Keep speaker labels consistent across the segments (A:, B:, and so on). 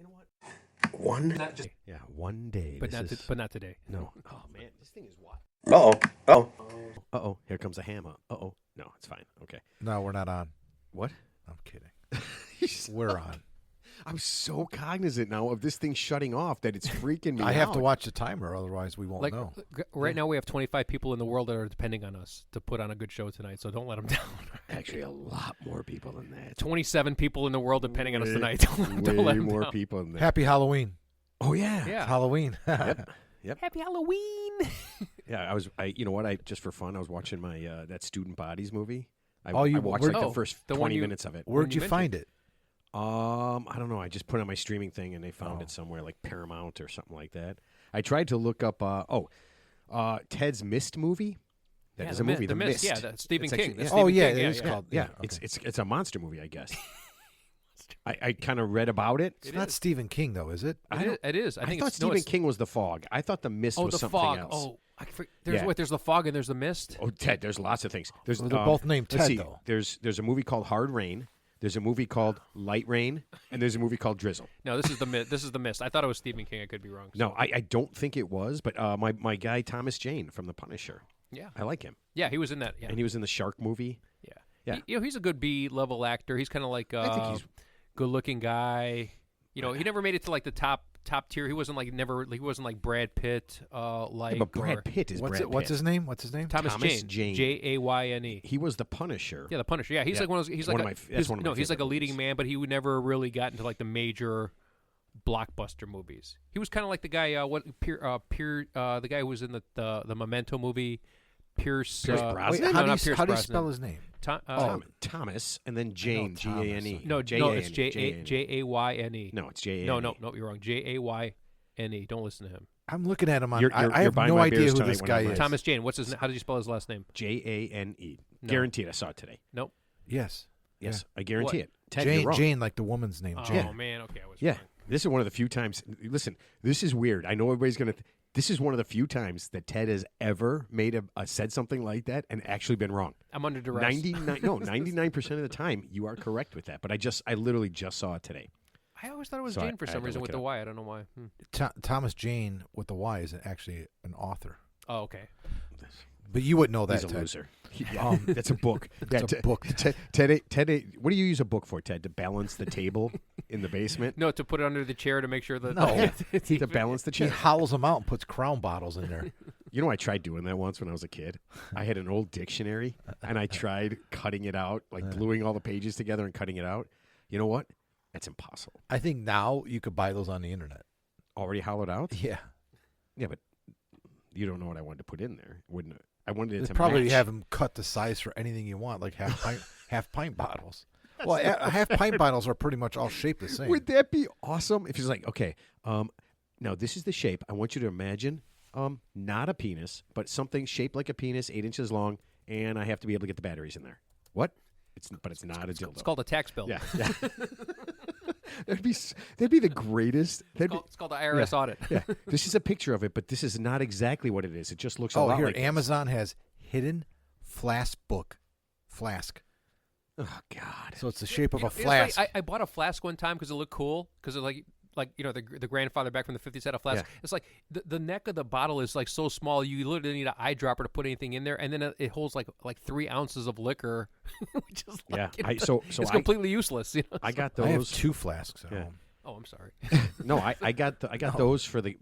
A: You know what? One.
B: Not just
A: One day.
B: but not today.
A: No. Oh man, this thing is what?
C: Uh-oh.
A: Here comes a hammer. No, it's fine. Okay.
C: No, we're not on.
A: What?
C: I'm kidding. We're on.
A: I'm so cognizant now of this thing shutting off that it's freaking me out.
C: I have to watch the timer, otherwise we won't know.
B: Right now we have 25 people in the world that are depending on us to put on a good show tonight, so don't let them down.
A: Actually, a lot more people than that.
B: 27 people in the world depending on us tonight. Don't let
A: Way
B: them
A: more
B: down.
A: people than that.
C: Happy Halloween.
A: Oh, yeah.
B: Yeah.
C: It's Halloween.
A: Yep.
B: Happy Halloween.
A: Yeah, you know what? I just for fun, I was watching my that Student Bodies movie. I
C: Oh, you-
A: watched
C: where-
A: like the
B: oh,
A: first
B: the
A: 20
B: one you-
A: minutes of it.
C: Where'd
B: you
C: you find it?
A: I don't know. I just put it on my streaming thing, and they found it somewhere like Paramount or something like that. I tried to look up. Ted's Mist movie. That is a movie.
B: The Mist. Yeah, that's Stephen
A: It's
B: King.
A: actually-
B: That's
A: yeah.
B: Stephen King.
C: it is
B: yeah.
C: called.
A: Yeah,
C: okay.
A: it's a monster movie, I guess. I kind of read about it.
C: It's not Stephen King, though, is it?
B: It is. I
A: I
B: think
A: thought
B: it's,
A: Stephen King was The Fog. I thought The Mist was
B: the
A: something
B: fog.
A: else.
B: Oh,
A: Yeah.
B: there's the fog and there's the mist.
A: Oh, Ted. There's lots of things. There's
C: Well, they're both named
A: let's
C: Ted,
A: see.
C: though.
A: There's a movie called Hard Rain. There's a movie called Light Rain, and there's a movie called Drizzle.
B: No, this is the mist. This is the mist. I thought it was Stephen King. I could be wrong.
A: No, I don't think it was, but my guy Thomas Jane from The Punisher.
B: Yeah.
A: I like him,
B: Yeah, he was in that. Yeah.
A: and he was in the Shark movie.
B: Yeah.
A: Yeah.
B: He's a good B-level actor. He's kind of like
A: I think he's
B: good-looking guy. He never made it to like the top tier. He wasn't like Brad Pitt. Like
A: but Brad Pitt is
C: What's
A: Brad
C: it? What's
A: Pitt.
C: his name? What's his name?
B: Thomas
A: Thomas
B: Jane.
A: Jane.
B: Jayne.
A: He was the Punisher.
B: Yeah, the Punisher. Yeah, he's
A: Yeah.
B: like one of those. He's
A: One
B: like
A: of my- that's one of my
B: he's like a
A: favorite
B: leading
A: movies.
B: man, but he would never really got into like the major blockbuster movies. He was kind of like the guy. The guy who was in the Memento movie. Pierce
A: Brosnan?
C: Wait,
B: no,
C: how do
B: not
C: you
B: Pierce
C: spell
B: Brosnan.
C: his name?
A: Thomas, and then Jane,
C: Thomas.
A: G-A-N-E.
B: No,
A: J-A-N-E,
B: it's
A: J-A-N-E.
B: Jayne.
A: No, it's J-A-N-E.
B: No, you're wrong. Jayne. Don't listen to him.
C: I'm looking at him on.
A: You're
C: I have
A: buying
C: no
A: my
C: idea
A: beers
C: who
A: tonight
C: this
A: when
C: guy
A: I'm
C: is.
A: right.
B: Thomas Jane. What's his? How did you spell his last name?
A: J-A-N-E.
B: No.
A: Guaranteed, I saw it today.
B: Nope.
C: Yes.
A: Yes, I guarantee
B: What?
A: it. Ted,
C: Jane,
A: you're wrong.
C: Jane, like the woman's name.
B: Oh
C: Jane.
B: man. Okay, I was
A: Yeah,
B: wrong.
A: this is one of the few times. Listen, this is weird. I know everybody's gonna. This is one of the few times that Ted has ever made said something like that and actually been wrong.
B: I'm under duress.
A: 99% of the time you are correct with that. But I literally just saw it today.
B: I always thought it was
A: So
B: Jane for
A: I had
B: some
A: to
B: reason
A: look
B: with
A: it
B: the
A: up.
B: Y. I don't know why.
C: Thomas Jane with the Y is actually an author,
B: Oh, okay.
C: but you wouldn't know that.
A: He's a
C: Ted.
A: loser. That's a book.
C: It's a book.
A: Ted, what do you use a book for, Ted? To balance the table in the basement?
B: No, to put it under the chair to make sure that.
C: No.
A: To balance the
C: He
A: chair.
C: howls them out and puts Crown bottles in there.
A: You know, I tried doing that once when I was a kid. I had an old dictionary, and I tried cutting it out, like gluing all the pages together and cutting it out. You know what? That's impossible.
C: I think now you could buy those on the internet.
A: Already hollowed out?
C: Yeah,
A: Yeah, but you don't know what I wanted to put in there, wouldn't it? I wanted it
C: they
A: to
C: probably
A: match.
C: have them cut the size for anything you want, like half pint bottles. Well, half pint bottles are pretty much all shaped the same.
A: Would that be awesome? If he's like, okay, now this is the shape. I want you to imagine, not a penis, but something shaped like a penis, 8 inches long, and I have to be able to get the batteries in there. What? But it's not a dildo.
B: It's called a tax bill.
A: Yeah. That'd be the greatest.
B: It's called the IRS audit.
A: Yeah. This is a picture of it, but this is not exactly what it is. It just looks a lot
C: here,
A: like this.
C: Amazon has hidden flask.
A: Oh God.
C: So it's the shape of a
B: It's like-
C: flask.
B: I bought a flask one time because it looked cool. Because the grandfather back from the 50s had a flask.
A: Yeah.
B: It's like the neck of the bottle is like so small you literally need an eyedropper to put anything in there, and then it holds like 3 ounces of liquor, which is like,
A: Yeah.
B: it's completely useless. You know?
A: I got
C: I have
A: those.
C: 2 flasks at
A: Yeah.
C: home.
B: Oh, I'm sorry.
A: No, I got those for the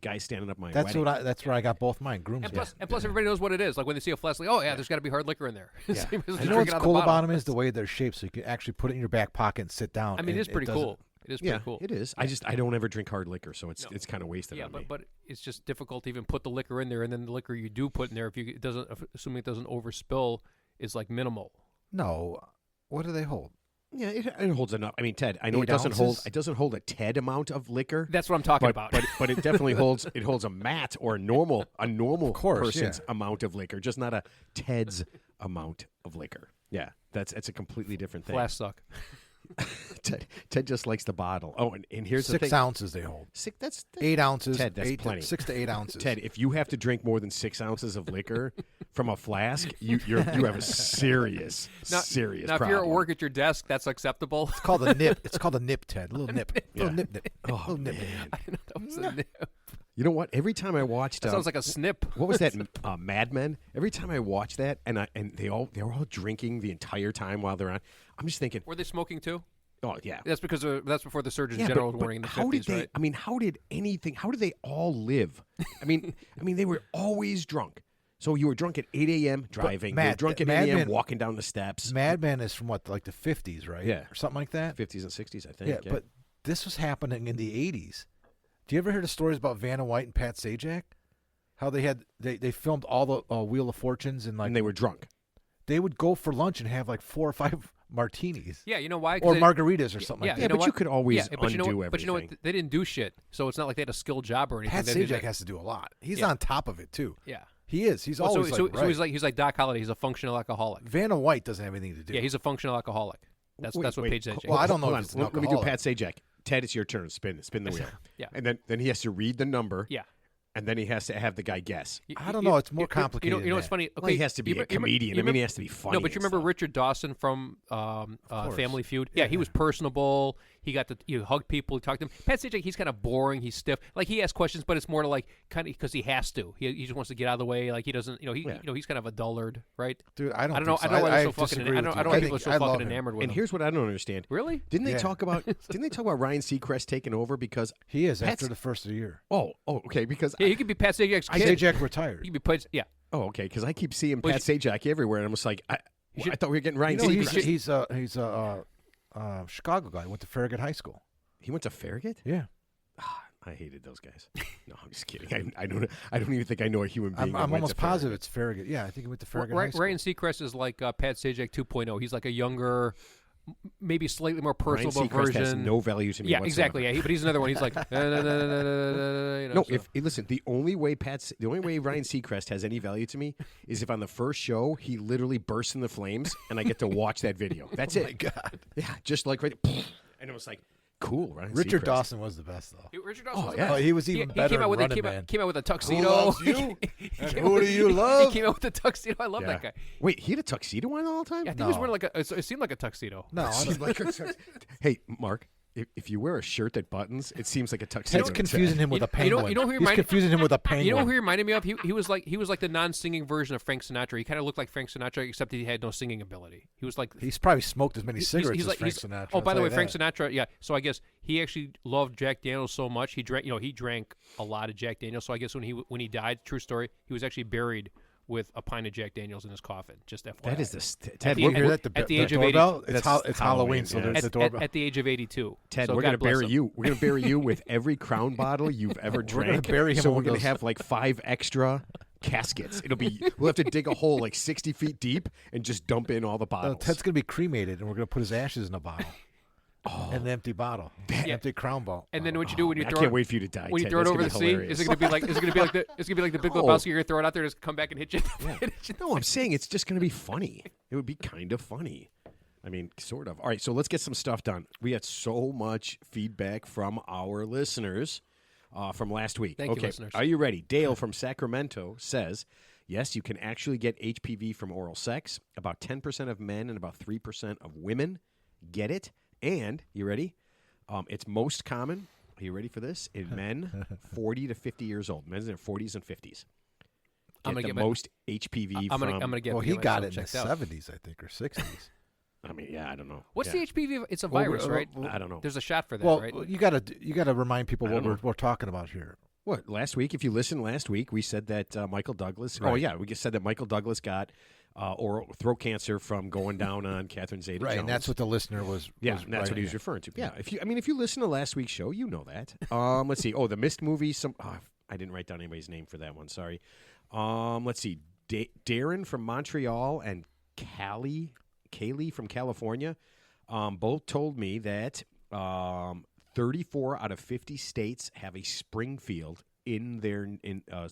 A: guy standing up my wedding.
C: That's where I got both mine. Grooms.
B: And plus, everybody knows what it is. Like when they see a flask, like, oh yeah, there's got to be hard liquor in there.
A: Yeah.
B: So you just
C: You know
B: drink
C: what's
B: it out
C: cool
B: the
C: about
B: bottle.
C: them is the way they're shaped, so you can actually put it in your back pocket and sit down.
B: I mean,
C: and
B: it's pretty
C: doesn't-
B: cool. It is
A: Yeah,
B: pretty cool.
A: it is. I don't ever drink hard liquor, so it's kind of wasted
B: Yeah,
A: on me.
B: but it's just difficult to even put the liquor in there, and then the liquor you do put in there, assuming it doesn't overspill, is like minimal.
C: No. What do they hold?
A: Yeah, it holds enough. I mean, Ted, I know
C: 8
A: it doesn't
C: ounces?
A: hold a Ted amount of liquor.
B: That's what I'm talking about.
A: But it definitely holds a Matt or a normal
C: course,
A: person's
C: yeah.
A: amount of liquor, just not a Ted's amount of liquor. Yeah, it's a completely different thing.
B: Flasks suck.
A: Ted just likes the bottle. Oh, and here's the
C: 6
A: thing.
C: ounces they hold.
A: That's
C: 8 ounces.
A: Ted, that's plenty.
C: 6 to 8 ounces.
A: Ted, if you have to drink more than 6 ounces of liquor from a flask, you have a serious serious
B: Now,
A: problem.
B: if you're at work at your desk, that's acceptable.
C: It's called a nip. It's called a nip, Ted. A little nip.
A: Yeah.
C: Little nip.
A: Oh,
C: Little nip.
A: man.
B: I didn't know that was a nip.
A: You know what? Every time I watched,
B: That sounds like a snip.
A: what was that? Mad Men. Every time I watch that, and they're all drinking the entire time while they're on. I'm just thinking,
B: Were they smoking too?
A: oh yeah,
B: That's because that's before the Surgeon
A: yeah.
B: General
A: But
B: was warning in the
A: how
B: 50s,
A: did they?
B: right?
A: I mean, how did they all live? I mean, they were always drunk. So you were drunk at 8 a.m. driving. You were
C: Matt,
A: drunk at
C: Mad
A: 8 a.m.
C: Men-
A: walking down the steps.
C: Mad Men is from what, like the 50s, right?
A: Yeah.
C: Or something like that?
A: 50s and 60s, I think.
C: Yeah, but this was happening in the 80s. Do you ever hear the stories about Vanna White and Pat Sajak? How they filmed all the Wheel of Fortunes and
A: and they were drunk.
C: they would go for lunch and have like 4 or 5 martinis.
B: Yeah, you know why? 'Cause
C: Or
B: they-
C: margaritas or something
B: yeah,
C: like
A: Yeah,
C: that.
B: know
A: but you
B: what?
A: could always
B: but you know
A: undo
B: what? But you know what?
A: everything.
B: They didn't do shit, so it's not like they had a skilled job or anything.
C: Pat
B: They did
C: Sajak
B: that-
C: has to do a lot. He's
B: Yeah.
C: on top of it too.
B: Yeah.
C: He is. He's
B: Well,
C: always
B: so
C: right.
B: he's like Doc Holliday. He's a functional alcoholic.
C: Vanna White doesn't have anything to do.
B: Yeah, he's a functional alcoholic. That's what
A: Wait,
B: Paige said.
C: Well, I don't know
A: Hold
C: if
A: on.
C: it's an
A: Let me do
C: alcoholic.
A: Pat Sajak. Ted, it's your turn. Spin the wheel.
B: Yeah.
A: And then he has to read the number.
B: Yeah.
A: And then he has to have the guy guess.
C: I don't know. It's more complicated
B: You know
C: than
B: what's
C: that.
B: funny? Okay,
A: Well, he has to be a comedian. I mean, he has to be funny.
B: No, but you
A: and
B: remember
A: stuff.
B: Richard Dawson from
C: course.
B: Family Feud? Yeah, he was personable. He got to hug people. He talked to them. Pat Sajak, he's kind of boring. He's stiff. Like he asks questions, but it's more to like kind of because he has to. He just wants to get out of the way. Like he doesn't. He's kind of a dullard, right?
C: Dude, I don't
B: know.
C: think so.
B: I don't know why
C: I
B: they're so fucking.
C: disagree
B: I
C: with
B: don't.
C: you.
B: I don't
C: I
B: know people are
C: think
B: so
C: I love
B: fucking
C: him.
B: enamored with
A: And
B: him.
A: here's what I don't understand.
B: Really?
A: Didn't they
C: Yeah.
A: talk about Ryan Seacrest taking over because
C: He is
A: Pat's-
C: after the first of the year.
A: okay because
B: Yeah, he could be Pat Sajak's kid.
C: Sajak retired.
B: He could be played. Yeah.
A: okay because I keep seeing
B: Well,
A: Pat Sajak everywhere and I'm just like I thought we were getting Ryan
C: You know,
A: Seacrest.
C: he's a Chicago guy. Went to Farragut High School.
A: He went to Farragut.
C: Yeah.
A: I hated those guys. No, I'm just kidding. I don't even think I know a human being.
C: I'm
A: that went
C: almost
A: to
C: positive it's Farragut. Yeah, I think he went to Farragut High School.
B: Ryan Seacrest is like Pat Sajak 2.0. He's like a younger, maybe slightly more
A: Ryan
B: personable
A: Seacrest
B: version.
A: has no value to me.
B: Yeah,
A: whatsoever.
B: exactly. Yeah, but he's another one. He's like,
A: No, listen, the only way Ryan Seacrest has any value to me is if on the first show he literally bursts in the flames and I get to watch that video. That's it.
C: Oh my God.
A: Yeah, just like right, and it was like cool. Ryan
C: Richard
A: Seacrest.
C: Dawson was the best though.
B: Richard Dawson.
A: Oh,
B: was
A: yeah.
B: the
C: Oh,
B: best.
C: he was even
B: He
C: better
B: came out with
C: than
B: a,
C: Running Man.
B: came out with a tuxedo.
C: loves you?
B: He
C: And
B: came
C: who
B: out
C: do
B: with-
C: you love?
B: He came out with a tuxedo. I love
A: Yeah.
B: that guy.
A: Wait, he had a tuxedo on all the time.
B: Yeah, I think he was
C: No.
B: wearing like it seemed like a tuxedo.
C: No,
A: It seemed like a tux- Hey, Mark, if you wear a shirt that buttons, it seems like a tuxedo.
C: Ted's confusing him with a
B: you know-
C: penguin.
B: you know who
C: He's
B: reminded-
C: confusing him with a penguin.
B: You know who he reminded me of? He was like the non-singing version of Frank Sinatra. He kind of looked like Frank Sinatra, except he had no singing ability. He was like
C: He's probably smoked as many
B: he's-
C: cigarettes
B: he's
C: as
B: like-
C: Frank
B: he's-
C: Sinatra.
B: Oh, by
C: I'll
B: the way,
C: tell
B: Frank
C: you
B: Sinatra. Yeah. So I guess he actually loved Jack Daniels so much he drank a lot of Jack Daniels. So I guess when he died, true story, he was actually buried with a pint of Jack Daniels in his coffin. Just FYI.
A: That is the
B: Ted,
C: that. You hear that?
B: at the
C: The
B: age of
C: doorbell?
B: 80
C: It's Halloween, so
A: yeah.
C: there's the doorbell.
B: at the age of 82.
A: Ted,
B: so
A: we're
B: God
A: gonna
B: bless
A: bury
B: him.
A: you. We're gonna bury you with every Crown bottle you've ever
C: We're
A: drank.
C: gonna bury him
A: so
C: in
A: we're
C: one of
A: gonna
C: those-
A: have like 5 extra caskets. We'll have to dig a hole like 60 feet deep and just dump in all the bottles.
C: Ted's gonna be cremated, and we're gonna put his ashes in a bottle.
A: Oh.
C: An empty bottle, empty Crown bottle.
B: And then what you do when you
A: I
B: throw
A: can't
B: it,
A: wait for you to die.
B: when you
A: Ted.
B: throw it
A: That's
B: over
A: gonna
B: the
A: be
B: sea,
A: hilarious.
B: is it gonna be like the Big
A: Oh.
B: Lebowski? You're gonna throw it out there, and just come back and hit you.
A: No, I'm saying it's just going to be funny. It would be kind of funny. I mean, sort of. All right, so let's get some stuff done. We had so much feedback from our listeners from last week.
B: Thank you,
A: okay,
B: listeners.
A: are you ready? Dale from Sacramento says, yes, you can actually get HPV from oral sex. About 10% of men and about 3% of women get it. And, you ready? It's most common, are you ready for this? In men 40 to 50 years old. Men in their 40s and 50s.
B: I'm gonna
A: the
B: get my-
A: most HPV
B: I'm
A: from...
B: gonna get.
C: Well, he
B: get
C: got
B: myself
C: it in the
B: checked out.
C: 70s, I think, or 60s.
A: I mean, yeah, I don't know.
B: What's
A: Yeah.
B: the HPV? It's a
C: Well,
B: virus, right?
A: I don't know.
B: There's a shot for that,
C: Well,
B: right?
C: you gotta remind people
A: I
C: what
A: don't
C: we're talking about here.
A: What, last week? If you listened last week, we said that Michael Douglas... Oh,
C: Right.
A: yeah, we just said that Michael Douglas got oral throat cancer from going down on Catherine Zeta-Jones.
C: Right, and that's what the listener was.
A: Yeah,
C: was
A: and that's what he
C: writing
A: was
C: at.
A: referring to. Yeah, if you listen to last week's show, you know that. Let's see. Oh, the Mist movie. I didn't write down anybody's name for that one. Sorry. Let's see. Darren from Montreal and Kaylee from California both told me that 34 out of 50 states have a Springfield in their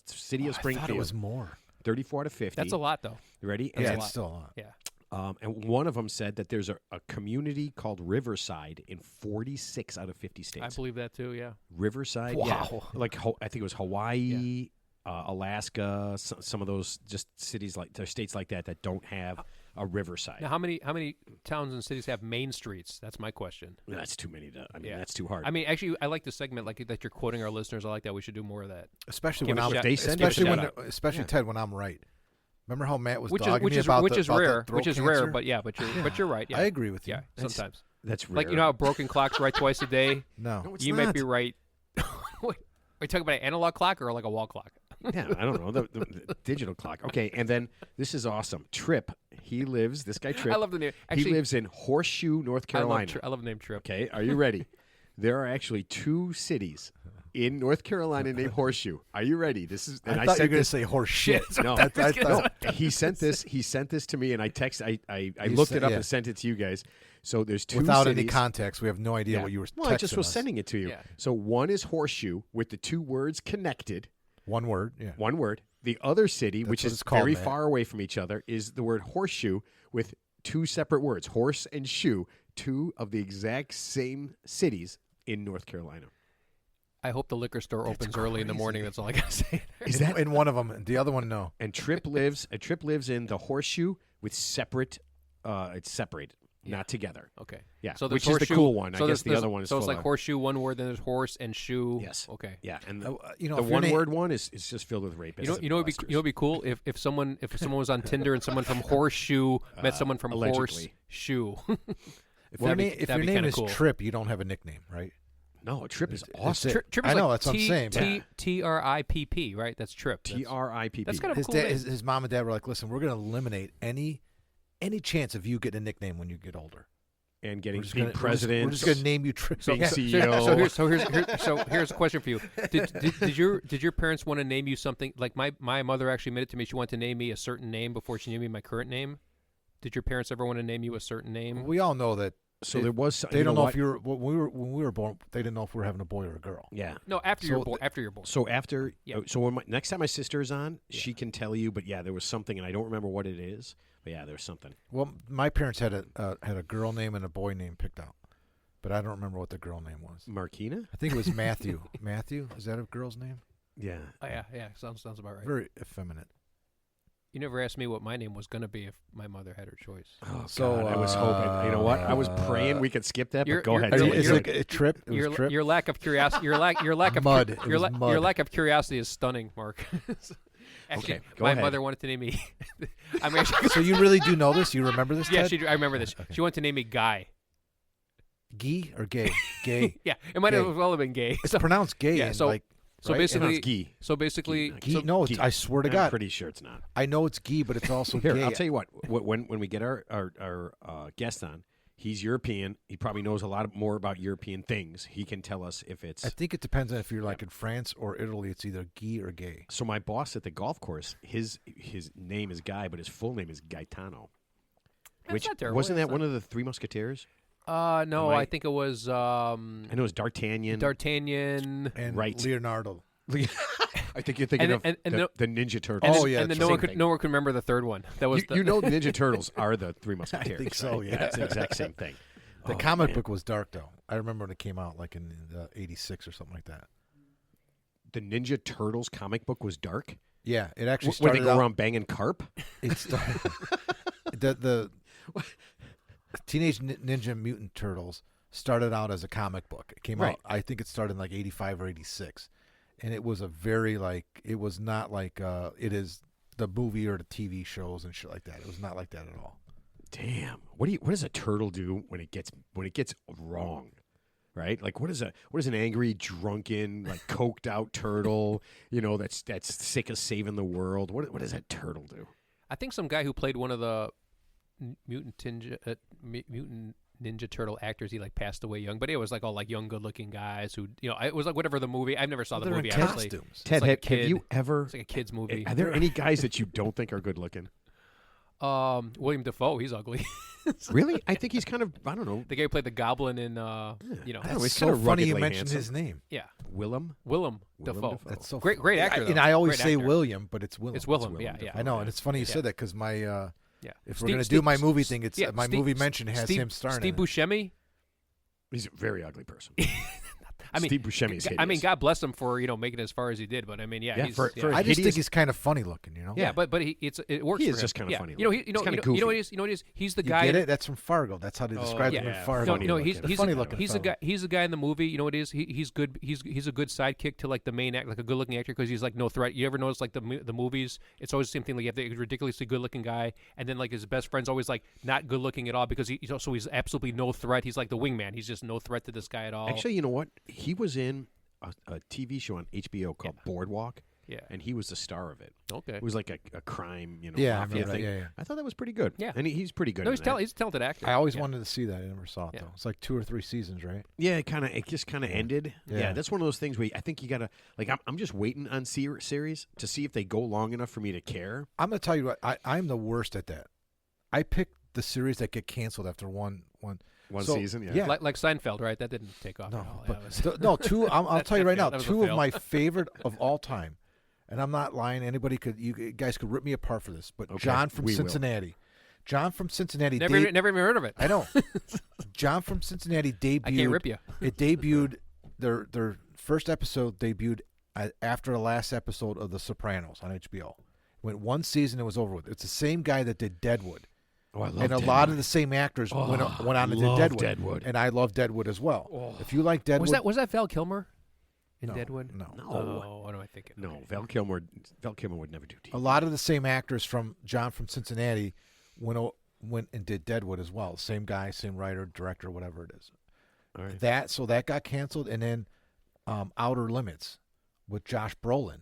A: city of
C: I
A: Springfield.
C: thought it was more.
A: 34 out of 50.
B: That's a lot, though.
A: You ready?
C: Yeah,
A: And
C: it's still a lot.
B: Yeah.
A: and one of them said that there's a community called Riverside in 46 out of 50 states.
B: I believe that too. Yeah.
A: Riverside,
C: Wow.
A: yeah. Like I think it was Hawaii, Alaska, some of those just cities states like that don't have a riverside.
B: Now, how many towns and cities have main streets? That's my question.
A: That's too many. That's too hard.
B: I mean, actually, I like the segment that you're quoting our listeners. I like that. We should do more of that.
C: Especially
B: Give
C: when
B: a
C: I'm,
B: shout-
A: they send
C: especially Ted, when I'm right. Remember how Matt was
B: which
C: dogging
B: is
C: me about
B: which
C: the,
B: is
C: about
B: rare,
C: the
B: which is
C: throat
B: rare,
C: cancer?
B: but you're right. Yeah,
C: I agree with you.
B: Yeah, sometimes.
A: That's rare.
B: Like, you know how a broken clock's right twice a day?
C: No.
A: No, it's
B: You
A: not.
B: might be right. Wait, are you talking about an analog clock or like a wall clock?
A: Yeah, I don't know. The digital clock. Okay, and then this is awesome. Trip. This guy Trip.
B: I love the name. Actually,
A: he lives in Horseshoe, North Carolina.
B: I love the name Trip.
A: Okay, are you ready? There are actually 2 cities in North Carolina named Horseshoe. Are you ready? This is. And
C: I thought you
A: said
C: were going to
A: this-
C: say horse shit.
A: No,
C: I thought,
A: he sent this. He sent this to me, and I looked it up and sent it to you guys. So there's 2
C: without
A: cities.
C: any context, we have no idea what you were texting
A: Well, I just was
C: us.
A: sending it to you.
B: Yeah.
A: So one is Horseshoe with the 2 words connected.
C: One word. Yeah.
A: One word. The other city, which
C: what
A: is
C: it's called,
A: very
C: Matt.
A: far away from each other, is the word horseshoe with 2 separate words, horse and shoe, 2 of the exact same cities in North Carolina.
B: I hope the liquor store opens early in the morning. That's all I gotta say.
A: Is that
C: in one of them? The other one, no.
A: And Trip lives in the horseshoe with separate. It's separated, not together.
B: Okay.
A: Yeah,
B: So
A: which
B: there's
A: is the
B: horseshoe-
A: cool one.
B: so
A: I guess
B: there's-
A: the other one is
B: So it's
A: full
B: like
A: of-
B: horseshoe, one word, then there's horse and shoe.
A: Yes.
B: Okay.
A: Yeah, and
C: You
A: the
C: know, if your
A: one
C: name-
A: word one is just filled with rapists.
B: You know, it'd be cool if someone was on Tinder and someone from Horseshoe met someone from
A: allegedly.
B: Horseshoe.
C: If
B: That'd be-
C: your
B: that'd be
C: name
B: kinda
C: is
B: cool.
C: Trip, you don't have a nickname, right?
A: No, Trip is
C: It's
A: awesome.
C: it.
B: Trip is
C: I know,
B: like
C: that's what I'm saying.
B: TRIPP, right? That's Trip.
A: TRIPP.
B: That's kind of a
C: His
B: cool
C: dad,
B: name.
C: his mom and dad were like, "Listen, we're going to eliminate any chance of you getting a nickname when you get older.
A: and
C: We're
A: getting
C: just
A: being
C: gonna-
A: president.
C: We're just going to name you Trip."
A: being
C: Yeah.
A: CEO.
B: So here's a question for you. Did your parents want to name you something? Like my mother actually admitted to me she wanted to name me a certain name before she named me my current name. Did your parents ever want to name you a certain name?
C: We all know that.
A: So there was.
C: They
A: you
C: don't know
A: what?
C: if you're when we were born. They didn't know if we were having a boy or a girl.
A: Yeah.
B: No, after you're
C: So
B: born. After you're born.
A: So after,
B: Yeah.
A: so when next time my sister is on, she can tell you. But yeah, there was something, and I don't remember what it is. But yeah, there was something.
C: Well, my parents had a girl name and a boy name picked out, but I don't remember what the girl name was.
A: Marquina.
C: I think it was Matthew. Matthew, is that a girl's name?
A: Yeah.
B: Oh, yeah. Sounds about right.
C: Very effeminate.
B: You never asked me what my name was gonna be if my mother had her choice.
A: Oh,
C: So,
A: God, I was hoping. You know what? I was praying we could skip that. But go ahead.
B: you're-
C: Is
A: Tell
C: it
A: me.
C: a Trip? It was Trip.
B: Your lack of curiosity. Your lack of
C: Mud. It
B: Your,
C: was mud.
B: your lack of curiosity is stunning, Mark. Actually,
A: Okay, go
B: my
A: ahead.
B: mother wanted to name me. I mean, actually,
C: So you really do know this? You remember this?
B: yeah,
C: Ted?
B: I remember this.
C: Okay.
B: She wanted to name me Guy.
C: Gay or gay? Gay.
B: Yeah, it might
C: Gay.
B: have well have been gay.
C: It's pronounced gay.
B: Yeah,
C: and
B: so-
C: like,
B: so
C: right?
B: basically-
A: It's Gee.
B: So basically,
C: Gee,
B: so-
C: no, it's,
A: Gee.
C: I swear to
A: I'm
C: God,
A: pretty sure it's not.
C: I know it's gay, but it's also
A: Here,
C: gay.
A: I'll tell you what. When we get our guest on, he's European. He probably knows a lot more about European things. He can tell us if it's.
C: I think it depends on if you're like in France or Italy. It's either gay or gay.
A: So my boss at the golf course, his name is Guy, but his full name is Gaetano.
B: That's
A: Which
B: not terrible.
A: wasn't
B: It's
A: that one of the Three Musketeers?
B: no,
A: Am I-
B: I think it was
A: I know it was D'Artagnan.
B: D'Artagnan.
C: And
A: Right.
C: Leonardo.
A: I think you're thinking
B: And-
A: of
B: and
A: the Ninja Turtles.
B: And
C: Oh,
B: then,
C: yeah,
B: and then
C: it's
B: no
C: the
B: one
C: same
B: could no one could remember the third one. That was
A: You know the Ninja Turtles are the Three Musketeers.
C: think so,
A: right?
C: yeah.
A: It's the exact same thing.
C: The
A: Oh,
C: comic
A: man.
C: book was dark though. I remember when it came out, like in '86 or something like that.
A: The Ninja Turtles comic book was dark.
C: Yeah, it actually
A: Where they
C: started
A: go
C: out.
A: around banging carp.
C: It started, the Teenage Ninja Mutant Turtles started out as a comic book. It came
A: Right.
C: out. I think it started in like '85 or '86, and it was a very like. It was not like it is the movie or the TV shows and shit like that. It was not like that at all.
A: Damn. What does a turtle do when it gets wrong? Right? Like what is an angry, drunken, like coked out turtle, that's sick of saving the world? What does that turtle do?
B: I think some guy who played one of the mutant ninja turtle actors, he like passed away young, but it was like all like young, good-looking guys who, it was like whatever the movie. I never saw the
C: They're
B: movie.
C: in
B: Obviously,
C: costumes.
A: Ted,
B: like a
A: have
B: kid.
A: you ever?
B: It's like a kids movie.
A: Are there any guys that you don't think are good looking?
B: William Dafoe, he's ugly.
A: Really? I think he's kind of, I don't know.
B: The guy who played the Goblin in,
A: I don't know,
C: That's
A: he's
C: so
A: kind of
C: funny you
A: ruggedly
C: mentioned
A: handsome.
C: his name.
B: yeah,
A: Willem
B: Willem
A: Dafoe.
B: Dafoe.
C: That's so
B: Great actor, though.
C: And I always
B: Great
C: say
B: actor.
C: William, but it's Willem.
B: It's Willem.
A: Willem
B: Yeah,
A: Dafoe.
B: yeah.
C: I know, and it's funny you
B: Yeah.
C: said that because my
B: Yeah.
C: if we're gonna do my movie thing, it's my
B: Steve-
C: movie mention has
B: Steve,
C: him starring.
B: Steve
C: in it.
B: Buscemi.
A: He's a very ugly person.
B: I mean,
A: Steve Buscemi is hideous.
B: I mean, God bless him for making it as far as he did. But I mean,
A: Yeah,
B: he's,
A: for
C: I just
A: hideous-
C: think he's kind of funny looking,
B: yeah, but it works.
A: He
B: for
A: is
B: him.
A: just kind of
B: Yeah.
A: funny.
B: You know,
A: looking.
B: you
A: He's
B: know,
A: kinda
B: you know,
A: goofy.
B: you know what it is. You know what it is. He's the
C: You
B: guy.
C: get it? That's from Fargo. That's how they describe him in
A: yeah.
C: Fargo.
A: Funny
B: No,
A: looking.
B: he's
C: funny
B: a,
C: looking
B: he's a
C: fellow.
B: guy. He's a guy in the movie. You know what it is? He's good. He's a good sidekick to like the main act, like a good looking actor, because he's like no threat. You ever notice like the movies? It's always the same thing. Like you have the ridiculously good looking guy, and then like his best friend's always like not good looking at all because he's absolutely no threat. He's like the wingman. He's just no threat to this guy at all.
A: Actually, you know what? He was in a TV show on HBO called Boardwalk.
B: Yeah.
A: And he was the star of it.
B: Okay.
A: It was like a crime,
C: Yeah, I
A: mafia
C: remember that.
A: thing.
C: Yeah.
A: I thought that was pretty good.
B: Yeah.
A: And he's pretty good.
B: No,
A: in
B: he's
A: that.
B: he's a talented actor.
C: I always wanted to see that. I never saw it
B: Yeah.
C: though. It's like 2 or 3 seasons, right?
A: Yeah, it just kind of ended.
C: Yeah.
A: Yeah, that's one of those things where I think you gotta like. I'm just waiting on series to see if they go long enough for me to care.
C: I'm gonna tell you what. I'm the worst at that. I pick the series that get canceled after one so-
A: season.
C: yeah.
B: like Seinfeld, right? That didn't take off
C: No,
B: at all.
C: but
B: Yeah, it was-
C: no, two. I'll tell you right now.
B: That was a
C: 2 of
B: fail.
C: my favorite of all time, and I'm not lying. You guys could rip me apart for this, but
A: Okay,
C: John from
A: we will.
C: Cincinnati. John from Cincinnati.
B: never even heard of it.
C: I know. John from Cincinnati debuted.
B: I can't rip you.
C: It debuted. Their first episode debuted after the last episode of The Sopranos on HBO. Went 1 season, it was over with. It's the same guy that did Deadwood.
A: Oh, I love
C: And a lot of the same actors went on to do
A: love
C: Deadwood.
A: Deadwood.
C: And I love Deadwood as well. If you like Deadwood,
B: Was that Val Kilmer in
C: No,
B: Deadwood?
C: no.
B: Oh, what am I thinking?
A: No, Val Kilmer would never do TV.
C: A lot of the same actors from John from Cincinnati went and did Deadwood as well. Same guy, same writer, director, whatever it is.
A: All right.
C: That got canceled, and then Outer Limits with Josh Brolin.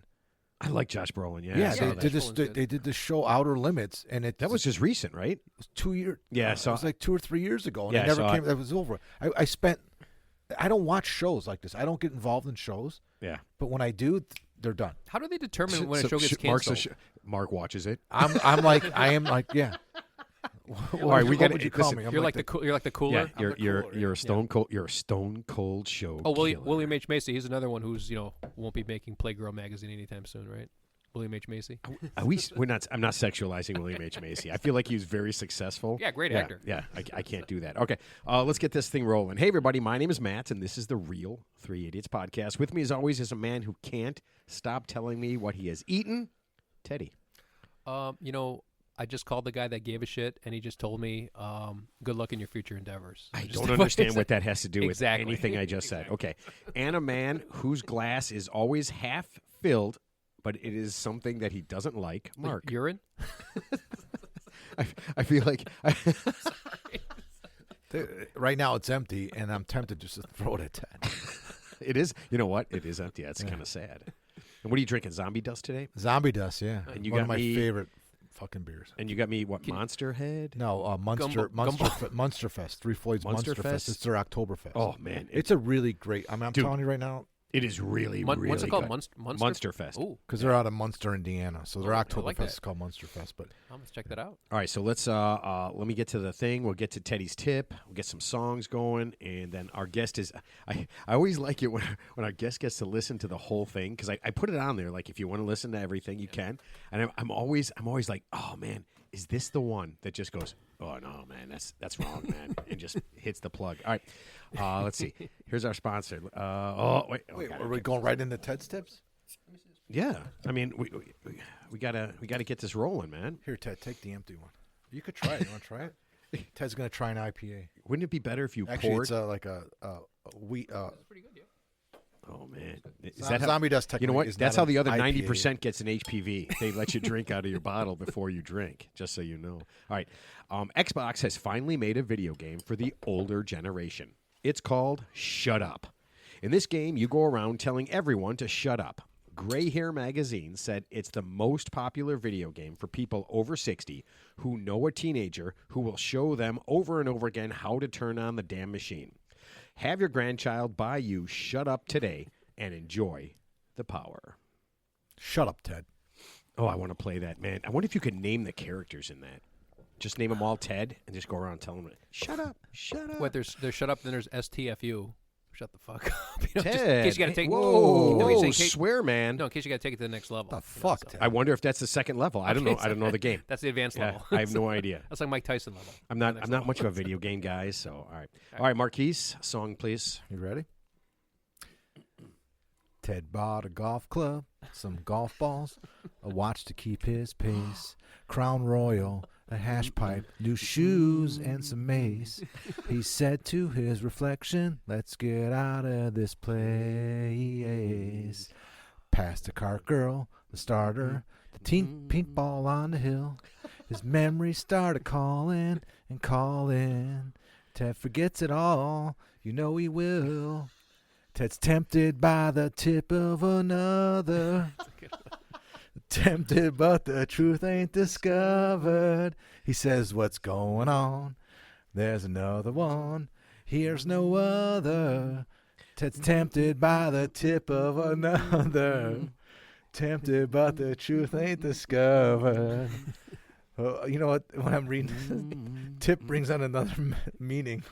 A: I like Josh Brolin. Yeah, I
C: Yeah,
A: saw
C: they
A: that.
C: did this.
B: Brolin's good.
C: They did the show Outer Limits, and
A: That was just recent, right?
C: it was 2 years.
A: Yeah,
C: it was like 2 or 3 years ago, and
A: Yeah,
C: it
A: I
C: never
A: saw
C: came. That was over. I don't watch shows like this. I don't get involved in shows,
A: Yeah.
C: but when I do, they're done.
B: How do they determine when a
A: So
B: show gets
A: Mark's
B: canceled?
A: Mark watches it.
C: I'm like yeah.
A: All right, we
C: what
A: gotta-
C: would you call
A: listen,
C: me? I'm
B: You're like the cooler.
A: Yeah, you're
C: cooler,
A: you're a stone cold. You're a stone cold show.
B: Oh,
A: killer.
B: William H Macy. He's another one who's won't be making Playgirl magazine anytime soon, right? William H Macy.
A: We're not. I'm not sexualizing William H Macy. I feel like he was very successful.
B: Yeah, great actor.
A: Yeah, I can't do that. Okay, let's get this thing rolling. Hey, everybody, my name is Matt, and this is the Real 3 Idiots podcast. With me, as always, is a man who can't stop telling me what he has eaten, Teddy.
B: I just called the guy that gave a shit, and he just told me, "Good luck in your future endeavors."
A: I
B: Just-
A: don't understand what that has to do with
B: Exactly.
A: anything I just said. Okay, and a man whose glass is always half filled, but it is something that he doesn't like. Mark,
B: urine.
A: I feel like
C: Right now it's empty, and I'm tempted just to throw it at Ted.
A: it is. You know what? It is empty. That's kind of sad. And what are you drinking? Zombie Dust today?
C: Zombie Dust, yeah.
A: And you
C: One
A: got
C: of my
A: me-
C: favorite fucking beers.
A: And you got me what? Monster Head?
C: No, Munster Fest. Three Floyd's
A: Munster
C: Munster Fest.
A: Fest?
C: It's their Oktoberfest.
A: Oh man,
C: It's a really great. I'm
A: Dude.
C: telling you right now,
A: it is really, really
B: What's it called?
A: good.
B: Munster.
A: Monster Fest.
B: Ooh,
C: because they're out of Munster, Indiana, so their
B: Oh, I
C: Oktoberfest
B: like that.
C: is called Munster Fest. But
B: I'm gonna check that out.
A: All right, so let's let me get to the thing. We'll get to Teddy's tip. We'll get some songs going, and then our guest is. I always like it when our guest gets to listen to the whole thing because I put it on there. Like if you want to listen to everything, you can. And I'm always like, oh man, is this the one that just goes, oh no man, that's wrong man, and just hits the plug. All right, let's see. Here's our sponsor. Wait,
C: are we going right into Ted's tips?
A: Yeah, I mean we gotta get this rolling, man.
C: Here, Ted, take the empty one. You could try it. You want to try it? Ted's gonna try an IPA.
A: Wouldn't it be better if you
C: Actually,
A: poured?
C: it's like a wheat.
B: Pretty good, yeah.
A: Oh man, is
C: Zo-
A: that how,
C: Zombie Dust
A: you know what?
C: technically is
A: That's
C: not
A: how the
C: an
A: other
C: IPA.
A: 90% gets an HPV. They let you drink out of your bottle before you drink, just so you know. All right, Xbox has finally made a video game for the older generation. It's called Shut Up. In this game, you go around telling everyone to shut up. Gray Hair Magazine said it's the most popular video game for people over 60 who know a teenager who will show them over and over again how to turn on the damn machine. Have your grandchild buy you Shut Up today and enjoy the power.
C: Shut up, Ted.
A: Oh, I want to play that, man. I wonder if you could name the characters in that. Just name them all Ted and just go around telling them, shut up, shut up.
B: What? There's shut up. Then there's STFU. Shut the fuck up. Just in
A: Ted.
B: case you got to take.
A: Whoa,
B: No, he's
A: whoa,
B: saying case-
A: swear, man.
B: No, in case you got to take it to the next level.
C: The fuck,
B: so-
C: Ted?
A: I wonder if that's the second level. I don't know. I don't know the game.
B: That's the advanced
A: Yeah,
B: level.
A: I have no idea.
B: That's like Mike Tyson level.
A: I'm not much of a video game guy, so all right. All right, Marquise, song please.
C: You ready? Ted bought a golf club, some golf balls, a watch to keep his pace, Crown Royal, a hash pipe, new shoes, and some mace. He said to his reflection, let's get out of this place. Past the cart girl, the starter, the pink ball on the hill. His memories started calling and calling. Ted forgets it all, you know he will. Ted's tempted by the tip of another. Tempted, but the truth ain't discovered. He says, what's going on? There's another one. Here's no other. Ted's tempted by the tip of another. Tempted, but the truth ain't discovered. You know what? When I'm reading this, tip brings on another meaning.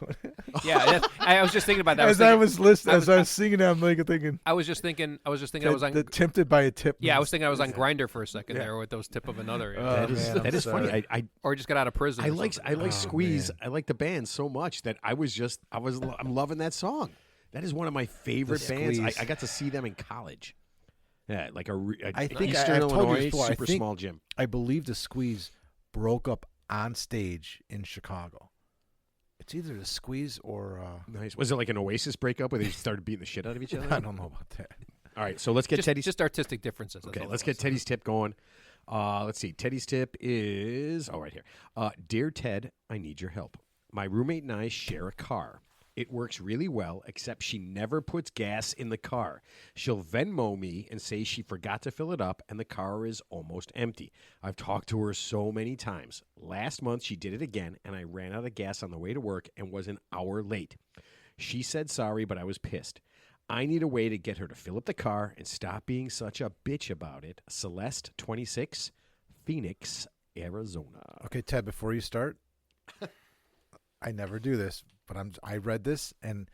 B: Yeah, I was just thinking about that.
C: I was listening, as I was singing, I'm like thinking.
B: I was just thinking. I was on.
C: Tempted by a tip.
B: Yeah, I was thinking I was on Grindr for a second there with those tip of another.
A: That is funny.
B: Or just got out of prison.
A: I like Squeeze. Man. I like the band so much that I'm loving that song. That is one of my favorite bands. I got to see them in college. Yeah, like
C: I think
A: Eastern
C: I've
A: Illinois,
C: told you before,
A: super small gym.
C: I believe the Squeeze broke up on stage in Chicago. It's either the Squeeze or
A: nice. Was it like an Oasis breakup where they started beating the shit out of each other?
C: I don't know about that.
A: All right, so let's get Teddy's.
B: Just artistic differences.
A: Okay, let's get Teddy's tip going. Let's see. Teddy's tip is right here. Dear Ted, I need your help. My roommate and I share a car. It works really well, except she never puts gas in the car. She'll Venmo me and say she forgot to fill it up, and the car is almost empty. I've talked to her so many times. Last month, she did it again, and I ran out of gas on the way to work and was an hour late. She said sorry, but I was pissed. I need a way to get her to fill up the car and stop being such a bitch about it. Celeste, 26, Phoenix, Arizona.
C: Okay, Ted, before you start, I never do this. But I read this, and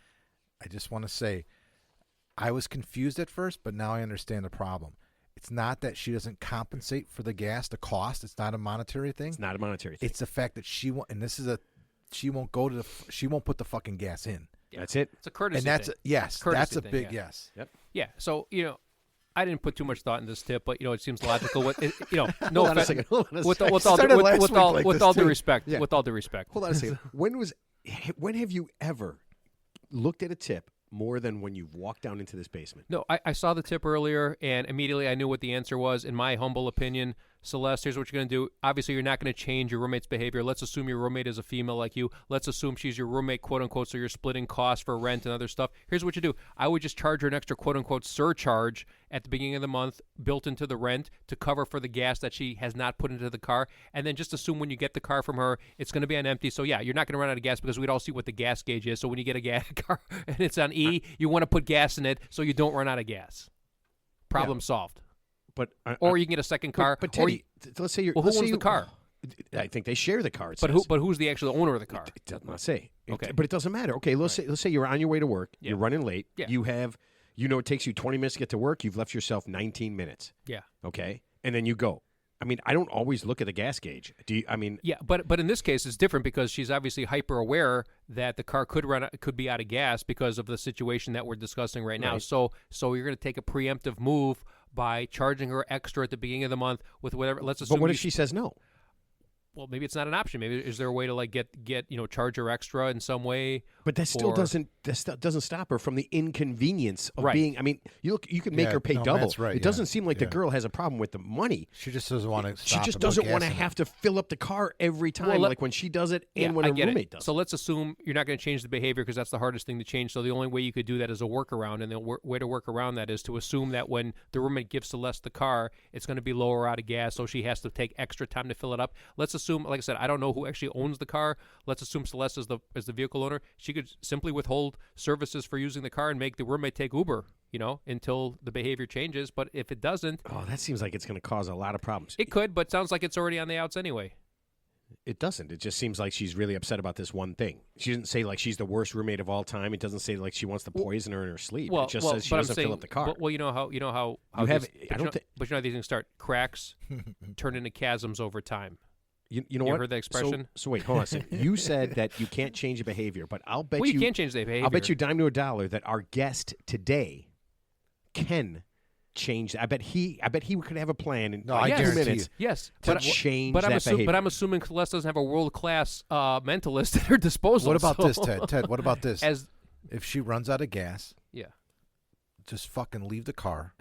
C: I just want to say I was confused at first, but now I understand the problem. It's not that she doesn't compensate for the gas, the cost. It's not a monetary thing.
A: It's not a monetary thing.
C: It's the fact that she won't, and this is she won't put the fucking gas in.
A: Yeah. That's it.
B: It's a courtesy
C: and that's
B: thing.
C: Yes,
B: courtesy
C: that's a
B: thing,
C: big
B: yeah.
C: yes.
A: Yep.
B: Yeah. So I didn't put too much thought in this tip, but it seems logical. With no
A: Hold on a second.
B: With all due respect.
A: Yeah.
B: With all due respect.
A: Hold on a second. When have you ever looked at a tip more than when you've walked down into this basement?
B: No, I saw the tip earlier, and immediately I knew what the answer was. In my humble opinion, Celeste, here's what you're going to do. Obviously, you're not going to change your roommate's behavior. Let's assume your roommate is a female like you. Let's assume she's your roommate, quote-unquote, so you're splitting costs for rent and other stuff. Here's what you do. I would just charge her an extra, quote-unquote, surcharge at the beginning of the month built into the rent to cover for the gas that she has not put into the car. And then just assume when you get the car from her, it's going to be on empty. So, yeah, you're not going to run out of gas because we'd all see what the gas gauge is. So when you get a car and it's on E, you want to put gas in it so you don't run out of gas. Problem solved.
A: But
B: or you can get a second car.
A: But Teddy, let's say you're.
B: Well, who owns the car?
A: I think they share the car.
B: But who's the actual owner of the car?
A: It does not say.
B: Okay,
A: but it doesn't matter. Okay, let's say you're on your way to work.
B: Yeah.
A: You're running late.
B: Yeah.
A: You have, it takes you 20 minutes to get to work. You've left yourself 19 minutes.
B: Yeah.
A: Okay, and then you go. I mean, I don't always look at the gas gauge. Do you? I mean,
B: yeah, but in this case, it's different because she's obviously hyper aware that the car could be out of gas because of the situation that we're discussing right now.
A: Right.
B: So you're going to take a preemptive move by charging her extra at the beginning of the month with whatever. Let's assume.
A: But what if she says no?
B: Well, maybe it's not an option. Maybe is there a way to get charge her extra in some way?
A: But that still doesn't stop her from the inconvenience of being. I mean, you can make her pay double.
C: That's right,
A: it doesn't seem like the girl has a problem with the money.
C: She just doesn't want to.
A: She just doesn't want to have to fill up the car every time, like when she does it and when her roommate does.
B: So let's assume you're not going to change the behavior because that's the hardest thing to change. So the only way you could do that is a workaround, and the way to work around that is to assume that when the roommate gives Celeste the car, it's going to be lower out of gas, so she has to take extra time to fill it up. Let's assume, like I said, I don't know who actually owns the car. Let's assume Celeste is the vehicle owner. She could simply withhold services for using the car and make the roommate take Uber, until the behavior changes. But if it doesn't...
A: Oh, that seems like it's going to cause a lot of problems.
B: It could, but sounds like it's already on the outs anyway.
A: It doesn't. It just seems like she's really upset about this one thing. She didn't say like she's the worst roommate of all time. It doesn't say like she wants to poison her in her sleep. It just says she doesn't fill up the car.
B: Well, you know how
A: you have.
B: But how these things start. Cracks turn into chasms over time.
A: You know what?
B: You heard that expression?
A: So wait, hold on a second. You said that you can't change the behavior, but I'll bet you
B: can't change the behavior.
A: I'll bet you dime to a dollar that our guest today Ken change that. I bet he could have a plan in
C: I
A: 2
C: guarantee
A: minutes
C: you.
B: Yes,
A: to change
B: but
A: that behavior.
B: But I'm assuming Celeste doesn't have a world-class mentalist at her disposal.
C: What about
B: so-
C: this, Ted? Ted, what about this?
B: As
C: If she runs out of gas,
B: yeah,
C: just fucking leave the car,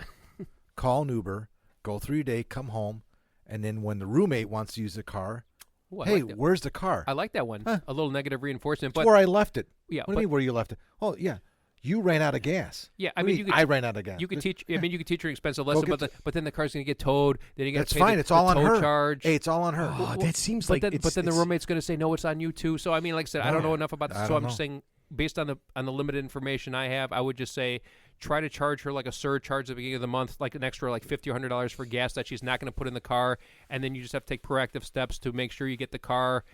C: call an Uber, go through your day, come home, and then when the roommate wants to use the car,
B: Ooh, I
C: hey,
B: like that.
C: where's the car?
B: I like that one.
C: Huh.
B: A little negative reinforcement,
C: It's
B: but
C: where I left it.
B: Yeah,
C: What do
B: but-
C: you mean where you left it? Oh, yeah. You ran out of gas.
B: Yeah, I
C: What do
B: mean,
C: you
B: you could-
C: I ran out of gas.
B: you could teach. I mean, you could teach her an expensive lesson,
C: get
B: but then the car's going to get towed. Then you got
C: That's
B: to pay
C: fine.
B: the,
C: it's all
B: the
C: on
B: tow
C: her.
B: charge.
C: Hey, it's all on her.
A: Oh, that seems
B: But
A: like
B: then,
A: it's,
B: the
A: it's-
B: roommate's going to say, "No, it's on you too." So I mean, like I said, I don't know enough about this.
C: I
B: So
C: don't
B: I'm
C: know.
B: just saying, based on the limited information I have, I would just say try to charge her like a surcharge at the beginning of the month, like an extra like $50 or $100 for gas that she's not going to put in the car, and then you just have to take proactive steps to make sure you get the car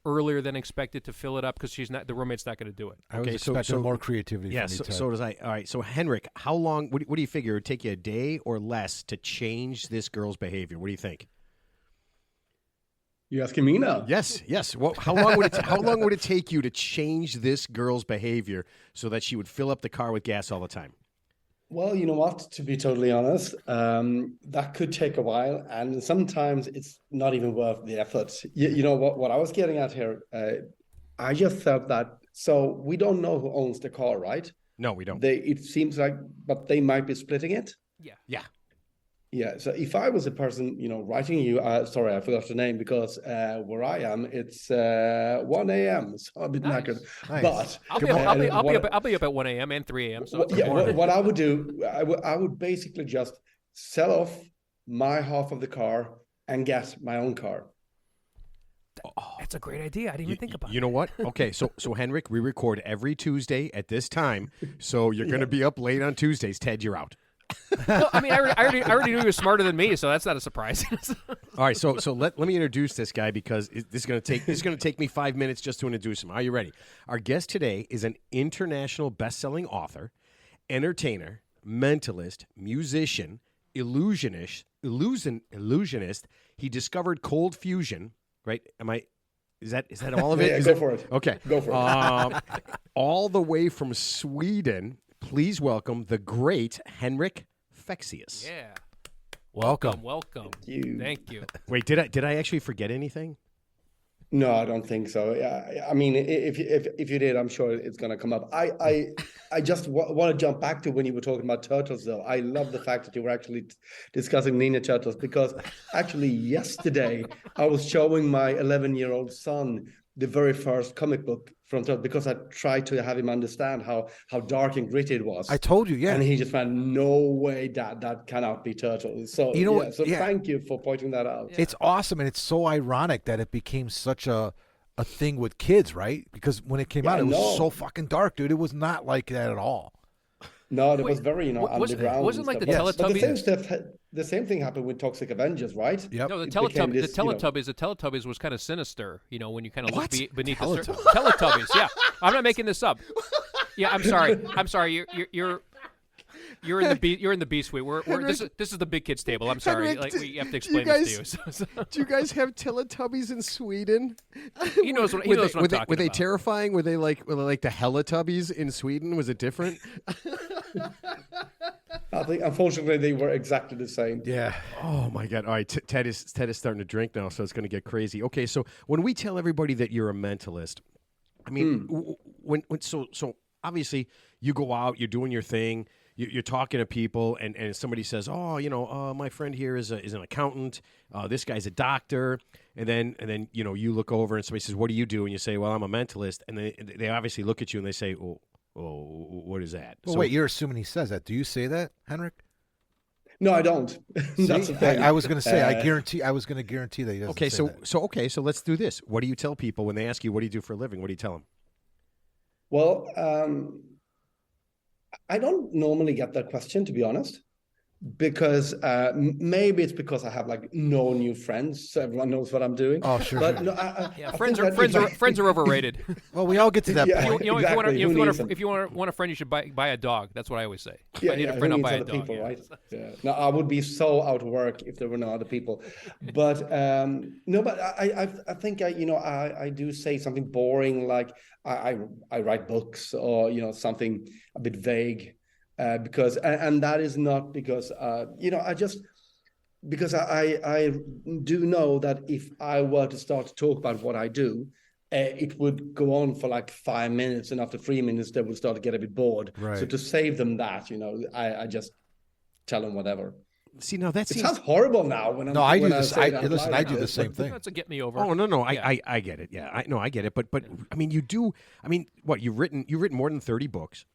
B: earlier than expected to fill it up because the roommate's not going to do it.
C: I was
A: Okay,
C: expecting more creativity
A: Yeah,
C: from you,
A: so,
C: Ted.
A: so does I. All right, so Henrik, how long? What do you figure? It would take you a day or less to change this girl's behavior? What do you think?
D: You asking me now?
A: Yes, yes. Well, how long would how long would it take you to change this girl's behavior so that she would fill up the car with gas all the time?
D: Well, you know what? To be totally honest, that could take a while, and sometimes it's not even worth the effort. You know what I was getting at here? I just felt that. So we don't know who owns the car, right?
A: No, we don't.
D: It seems like, but they might be splitting it.
A: Yeah.
D: Yeah. So if I was a person, writing you, sorry, I forgot the name because where I am, it's 1 a.m. So I'm a bit knackered.
C: Nice.
D: But
B: I'll be up at 1 a.m. and 3 a.m. So it's
D: yeah,
B: morning.
D: what I would do, I would basically just sell off my half of the car and get my own car.
B: That's a great idea. I didn't even think about
A: You know what? Okay, so Henrik, we record every Tuesday at this time, so you're going to be up late on Tuesdays. Ted, you're out.
B: No, I mean, I already knew you were smarter than me, so that's not a surprise.
A: All right, so let me introduce this guy because this is going to take me 5 minutes just to introduce him. Are you ready? Our guest today is an international best-selling author, entertainer, mentalist, musician, illusionist. He discovered cold fusion. Right? Is that all of it?
D: Yeah,
A: Is
D: go
A: it?
D: for it.
A: Okay.
D: Go for it.
A: All the way from Sweden, please welcome the great Henrik Fexeus.
B: Yeah.
C: Welcome.
B: Welcome.
D: Thank you.
A: Wait, did I actually forget anything?
D: No, I don't think so. Yeah, I mean, if you did, I'm sure it's going to come up. I just want to jump back to when you were talking about turtles, though. I love the fact that you were actually discussing Ninja Turtles because actually yesterday I was showing my 11-year-old son the very first comic book from Turtles because I tried to have him understand how dark and gritty it was.
C: I told you, yeah.
D: And he just went, no way that cannot be Turtles. So,
C: You know what?
D: So
C: Yeah.
D: thank you for pointing that out.
B: Yeah.
C: It's awesome, and it's so ironic that it became such a thing with kids, right? Because when it came
D: Yeah,
C: out, it was
D: no.
C: so fucking dark, dude. It was not like that at all.
D: No, it
B: Wait,
D: was very, underground.
B: wasn't
D: and
B: like
D: stuff.
B: the
D: But
B: Teletubbies-
D: the same thing happened with Toxic Avengers, right?
C: Yep.
B: No, the
D: It became
B: Teletubbies.
D: this,
B: The Teletubbies was kind of sinister. When you kind of look
A: What?
B: beneath the surface. Teletubbies. Yeah, I'm not making this up. Yeah, I'm sorry. You're in the B suite. This is the big kids table. I'm sorry.
A: Henrik,
B: Like we have to explain
A: guys-
B: this to you.
A: Do you guys have Teletubbies in Sweden?
B: He knows what I'm talking
A: Were they
B: about.
A: terrifying? Were they like the Helletubbies in Sweden? Was it different?
D: I think, unfortunately, they were exactly the same.
C: Yeah.
A: Oh my God! All right, Ted is starting to drink now, so it's going to get crazy. Okay, so when we tell everybody that you're a mentalist, I mean, when so obviously you go out, you're doing your thing, you're talking to people, and somebody says, oh, my friend here is an accountant, this guy's a doctor, and then you look over and somebody says, what do you do? And you say, well, I'm a mentalist, and they obviously look at you and they say, oh, what is that?
C: Well,
A: So-
C: wait, you're assuming he says that. Do you say that, Henrik?
D: No, I don't. That's
C: See?
D: the thing.
C: I was going to say, I was going to guarantee that he doesn't
A: Okay,
C: say that.
A: so let's do this. What do you tell people when they ask you, what do you do for a living? What do you tell them?
D: Well, I don't normally get that question, to be honest, because maybe it's because I have like no new friends, so everyone knows what I'm doing.
C: Oh, sure.
D: But
C: sure.
D: no,
B: Yeah,
D: I
B: friends
D: think
B: are
D: that if I-
B: friends are overrated.
C: Well, we all get to that
D: Yeah.
C: point.
D: Exactly. Who needs them?
B: If you want a friend, you should buy a dog. That's what I always say. If I need a
D: who
B: friend, I'll
D: needs
B: buy a
D: other
B: dog.
D: people,
B: yeah.
D: right? Yeah. No, I would be so out of work if there were no other people. But no, but I think I do say something boring like I write books or something a bit vague. because and that is not because because I do know that if I were to start to talk about what I do, it would go on for like 5 minutes, and after 3 minutes they would start to get a bit bored.
C: Right.
D: So to save them that, I just tell them whatever.
A: See, now that
D: It sounds horrible now when I'm.
C: No, I do
D: when
C: this.
D: say it out
C: Listen,
D: loud
C: I do
D: like
C: the
D: this,
C: same
D: but-
C: thing.
B: That's a get me over.
A: Oh no,
B: Yeah.
A: I get it. Yeah, I get it. But I mean, you do. I mean, what you've written more than 30 books.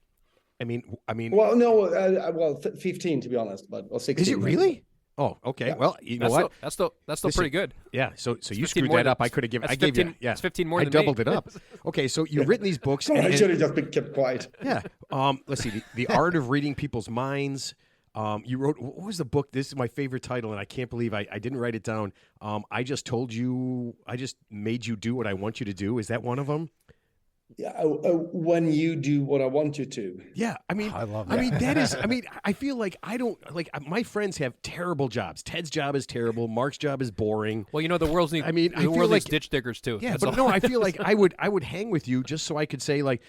A: I mean.
D: Well, no, 15 to be honest, but or 16.
A: Is it really? Oh, okay.
D: Yeah.
A: Well, you know what?
B: That's still pretty good.
A: Yeah. So you
B: 15
A: screwed
B: more
A: that
B: than-
A: up. I could have given.
B: that's
A: I gave
B: 15
A: you. Yeah.
B: that's 15 more
A: I
B: than me.
A: doubled it up. Okay. So you've written these books.
D: I should have just been kept quiet.
A: Yeah. Let's see. The Art of Reading People's Minds. You wrote. What was the book? This is my favorite title, and I can't believe I didn't write it down. I just told you. I just made you do what I want you to do. Is that one of them?
D: Yeah, when you do what I want you to.
A: Yeah, I mean,
C: I love
A: I
C: that.
A: mean, that is. I mean, I feel like I don't like my friends have terrible jobs. Ted's job is terrible. Mark's job is boring.
B: Well, the world's need.
A: I mean, I
B: the
A: feel
B: world needs
A: like-
B: ditch diggers too.
A: Yeah,
B: That's
A: but
B: all.
A: no, I feel like I would hang with you just so I could say like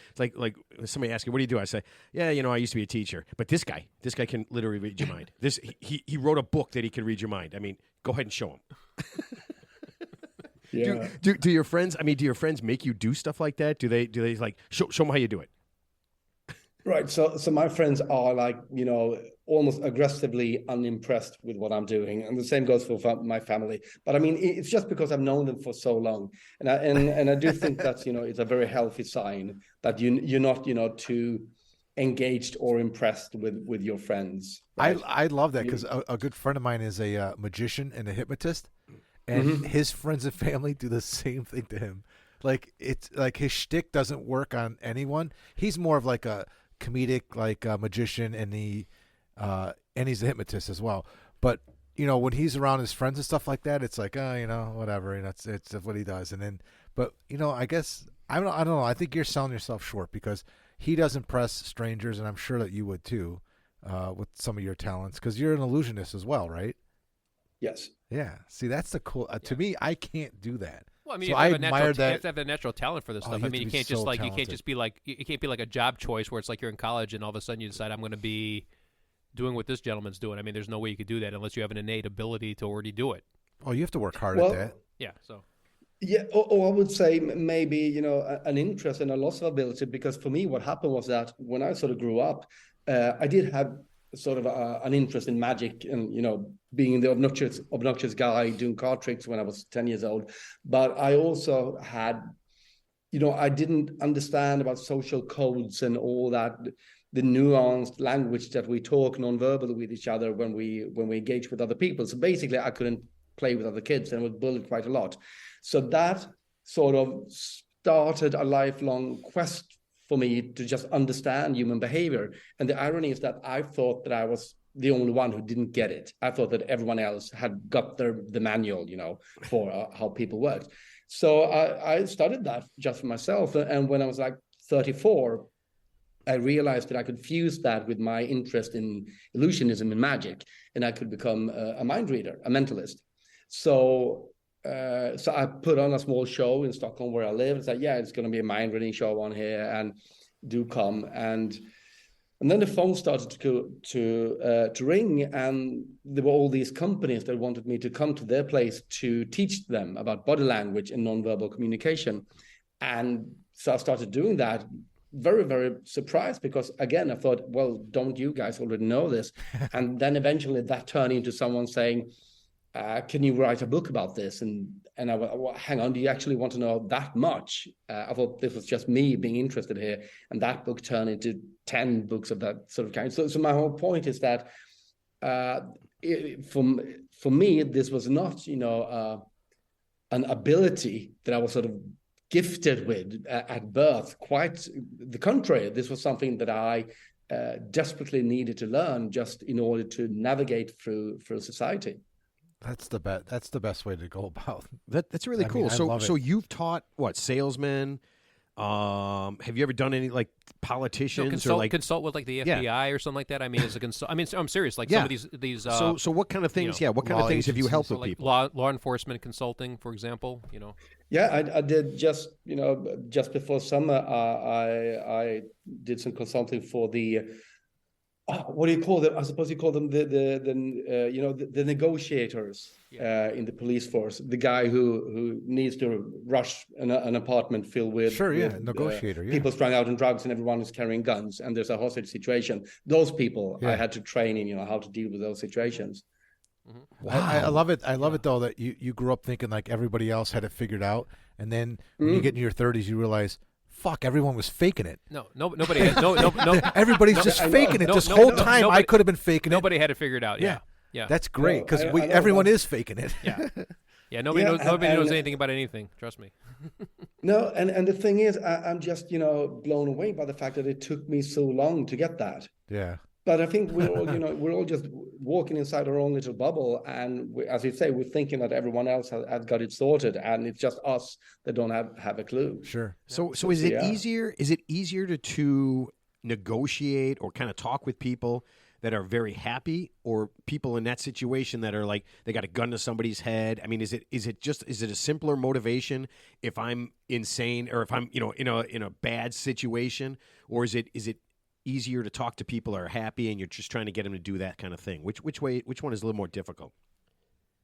A: somebody asks you, what do you do? I say, yeah, I used to be a teacher, but this guy can literally read your mind. This he wrote a book that he can read your mind. I mean, go ahead and show him.
D: Yeah.
A: Do your friends? I mean, do your friends make you do stuff like that? Do they like show them how you do it?
D: Right. So my friends are like, almost aggressively unimpressed with what I'm doing. And the same goes for my family. But I mean, it's just because I've known them for so long. And I do think that's, it's a very healthy sign that you're not, too engaged or impressed with your friends. Right?
C: I love that because a good friend of mine is a magician and a hypnotist, and his friends and family do the same thing to him. Like it's like his shtick doesn't work on anyone. He's more of like a comedic, like a magician, and he's a hypnotist as well. But when he's around his friends and stuff like that, it's like whatever. It's what he does. And then, but I guess I don't know. I think you're selling yourself short because he does impress strangers, and I'm sure that you would too, with some of your talents because you're an illusionist as well, right?
D: Yes.
C: Yeah. See, that's the cool. To me, I can't do that.
B: Well, I mean,
C: So
B: you
C: I
B: have a
C: admire
B: you
C: that.
B: have to have the natural talent for this stuff.
C: you
B: I
C: have
B: mean,
C: to
B: you
C: be
B: can't just
C: so
B: like you can't
C: talented.
B: just be like it can't be like a job choice where it's like you're in college and all of a sudden you decide I'm going to be doing what this gentleman's doing. I mean, there's no way you could do that unless you have an innate ability to already do it.
C: Oh, you have to work hard
D: Well,
C: at that.
B: Yeah. So
D: Yeah, or I would say maybe, an interest and a loss of ability, because for me, what happened was that when I sort of grew up, I did have sort of an interest in magic and, being the obnoxious guy doing card tricks when I was 10 years old. But I also had, I didn't understand about social codes and all that, the nuanced language that we talk non-verbally with each other when we engage with other people. So basically, I couldn't play with other kids and was bullied quite a lot. So that sort of started a lifelong quest for me to just understand human behavior. And the irony is that I thought that I was the only one who didn't get it. I thought that everyone else had got the manual, for how people worked. So I studied that just for myself. And when I was like 34, I realized that I could fuse that with my interest in illusionism and magic, and I could become a mind reader, a mentalist. So I put on a small show in Stockholm where I live. It's like, yeah, it's going to be a mind reading show on here, and do come. And then the phone started to ring, and there were all these companies that wanted me to come to their place to teach them about body language and nonverbal communication. And so I started doing that. Very, very surprised because, again, I thought, well, don't you guys already know this? And then eventually that turned into someone saying, can you write a book about this? And I went, well, hang on, do you actually want to know that much? I thought this was just me being interested here. And that book turned into 10 books of that sort of kind. So my whole point is that for me, this was not, an ability that I was sort of gifted with at birth. Quite the contrary. This was something that I desperately needed to learn just in order to navigate through society.
C: That's the best. That's the best way to go about.
A: That's really cool.
C: I love
A: So
C: it.
A: you've taught what, salesmen? Have you ever done any like politicians or like
B: consult with like the FBI or something like that? I mean, as a consult, I mean, I'm serious. Like some of these.
A: So what kind of things? What kind of
C: law
A: things have you helped
B: so
A: with
B: like
A: people?
B: law enforcement consulting, for example.
D: Yeah, I did just before summer. I did some consulting for the what do you call them? I suppose you call them the negotiators in the police force. The guy who needs to rush an apartment filled with
C: negotiator,
D: people strung out on drugs and everyone is carrying guns and there's a hostage situation. Those people I had to train in how to deal with those situations.
C: Wow. I love it. I love it though that you grew up thinking like everybody else had it figured out, and then when you get in your 30s, you realize, fuck, everyone was faking it.
B: Nobody had, no,
C: everybody's just faking it. This whole time, I could have been faking it.
B: Nobody had it figured out. Yeah.
C: That's great because everyone is faking it.
B: Yeah. Nobody knows anything about anything. Trust me.
D: No, and the thing is, I'm just blown away by the fact that it took me so long to get that.
C: Yeah.
D: But I think we're all, we're all just walking inside our own little bubble, and as you say, we're thinking that everyone else has got it sorted, and it's just us that don't have a clue.
C: Sure.
A: So is it easier? Is it easier to negotiate or kind of talk with people that are very happy, or people in that situation that are like they got a gun to somebody's head? I mean, is it a simpler motivation if I'm insane or if I'm in a bad situation, or is it easier to talk to people who are happy and you're just trying to get them to do that kind of thing? Which one is a little more difficult?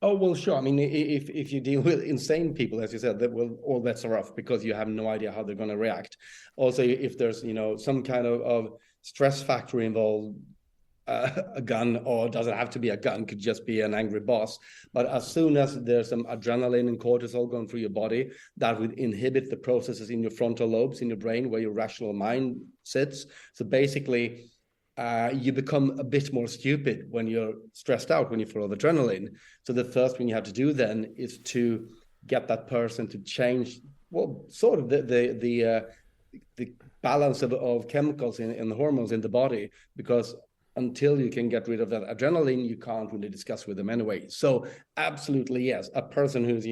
D: Oh, well, sure. I mean, if you deal with insane people, as you said, all bets are off because you have no idea how they're going to react. Also, if there's some kind of stress factor involved, a gun, or doesn't have to be a gun, could just be an angry boss. But as soon as there's some adrenaline and cortisol going through your body, that would inhibit the processes in your frontal lobes in your brain where your rational mind sits. So basically, you become a bit more stupid when you're stressed out, when you full of adrenaline. So the first thing you have to do then is to get that person to change, well, sort of the balance of chemicals in the hormones in the body, because until you can get rid of that adrenaline, you can't really discuss with them anyway. So absolutely, yes. A person who's,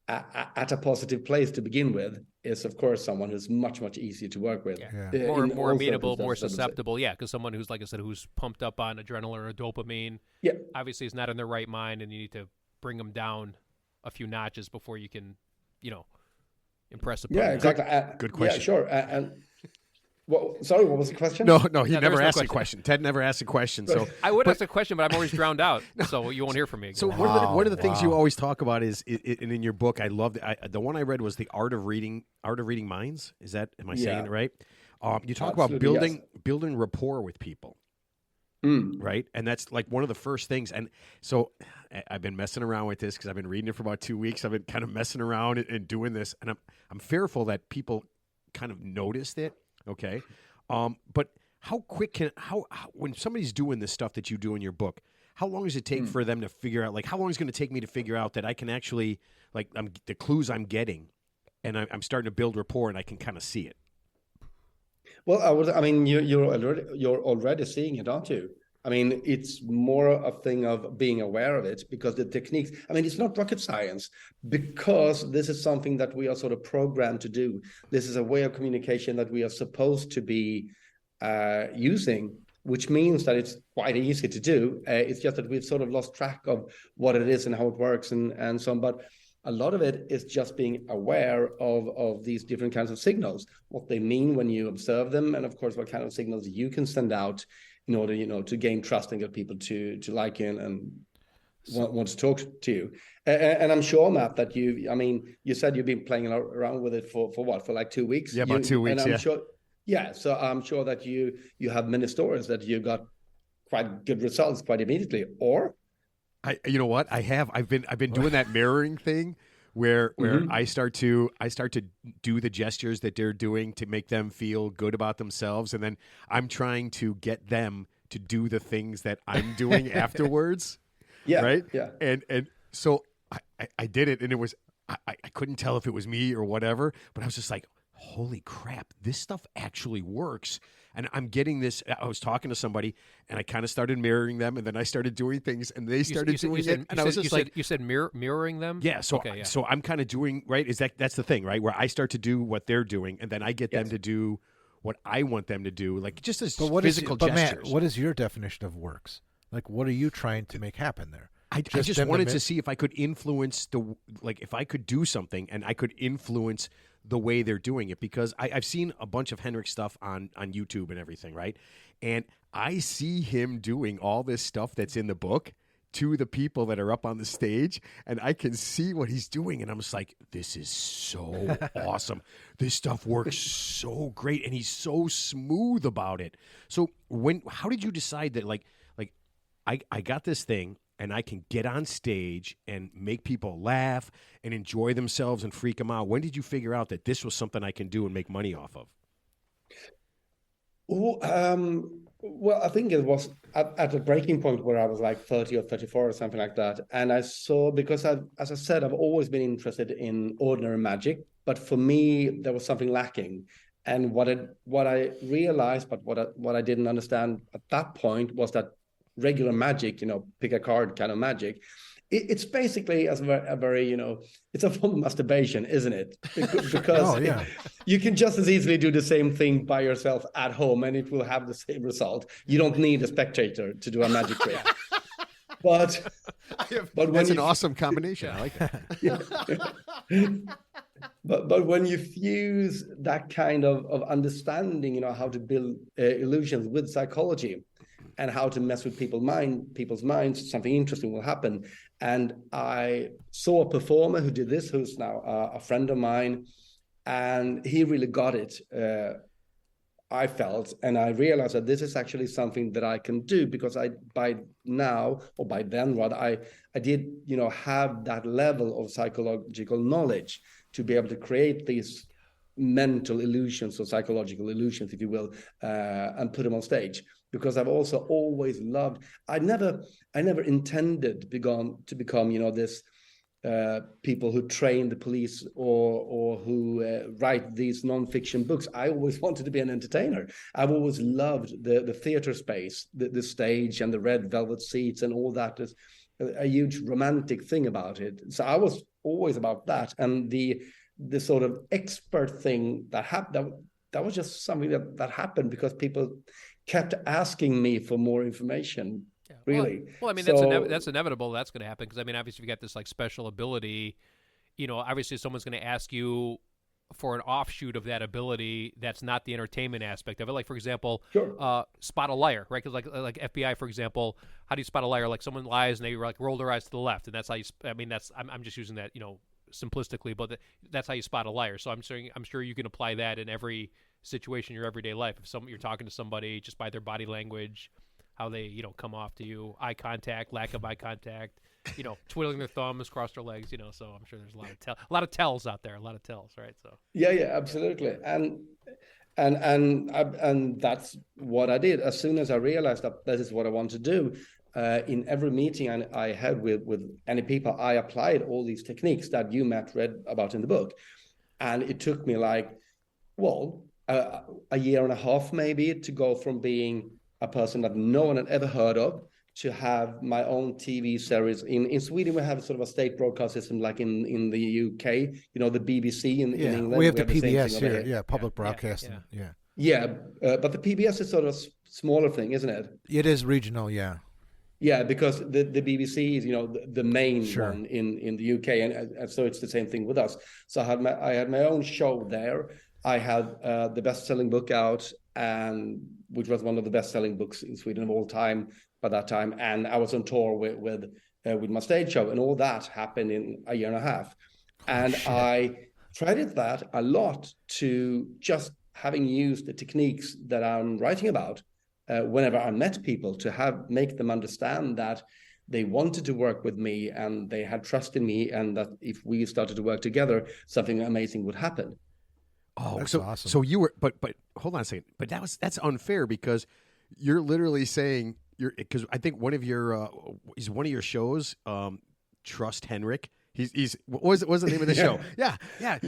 D: at a positive place to begin with is, of course, someone who's much, much easier to work with.
B: Yeah. More amenable, more susceptible. Yeah, because someone who's, like I said, who's pumped up on adrenaline or dopamine, obviously is not in their right mind, and you need to bring them down a few notches before you can, impress upon them.
D: Yeah, exactly.
A: Good question.
D: Yeah, sure. And well, sorry, what was the question?
A: No, he never asked a question. Ted never asked a question. So
B: I would ask a question, but I'm always drowned out, so you won't hear from me again.
A: So one of the things you always talk about is, and in your book, I loved it. The one I read was the art of reading minds. Am I saying it right? You talk about building rapport with people, right? And that's like one of the first things. And so I've been messing around with this because I've been reading it for about 2 weeks. I've been kind of messing around and doing this, and I'm fearful that people kind of noticed it. Okay. But how quick when somebody's doing this stuff that you do in your book, how long does it take for them to figure out, like, how long is it going to take me to figure out that I can actually, like, the clues I'm getting and I'm starting to build rapport and I can kind of see it?
D: Well, you're already seeing it, aren't you? I mean, it's more a thing of being aware of it, because the techniques, it's not rocket science, because this is something that we are sort of programmed to do. This is a way of communication that we are supposed to be using, which means that it's quite easy to do. It's just that we've sort of lost track of what it is and how it works and so on. But a lot of it is just being aware of these different kinds of signals, what they mean when you observe them, and of course, what kind of signals you can send out in order, to gain trust and get people to like you and want to talk to you. And I'm sure, Matt, that you said you've been playing around with it for what, for like 2 weeks?
A: Yeah, about 2 weeks.
D: And I'm sure, so I'm sure that you have many stories that you got quite good results quite immediately. Or,
A: you know what, I've been doing that mirroring thing where I start to do the gestures that they're doing to make them feel good about themselves, and then I'm trying to get them to do the things that I'm doing afterwards.
D: Yeah.
A: Right.
D: Yeah.
A: And so I did it, and it was I couldn't tell if it was me or whatever, but I was just like, holy crap, this stuff actually works. And I'm getting this. I was talking to somebody, and I kind of started mirroring them, and then I started doing things, and they started doing it. And I was just like,
B: you said mirroring them?
A: Yeah. So, so I'm kind of doing, right? That's the thing, right? Where I start to do what they're doing, and then I get them to do what I want them to do, like just as physical gestures.
C: Matt, what is your definition of works? Like, what are you trying to make happen there?
A: I just wanted to see if I could influence if I could do something and I could influence the way they're doing it, because I've seen a bunch of Henrik stuff on YouTube and everything, right? And I see him doing all this stuff that's in the book to the people that are up on the stage, and I can see what he's doing, and I'm just like, this is so awesome. This stuff works so great, and he's so smooth about it. So how did you decide that, like I got this thing, and I can get on stage and make people laugh and enjoy themselves and freak them out? When did you figure out that this was something I can do and make money off of?
D: Well, I think it was at a breaking point where I was like 30 or 34 or something like that. And I saw, because as I said, I've always been interested in ordinary magic, but for me, there was something lacking. And what I realized, but what I didn't understand at that point was that regular magic, pick a card kind of magic, it's basically as a very, it's a form of masturbation, isn't it? Because you can just as easily do the same thing by yourself at home and it will have the same result. You don't need a spectator to do a magic trick. But
A: that's an awesome combination. I like that.
D: But when you fuse that kind of understanding, how to build illusions with psychology, and how to mess with people's minds, something interesting will happen. And I saw a performer who did this, who's now a friend of mine, and he really got it, I felt. And I realized that this is actually something that I can do, because by then, I did, have that level of psychological knowledge to be able to create these mental illusions or psychological illusions, if you will, and put them on stage. Because I've also always loved, I never intended to become, this people who train the police or who write these non-fiction books. I always wanted to be an entertainer. I've always loved the theater space, the stage and the red velvet seats and all that. Is a huge romantic thing about it. So I was always about that. And the sort of expert thing that happened, that was just something that happened because people kept asking me for more information.
B: Yeah.
D: Really.
B: Well, I mean, that's inevitable. That's going to happen because, I mean, obviously, if you got this like special ability, obviously someone's going to ask you for an offshoot of that ability that's not the entertainment aspect of it. Like, for example,
D: sure.
B: Spot a liar, right? Because like FBI, for example, how do you spot a liar? Like someone lies and they like roll their eyes to the left, and that's how you. I mean, I'm just using that simplistically, but that's how you spot a liar. So I'm sure you can apply that in every situation in your everyday life. If you're talking to somebody just by their body language, how they come off to you, eye contact, lack of eye contact, twiddling their thumbs, cross their legs, so I'm sure there's a lot of tells out there, right? So
D: yeah, absolutely. And that's what I did. As soon as I realized that this is what I want to do, in every meeting I had with any people, I applied all these techniques that you, Matt, read about in the book. And it took me a year and a half maybe to go from being a person that no one had ever heard of to have my own TV series. In Sweden, we have sort of a state broadcast system like in the UK, the BBC in England.
C: We have the PBS here. Yeah, public broadcasting.
D: Yeah, but the PBS is sort of a smaller thing, isn't it?
C: It is regional, yeah.
D: Yeah, because the BBC is, the main one in the UK, and so it's the same thing with us. So I had my own show there. I had the best-selling book out, and which was one of the best-selling books in Sweden of all time by that time. And I was on tour with my stage show, and all that happened in a year and a half. And I credited that a lot to just having used the techniques that I'm writing about whenever I met people, to make them understand that they wanted to work with me and they had trust in me, and that if we started to work together, something amazing would happen.
A: Oh,
C: that's awesome.
A: So you were, but hold on a second. But that's unfair, because you're literally saying because I think one of your shows, Trust Henrik. He's what was the name of the show? Yeah.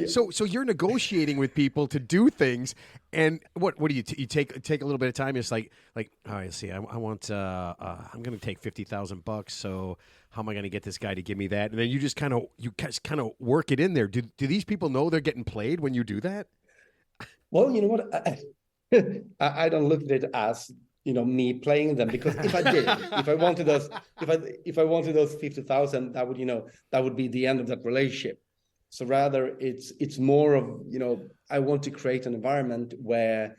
A: So you're negotiating with people to do things, and what do you take a little bit of time? It's like all right, see, I want I'm going to take $50,000. So how am I going to get this guy to give me that? And then you just kind of work it in there. Do these people know they're getting played when you do that?
D: Well, you know what, I don't look at it as me playing them, because if I did, if I wanted those 50,000, that would be the end of that relationship. So rather, it's more of I want to create an environment where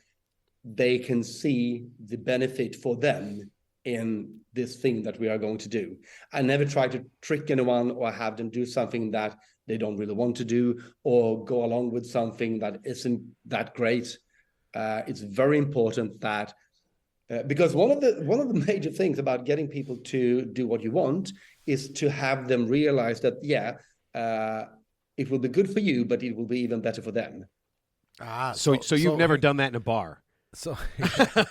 D: they can see the benefit for them in this thing that we are going to do. I never try to trick anyone or have them do something that they don't really want to do, or go along with something that isn't that great. It's very important that because one of the major things about getting people to do what you want is to have them realize that it will be good for you, but it will be even better for them.
A: So you've never done that in a bar.
C: So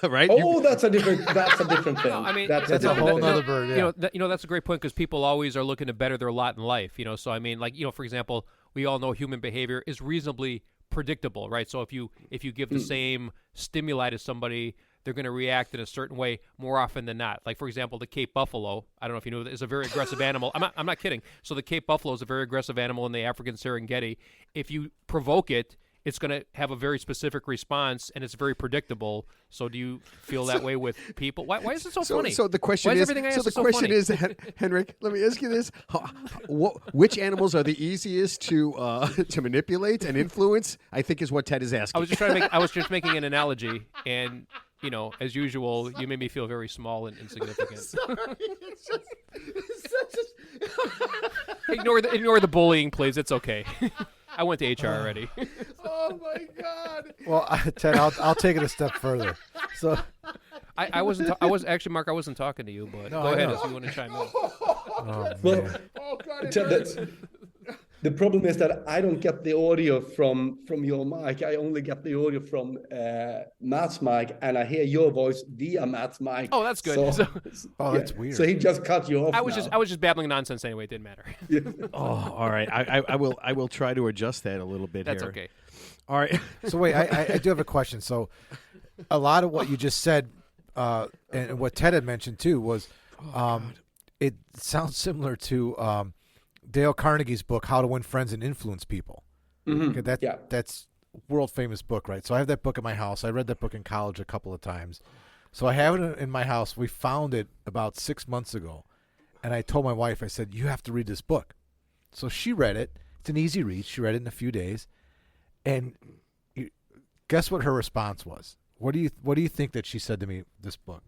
A: right?
D: Oh, that's a different thing.
B: No, I mean,
C: that's a whole nother bird. Yeah.
B: That's a great point, because people always are looking to better their lot in life. So I mean, like, for example, we all know human behavior is reasonably predictable, right? So if you give the same stimuli to somebody, they're going to react in a certain way more often than not. Like, for example, the Cape buffalo, I don't know if you know, is a very aggressive animal. I'm not kidding. So the Cape buffalo is a very aggressive animal in the African Serengeti. If you provoke it, it's going to have a very specific response, and it's very predictable. So do you feel that way with people? Why is it so funny?
A: So the question
B: Why
A: is,
B: everything I ask
A: the question
B: funny?
A: is, Henrik, let me ask you this: which animals are the easiest to manipulate and influence? I think is what Ted is asking.
B: I was just making an analogy, and as usual, you made me feel very small and insignificant.
A: Sorry,
B: Ignore the bullying, please. It's okay. I went to HR already.
A: Oh my God!
C: Well, Ted, I'll take it a step further. So
B: I wasn't Mark. I wasn't talking to you, but
C: No,
B: go
C: I
B: ahead
C: know.
B: if you want to chime in.
C: oh,
D: Well,
C: man.
A: Oh God!
D: the problem is that I don't get the audio from your mic. I only get the audio from Matt's mic, and I hear your voice via Matt's mic.
B: Oh, that's good. So,
C: That's weird.
D: So he just cut you off.
B: I was just babbling nonsense anyway. It didn't matter.
A: Oh, all right. I will try to adjust that a little bit.
B: That's
A: here.
B: okay.
A: All right.
C: So wait, I do have a question. So a lot of what you just said, and what Ted had mentioned too, was it sounds similar to Dale Carnegie's book, How to Win Friends and Influence People.
D: Mm-hmm.
C: Okay, that's world famous book, right? So I have that book in my house. I read that book in college a couple of times. So I have it in my house. We found it about 6 months ago, and I told my wife, I said, you have to read this book. So she read it. It's an easy read. She read it in a few days, and guess what her response was? What do you think that she said to me? This book.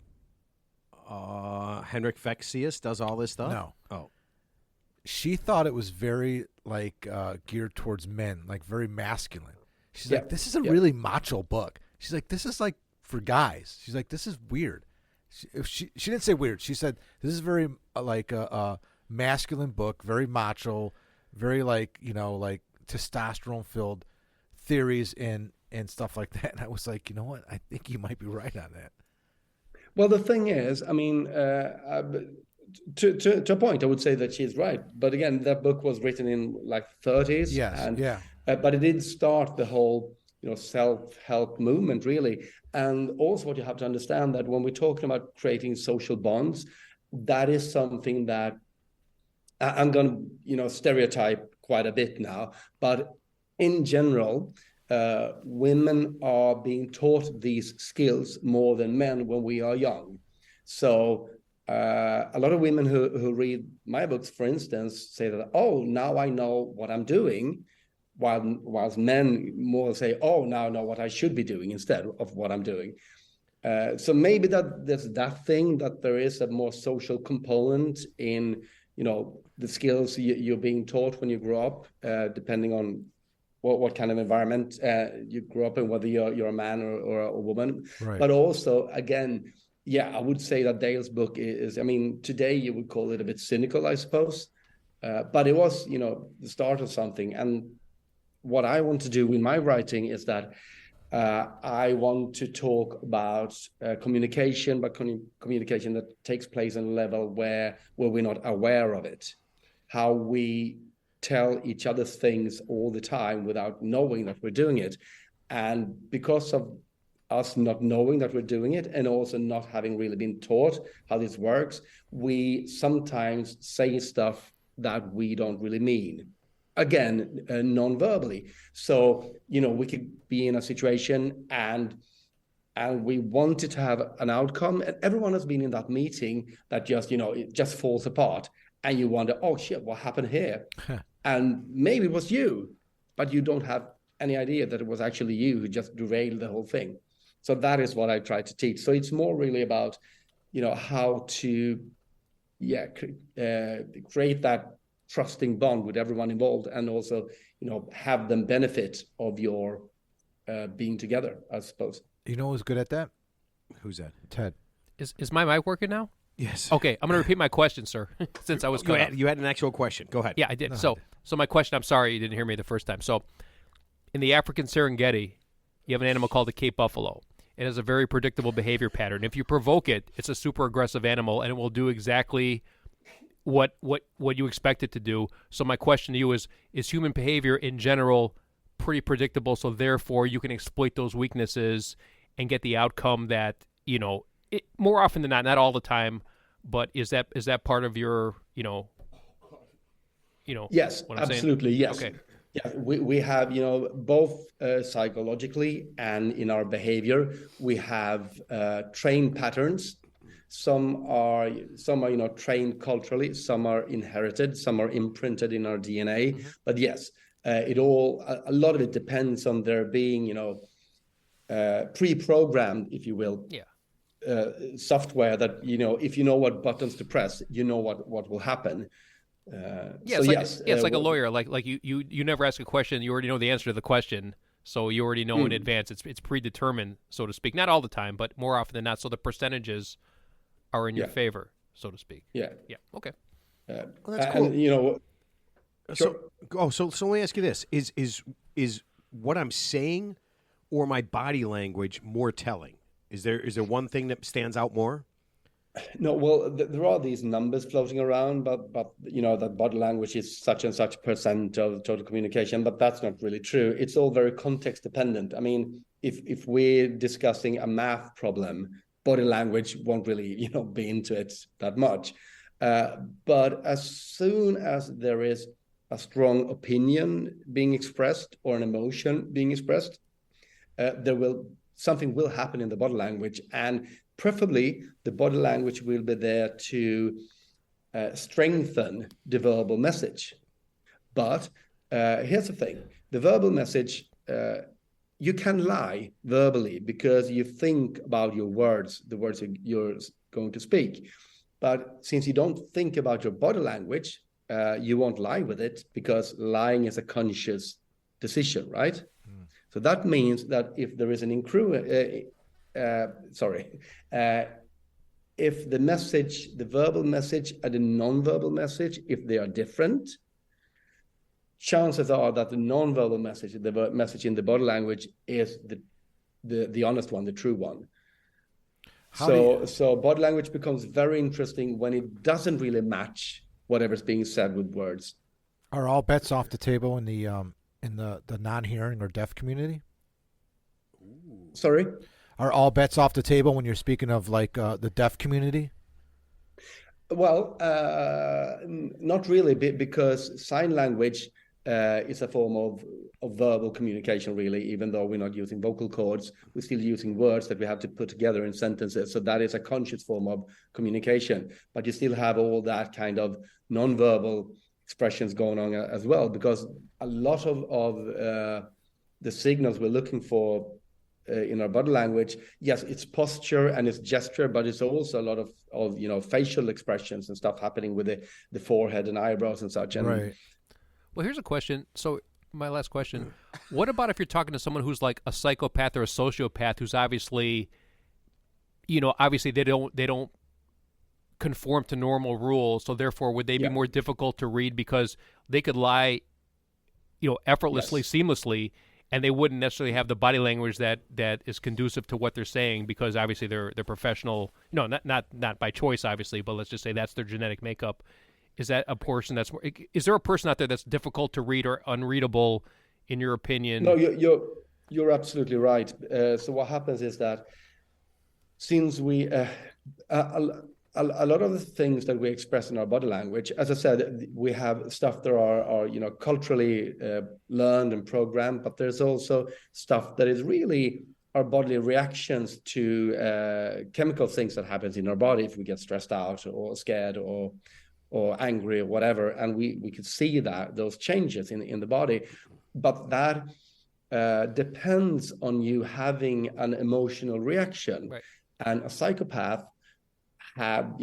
A: Henrik Fexeus does all this stuff?
C: No.
A: Oh.
C: She thought it was very geared towards men, like very masculine. She's like, this is a really macho book. She's like, this is like for guys. She's like, this is weird. She didn't say weird. She said, this is very like a masculine book, very macho, very like testosterone filled theories and stuff like that. And I was like, you know what? I think you might be right on that.
D: Well, the thing is, I mean, to a point, I would say that she's right. But again, that book was written in like 30s.
C: Yes, yeah.
D: But it did start the whole, self-help movement, really. And also what you have to understand that when we're talking about creating social bonds, that is something that I'm going to, stereotype quite a bit now. But in general, women are being taught these skills more than men when we are young. So a lot of women who read my books, for instance, say that, oh, now I know what I'm doing, whilst men more say, oh, now I know what I should be doing instead of what I'm doing. So maybe there's that thing, that there is a more social component in, the skills you're being taught when you grow up, depending on what kind of environment you grew up in, whether you're a man or a woman.
C: Right.
D: But also, again, I would say that Dale's book is, I mean, today you would call it a bit cynical, I suppose. But it was, the start of something. And what I want to do in my writing is that I want to talk about communication, but communication that takes place on a level where we're not aware of it. How we tell each other things all the time without knowing that we're doing it. And because of us not knowing that we're doing it, and also not having really been taught how this works, we sometimes say stuff that we don't really mean. Again, non-verbally. So, we could be in a situation and we wanted to have an outcome, and everyone has been in that meeting that just, it just falls apart. And you wonder, oh shit, what happened here? And maybe it was you, but you don't have any idea that it was actually you who just derailed the whole thing. So that is what I try to teach. So it's more really about, how to, create that trusting bond with everyone involved, and also, have them benefit of your being together, I suppose.
C: You know who's good at that?
A: Who's that?
C: Ted.
B: Is my mic working now?
A: Yes.
B: Okay, I'm going to repeat my question, sir, since I was cut off.
A: You had an actual question. Go ahead.
B: Yeah, I did. So my question, I'm sorry you didn't hear me the first time. So in the African Serengeti, you have an animal called the Cape buffalo. It has a very predictable behavior pattern. If you provoke it, it's a super aggressive animal, and it will do exactly what you expect it to do. So my question to you is human behavior in general pretty predictable, so therefore you can exploit those weaknesses and get the outcome that, more often than not all the time, but is that part of your,
D: Yes,
B: what I'm
D: absolutely,
B: saying?
D: yes.
B: Okay.
D: Yeah, we have, both psychologically and in our behavior, we have trained patterns. Some are trained culturally, some are inherited, some are imprinted in our DNA. Mm-hmm. But yes, a lot of it depends on there being, pre-programmed, if you will.
B: Yeah.
D: Software that, if you know what buttons to press, you know what will happen.
B: It's like a lawyer. Like you never ask a question, you already know the answer to the question, so you already know in advance. It's predetermined, so to speak. Not all the time, but more often than not. So the percentages are in your favor, so to speak.
D: Yeah.
B: Yeah. Okay.
A: Well, that's cool.
D: And,
A: so let me ask you this: is what I'm saying or my body language more telling? Is there one thing that stands out more?
D: No, well, there are these numbers floating around, but that body language is such and such % of total communication, but that's not really true. It's all very context dependent. I mean, if we're discussing a math problem, body language won't really, be into it that much. But as soon as there is a strong opinion being expressed or an emotion being expressed, something will happen in the body language, and preferably the body language will be there to strengthen the verbal message. But here's the thing: the verbal message, you can lie verbally because you think about your words, the words you're going to speak. But since you don't think about your body language, you won't lie with it, because lying is a conscious decision, right? So that means that if there is an if the message, the verbal message and the non-verbal message, if they are different, chances are that the non-verbal message, the message in the body language, is the honest one, the true one. So body language becomes very interesting when it doesn't really match whatever's being said with words.
C: Are all bets off the table in the non-hearing or deaf community?
D: Sorry?
C: Are all bets off the table when you're speaking of the deaf community?
D: Well, not really, because sign language is a form of verbal communication, really. Even though we're not using vocal cords, we're still using words that we have to put together in sentences. So that is a conscious form of communication. But you still have all that kind of non-verbal expressions going on as well, because a lot of the signals we're looking for in our body language, yes, it's posture and it's gesture, but it's also a lot of facial expressions and stuff happening with the forehead and eyebrows and such. And
C: right.
B: Well, here's a question. So my last question: what about if you're talking to someone who's like a psychopath or a sociopath, who's obviously they don't conform to normal rules, so therefore would they be more difficult to read because they could lie, effortlessly, seamlessly, and they wouldn't necessarily have the body language that is conducive to what they're saying, because obviously they're professional. No, not by choice, obviously, but let's just say that's their genetic makeup. Is that a portion is there a person out there that's difficult to read or unreadable, in your opinion?
D: No, you're absolutely right. So what happens is that since we a lot of the things that we express in our body language, as I said, we have stuff that are culturally learned and programmed, but there's also stuff that is really our bodily reactions to chemical things that happens in our body if we get stressed out or scared or angry or whatever, and we could see those changes in the body. But that depends on you having an emotional reaction.
B: Right.
D: And a psychopath have,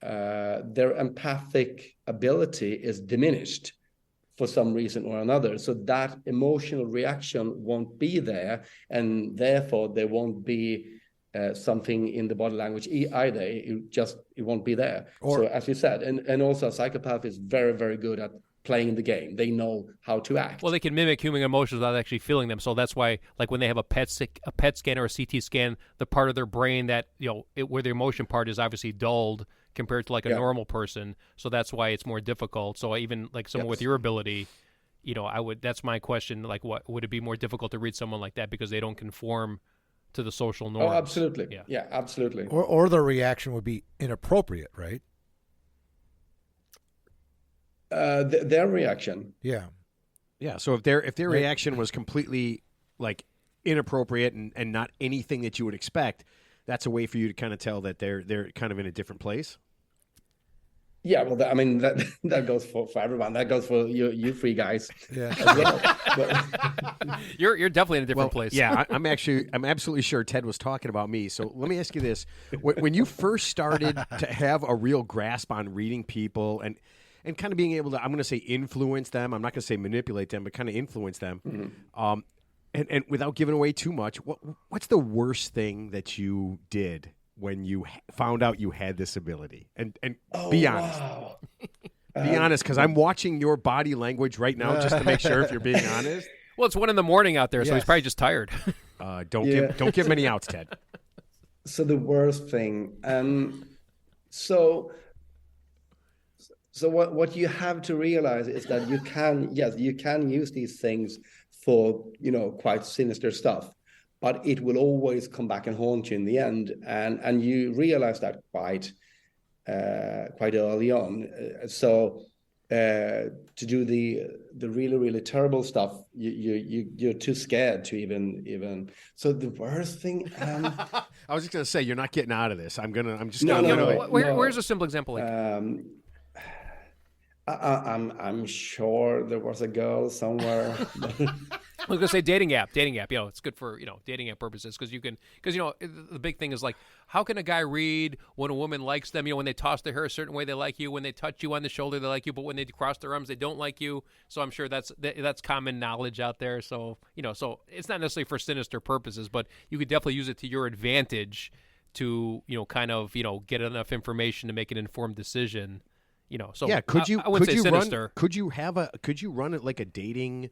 D: their empathic ability is diminished for some reason or another. So that emotional reaction won't be there, and therefore there won't be something in the body language either. It won't be there. So as you said, and also a psychopath is very, very good at playing the game. They know how to act.
B: Well, they can mimic human emotions without actually feeling them. So that's why, like when they have a PET scan or a CT scan, the part of their brain that where the emotion part is obviously dulled compared to like a normal person. So that's why it's more difficult. So even like someone with your ability, that's my question. Like, what would it be more difficult to read someone like that because they don't conform to the social norms?
D: Oh, absolutely. Yeah, absolutely.
C: Or their reaction would be inappropriate, right?
D: Their reaction.
C: Yeah.
A: So if their reaction was completely like inappropriate and not anything that you would expect, that's a way for you to kind of tell that they're kind of in a different place.
D: Yeah, well, that goes for everyone. That goes for you three guys.
C: Yeah.
D: As well.
B: You're definitely in a different place.
A: Yeah, I'm absolutely sure Ted was talking about me. So let me ask you this: when you first started to have a real grasp on reading people and kind of being able to, I'm going to say influence them. I'm not going to say manipulate them, but kind of influence them. Mm-hmm. And without giving away too much, what's the worst thing that you did when you found out you had this ability? And be honest.
D: Wow.
A: Be honest, because I'm watching your body language right now just to make sure if you're being honest.
B: Well, it's 1 a.m. out there, so he's probably just tired.
A: Don't give him any outs, Ted.
D: So the worst thing, so what you have to realize is that you can use these things for quite sinister stuff, but it will always come back and haunt you in the end, and you realize that quite early on. So to do the really, really terrible stuff, you're too scared to even. So the worst thing.
A: I was just gonna say you're not getting out of this.
B: Where's a simple example?
D: I'm sure there was a girl somewhere.
B: I was gonna say dating app. It's good for dating app purposes because the big thing is like, how can a guy read when a woman likes them? When they toss their hair a certain way, they like you. When they touch you on the shoulder, they like you. But when they cross their arms, they don't like you. So I'm sure that's common knowledge out there. So so it's not necessarily for sinister purposes, but you could definitely use it to your advantage to kind of get enough information to make an informed decision. So
A: yeah, could you
B: sinister.
A: Could you run it like a dating?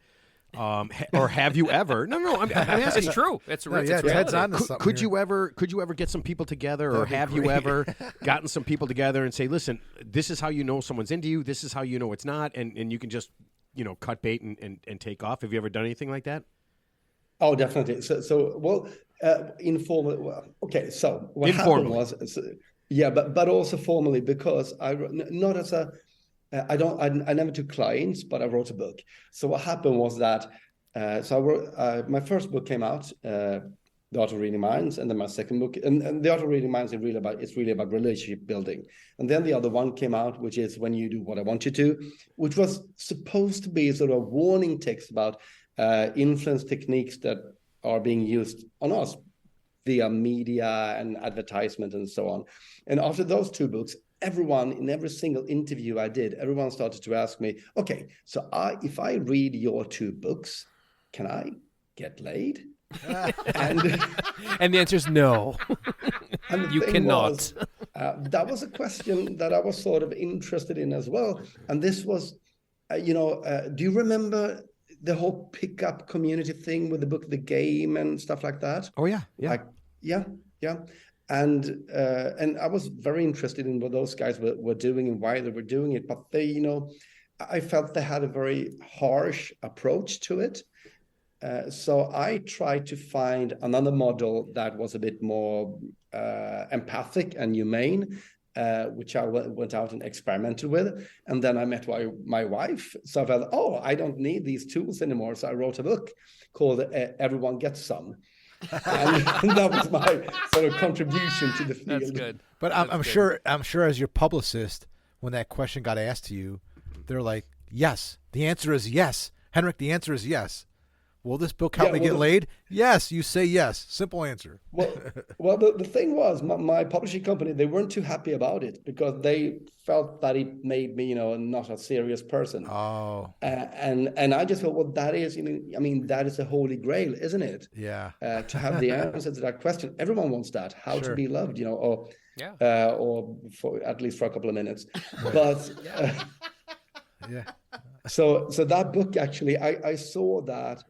A: Or have you ever? No. I'm asking.
B: It's true. It's
C: Ted's onto something.
A: Could you ever get some people together, or have you ever gotten some people together and say, "Listen, this is how you know someone's into you. This is how you know it's not," and you can just cut bait and take off. Have you ever done anything like that?
D: Oh, definitely. So informal. Well, okay. So what happened was, but also formally, because I never took clients, but I wrote a book. So what happened was that, I wrote, my first book came out, The Art of Reading Minds, and then my second book, and The Art of Reading Minds is really about relationship building. And then the other one came out, which is When You Do What I Want You to, which was supposed to be sort of a warning text about influence techniques that are being used on us via media and advertisement and so on. And after those two books, everyone, in every single interview I did, everyone started to ask me, okay, so if I read your two books, can I get laid?
B: And the answer is no. You cannot.
D: That was a question that I was sort of interested in as well. And this was, do you remember the whole pickup community thing with the book The Game and stuff like that?
A: Oh, yeah.
D: Yeah. And I was very interested in what those guys were doing and why they were doing it. But they, I felt they had a very harsh approach to it. So I tried to find another model that was a bit more empathic and humane, which I went out and experimented with. And then I met my wife. So I felt, I don't need these tools anymore. So I wrote a book called Everyone Gets Some. And that was my sort of contribution to the field.
B: That's good.
C: But I'm sure as your publicist, when that question got asked to you, they're like, yes, the answer is yes. Henrik, the answer is yes. Will this book help me get laid? Yes, you say yes. Simple answer.
D: Well, the thing was, my publishing company, they weren't too happy about it because they felt that it made me, not a serious person.
C: Oh.
D: And I just thought, well, that is, that is a holy grail, isn't it?
C: Yeah.
D: To have the answer to that question. Everyone wants that, how to be loved, or for at least for a couple of minutes. But
C: yeah.
D: So that book, actually, I saw that.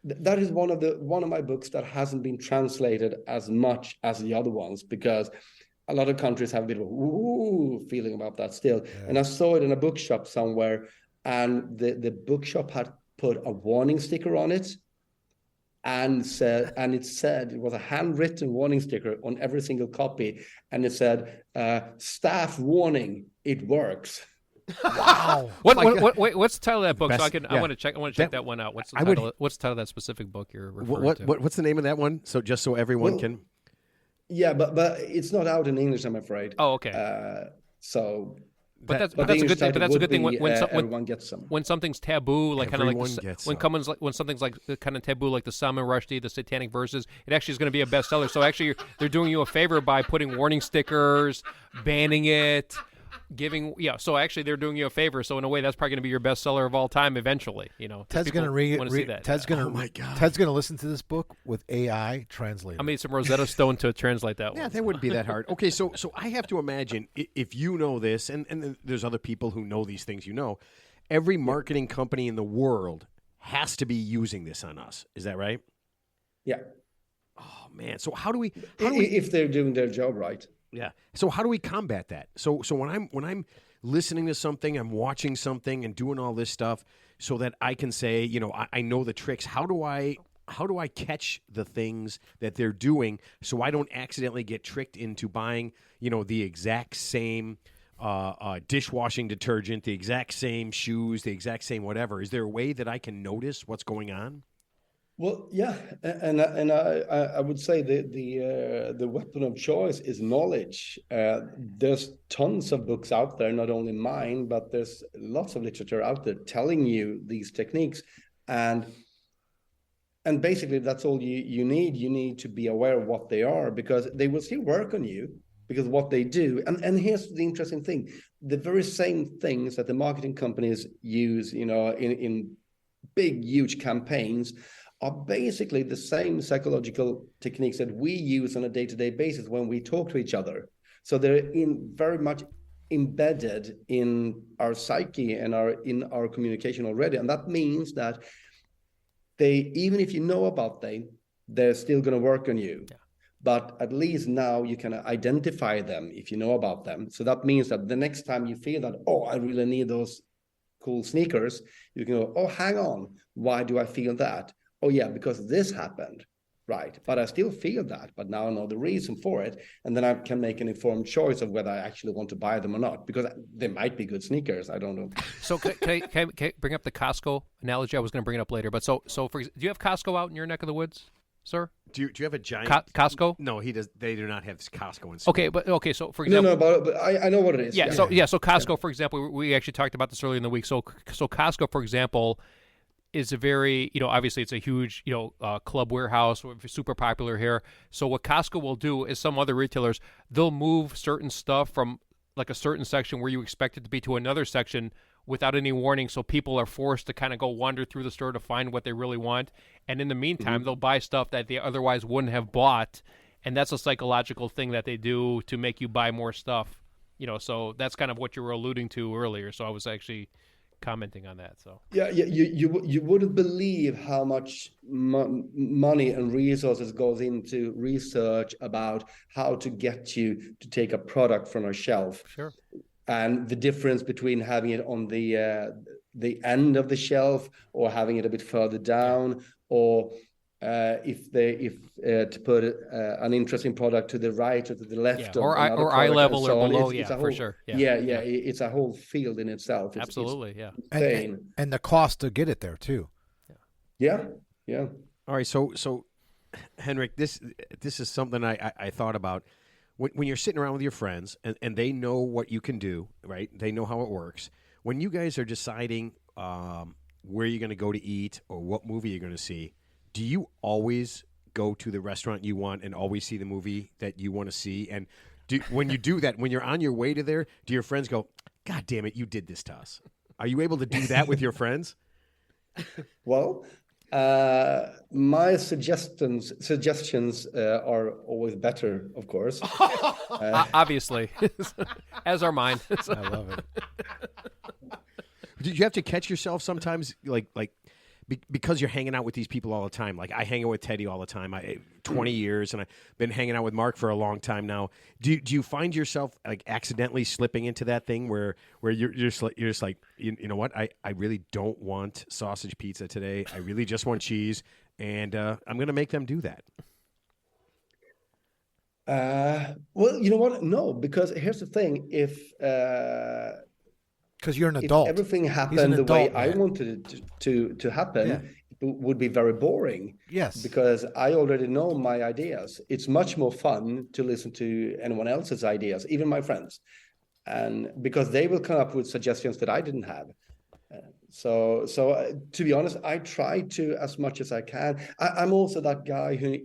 D: That is one of my books that hasn't been translated as much as the other ones, because a lot of countries have a bit of a ooh feeling about that still. Yeah. And I saw it in a bookshop somewhere, and the bookshop had put a warning sticker on it, and it was a handwritten warning sticker on every single copy, and it said, "Staff warning, it works."
B: Wow! What's the title of that book?
A: Best,
B: so I can. Yeah. I want to check that one out. What's the title? What's the title of that specific book you're referring to?
A: What's the name of that one? So just so everyone can.
D: Yeah, but it's not out in English, I'm afraid.
B: Oh, okay. But that's a good thing. But that's a good thing when
D: everyone gets some.
B: When something's taboo, like kind of like when something's like kind of taboo, like the Salman Rushdie, the Satanic Verses, it actually is going to be a bestseller. So actually, they're doing you a favor by putting warning stickers, banning it. So actually they're doing you a favor. So in a way, that's probably going to be your bestseller of all time eventually.
C: Ted's going to read it. Ted's going to.
A: Oh my God.
C: Ted's going to listen to this book with AI translated.
B: I made some Rosetta Stone to translate that one.
A: Yeah, that wouldn't be that hard. Okay, so I have to imagine if you know this, and there's other people who know these things. Every marketing company in the world has to be using this on us. Is that right?
D: Yeah.
A: Oh man. So how do we
D: if they're doing their job right?
A: Yeah. So how do we combat that? So when I'm listening to something, I'm watching something and doing all this stuff so that I can say, I know the tricks. How do I catch the things that they're doing so I don't accidentally get tricked into buying, the exact same dishwashing detergent, the exact same shoes, the exact same whatever? Is there a way that I can notice what's going on?
D: Well, yeah, and I would say the weapon of choice is knowledge. There's tons of books out there, not only mine, but there's lots of literature out there telling you these techniques, and basically that's all you need. You need to be aware of what they are, because they will still work on you, because what they do. And here's the interesting thing: the very same things that the marketing companies use, in big, huge campaigns, are basically the same psychological techniques that we use on a day-to-day basis when we talk to each other. So they're very much embedded in our psyche and in our communication already. And that means that even if you know about them, they're still going to work on you. Yeah. But at least now you can identify them if you know about them. So that means that the next time you feel that, I really need those cool sneakers, you can go, hang on, why do I feel that? Oh, yeah, because this happened, right? But I still feel that, but now I know the reason for it. And then I can make an informed choice of whether I actually want to buy them or not, because they might be good sneakers. I don't know.
B: So can I bring up the Costco analogy? I was going to bring it up later. But so do you have Costco out in your neck of the woods, sir?
A: Do you have a giant
B: Costco?
A: No, he does. They do not have Costco in.
B: Okay. So for example,
D: but I know what it is.
B: Yeah. So Costco, for example, we actually talked about this earlier in the week. So Costco, for example, is a very, obviously it's a huge, club warehouse, super popular here. So what Costco will do is some other retailers, they'll move certain stuff from like a certain section where you expect it to be to another section without any warning. So people are forced to kind of go wander through the store to find what they really want. And in the meantime, they'll buy stuff that they otherwise wouldn't have bought. And that's a psychological thing that they do to make you buy more stuff. So that's kind of what you were alluding to earlier. So I was actually commenting on that. So
D: you wouldn't believe how much money and resources goes into research about how to get you to take a product from a shelf.
B: Sure.
D: And the difference between having it on the end of the shelf or having it a bit further down, or to put an interesting product to the right or to the left,
B: or eye level or below, for sure.
D: It's a whole field in itself.
B: Absolutely,
C: and the cost to get it there too.
D: Yeah.
A: All right, so Henrik, this is something I thought about. When you're sitting around with your friends and they know what you can do, right? They know how it works. When you guys are deciding where you're going to go to eat or what movie you're going to see, do you always go to the restaurant you want and always see the movie that you want to see? And when you do that, when you're on your way to there, do your friends go, God damn it, you did this to us? Are you able to do that with your friends?
D: Well, my suggestions are always better, of course.
B: Obviously, as are mine.
C: I love it.
A: Did you have to catch yourself sometimes, because you're hanging out with these people all the time? Like I hang out with Teddy all the time. 20 years, and I've been hanging out with Mark for a long time now. Do you find yourself like accidentally slipping into that thing where you're just like you know what? I really don't want sausage pizza today. I really just want cheese, and I'm going to make them do that.
D: Well, you know what? No, because here's the thing: if
C: because you're an adult,
D: everything
C: He's
D: happened
C: an
D: the way
C: adult,
D: I
C: man.
D: wanted it to happen,
C: Yeah.
D: it would be very boring.
C: Yes.
D: Because I already know my ideas. It's much more fun to listen to anyone else's ideas, even my friends, and because they will come up with suggestions that I didn't have. So to be honest, I try to as much as I can. I'm also that guy who,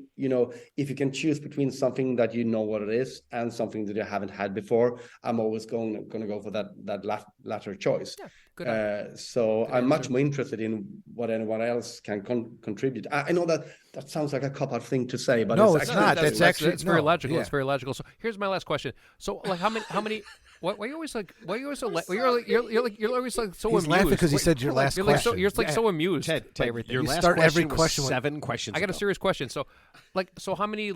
D: if you can choose between something that you know what it is and something that you haven't had before, I'm always going to go for that latter choice.
B: Yeah, good answer.
D: So
B: Good
D: I'm much
B: answer.
D: more interested in what anyone else can contribute. I know that sounds like a cop-out thing to say, but
C: No,
D: it's
C: it's
D: actually
C: not. That's actually-
B: it's very
C: no,
B: logical.
C: yeah.
B: It's very logical. So here's my last question. So like how many? Why are you always like? Why are you always so? You're always like so
C: He's
B: amused.
C: laughing because he said your
B: hold on.
C: last
B: You're like so.
C: question.
B: You're like so amused
A: Ted,
B: by everything.
A: your
C: You
A: last
C: start
A: question
C: every
A: was
C: question with-
A: 7 questions.
B: I got a
A: ago.
B: serious question. So how many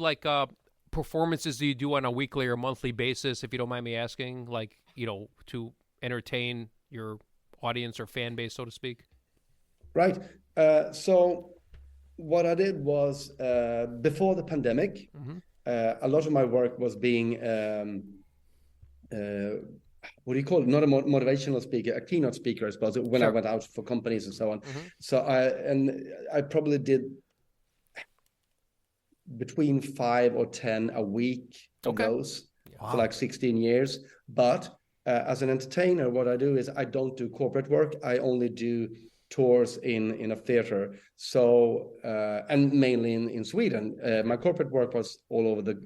B: performances do you do on a weekly or monthly basis, if you don't mind me asking? Like to entertain your audience or fan base, so to speak.
D: right. So what I did was before the pandemic, a lot of my work was being what do you call it? Not a motivational speaker, a keynote speaker, I suppose, when I went out for companies and so on. So I probably did between 5 or 10 a week of those for like 16 years. But as an entertainer, what I do is I don't do corporate work. I only do tours in a theater. So and mainly in Sweden. My corporate work was all over the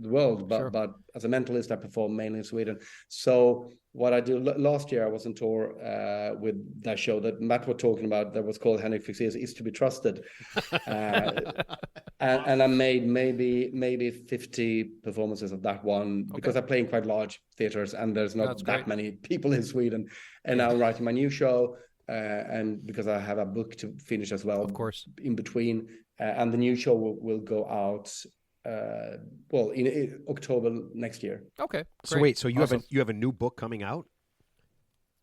D: world, but as a mentalist, I perform mainly in Sweden. So what I do last year, I was on tour with that show that Matt was talking about that was called Henrik Fexeus Is to Be Trusted. And I made maybe 50 performances of that one because I play in quite large theaters and there's not that many people in Sweden. And now I'm writing my new show. And because I have a book to finish as well,
B: of course,
D: in between, and the new show will go out, in October next year.
B: Okay.
A: So
B: great.
A: wait, so you have a new book coming out?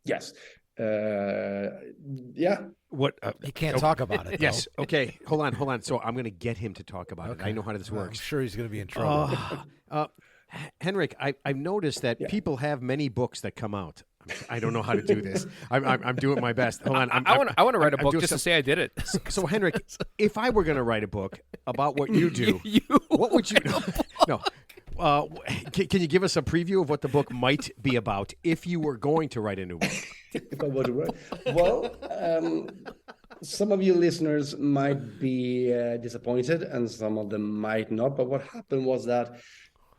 D: Yes. Yeah.
A: What?
C: He can't talk about it.
A: Yes.
C: though.
A: Okay. Hold on. So I'm going to get him to talk about it. I know how this
C: I'm
A: works.
C: sure he's going to be in trouble.
A: Henrik, I've noticed that people have many books that come out. I don't know how to do this. I'm doing my best. Hold on.
B: I want to write a book just to say I did it.
A: So Henrik, if I were going to write a book about what you do, what would you? No. Can you give us a preview of what the book might be about if you were going to write a new book?
D: If I were to write, well, some of you listeners might be disappointed, and some of them might not. But what happened was that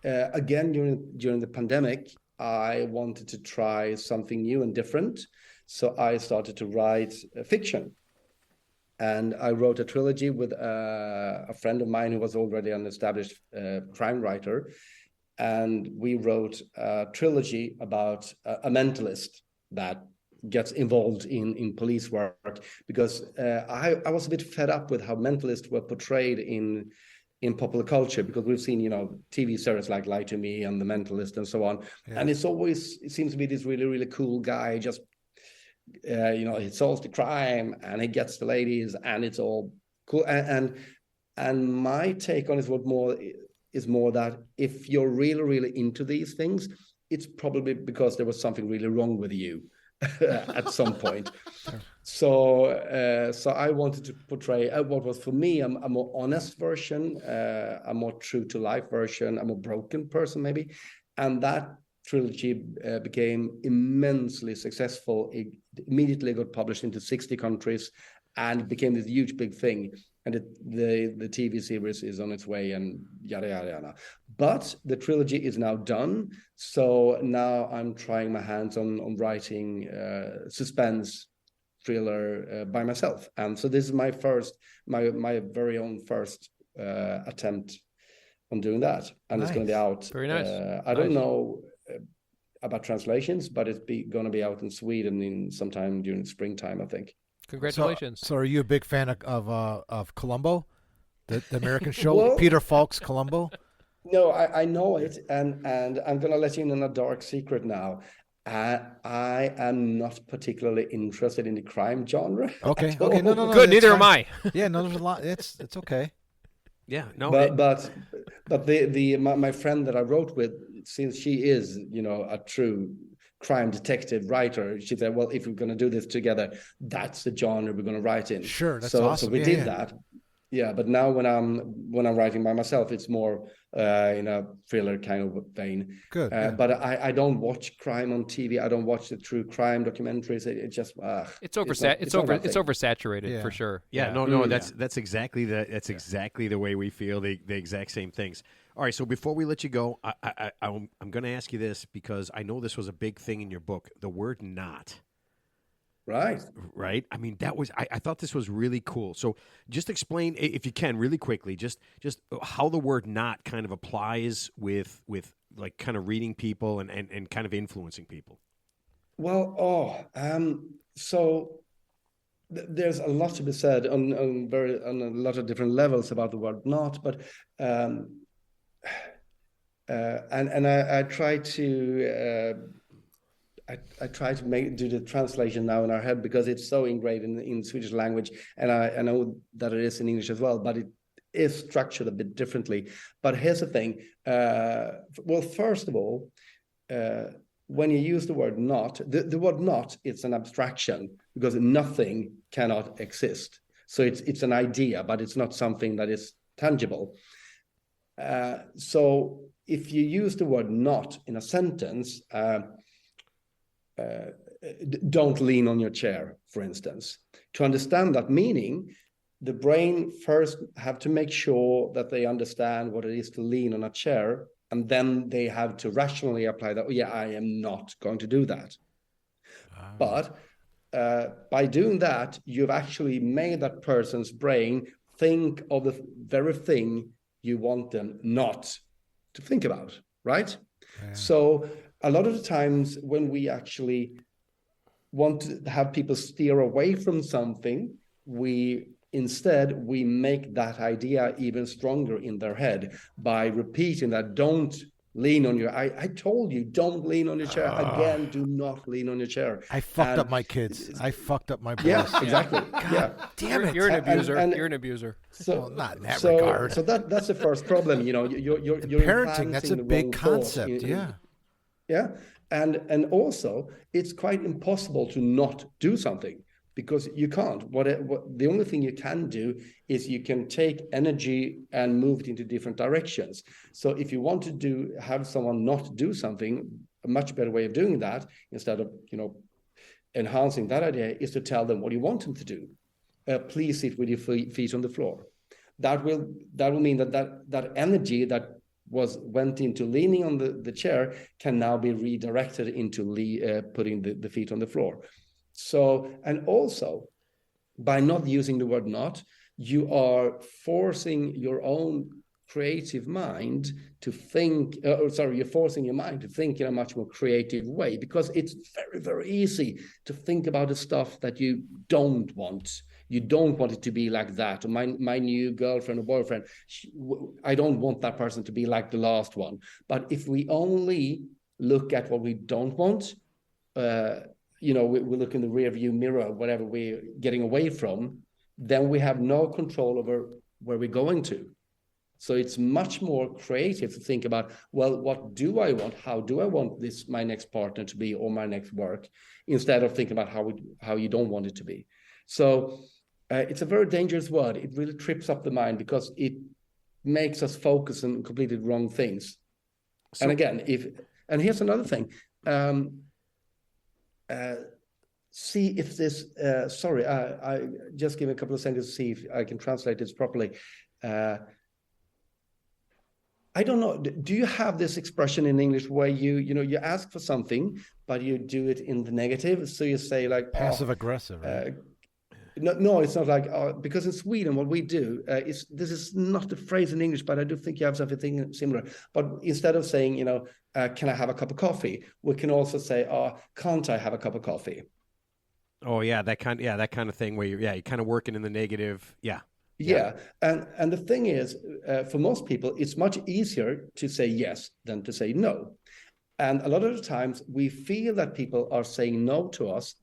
D: again during the pandemic, I wanted to try something new and different, so I started to write fiction. And I wrote a trilogy with a friend of mine who was already an established crime writer. And we wrote a trilogy about a mentalist that gets involved in police work. Because I was a bit fed up with how mentalists were portrayed in popular culture, because we've seen, TV series like Lie to Me and The Mentalist and so on. Yeah. And it seems to be this really, really cool guy, just he solves the crime and he gets the ladies and it's all cool. And my take on it is more that if you're really, really into these things, it's probably because there was something really wrong with you at some point. So I wanted to portray what was for me a more honest version, a more true to life version, a more broken person maybe, and that trilogy became immensely successful. It immediately got published into 60 countries and became this huge big thing. And the TV series is on its way and yada, yada, yada. But the trilogy is now done. So now I'm trying my hands on writing suspense thriller by myself. And so this is my very own first attempt on doing that. And
C: Nice.
D: it's going to be out.
B: Very nice.
D: I don't know about translations, but it's going to be out in Sweden in sometime during springtime, I think.
B: Congratulations.
C: So are you a big fan of Columbo, the American show,
D: Well,
C: Peter Falk's Columbo?
D: No, I know it, and I'm going to let you in on a dark secret now. I am not particularly interested in the crime genre.
C: Okay,
D: at all.
C: no,
B: Good.
C: that's
B: Neither am
C: fine.
B: I.
C: Yeah, no, there's a lot. It's okay.
A: Yeah, no.
D: But my friend that I wrote with, since she is a true crime detective writer, she said, well, if we're going to do this together, that's the genre we're going to write in.
C: Sure, that's
D: so
C: awesome.
D: So we did that. Yeah, but now when I'm writing by myself, it's more in a thriller kind of vein.
C: Good. Yeah.
D: But I don't watch crime on TV. I don't watch the true crime documentaries. It just
B: It's oversaturated for sure.
A: Yeah, no. That's exactly exactly the way we feel. The exact same things. All right. So before we let you go, I'm going to ask you this because I know this was a big thing in your book. The word "not."
D: Right.
A: I mean, that was. I thought this was really cool. So just explain, if you can, really quickly, just how the word "not" kind of applies with like kind of reading people and kind of influencing people.
D: Well, so there's a lot to be said on a lot of different levels about the word "not," but and I try to. I try to do the translation now in our head because it's so ingrained in Swedish language, and I know that it is in English as well, but it is structured a bit differently. But here's the thing. Well, first of all, when you use the word "not," the word "not" it's an abstraction because nothing cannot exist. So it's an idea, but it's not something that is tangible. So if you use the word "not" in a sentence. Don't lean on your chair, for instance. To understand that meaning, the brain first have to make sure that they understand what it is to lean on a chair, and then they have to rationally apply that, I am not going to do that. But by doing that, you've actually made that person's brain think of the very thing you want them not to think about, right? Yeah. So a lot of the times when we actually want to have people steer away from something, we make that idea even stronger in their head by repeating that, don't lean on your, I told you, don't lean on your chair. Again, do not lean on your chair.
C: I fucked up my kids. I fucked up my boys.
D: Yeah, exactly.
C: God damn it.
B: You're an abuser. You're an abuser.
D: So,
C: well, not in that regard.
D: So that's the first problem. You're
C: parenting, that's a big concept.
D: Yeah. And also, it's quite impossible to not do something because you can't. What the only thing you can do is you can take energy and move it into different directions. So if you want to have someone not do something, a much better way of doing that, instead of enhancing that idea, is to tell them what you want them to do. Please sit with your feet on the floor. That will mean that energy that went into leaning on the chair can now be redirected into putting the feet on the floor. So, and also by not using the word "not," you are forcing your own creative mind to think, you're forcing your mind to think in a much more creative way, because it's very, very easy to think about the stuff that you don't want. You don't want it to be like that. My new girlfriend or boyfriend, I don't want that person to be like the last one. But if we only look at what we don't want, we look in the rear view mirror, whatever we're getting away from, then we have no control over where we're going to. So it's much more creative to think about, well, what do I want? How do I want my next partner to be, or my next work, instead of thinking about how you don't want it to be. So it's a very dangerous word. It really trips up the mind because it makes us focus on completely wrong things. And again, And here's another thing. See if this, I just give a couple of seconds to see if I can translate this properly. I don't know. Do you have this expression in English where you ask for something, but you do it in the negative? So you say like
C: passive aggressive. Right?
D: No, it's not like because in Sweden what we do is, this is not the phrase in English, but I do think you have something similar. But instead of saying can I have a cup of coffee, we can also say can't I have a cup of coffee?
A: Oh yeah, that kind of thing where you're kind of working in the negative. Yeah.
D: And the thing is, for most people, it's much easier to say yes than to say no. And a lot of the times we feel that people are saying no to us,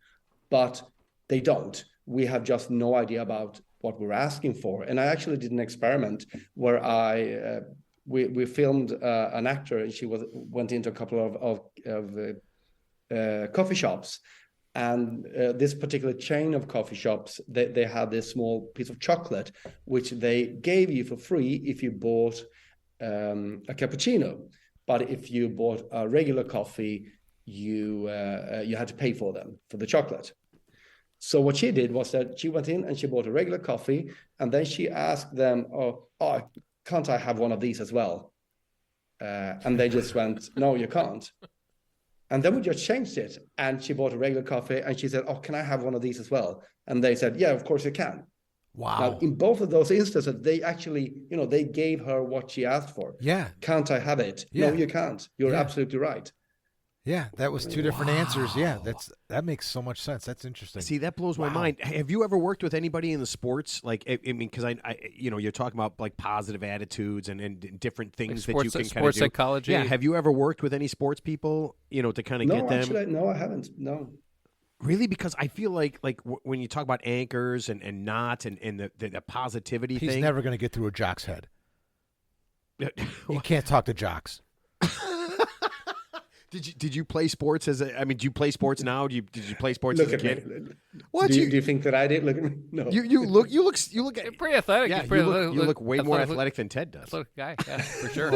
D: but they don't. We have just no idea about what we're asking for. And I actually did an experiment where we filmed an actor, and she went into a couple of coffee shops. And this particular chain of coffee shops, they had this small piece of chocolate, which they gave you for free if you bought a cappuccino. But if you bought a regular coffee, you had to pay for the chocolate. So what she did was that she went in and she bought a regular coffee, and then she asked them, can't I have one of these as well? And they just went, no, you can't. And then we just changed it, and she bought a regular coffee, and she said, can I have one of these as well? And they said, yeah, of course you can.
C: Wow.
D: Now, in both of those instances, they actually, they gave her what she asked for.
C: Yeah.
D: Can't I have it?
C: Yeah.
D: No, you can't. You're absolutely right.
C: Yeah, that was two different answers. Yeah, that makes so much sense. That's interesting.
A: See, that blows my mind. Have you ever worked with anybody in the sports? Like, I mean, because I you're talking about like positive attitudes and different things
B: like
A: that you can kind of do.
B: Sports psychology.
A: Yeah. Have you ever worked with any sports people? To kind of get them.
D: Actually, no, I haven't. No.
A: Really, because I feel like when you talk about anchors and knots and the positivity
C: He's
A: thing,
C: never going to get through a jock's head. You can't talk to jocks.
A: Did you play sports do you play sports now? Did you play sports as a kid?
D: What do you think that I did? Look at me. No.
A: You look
B: You're pretty athletic.
A: Yeah, you look way more athletic than Ted does.
B: Athletic guy, yeah, for sure.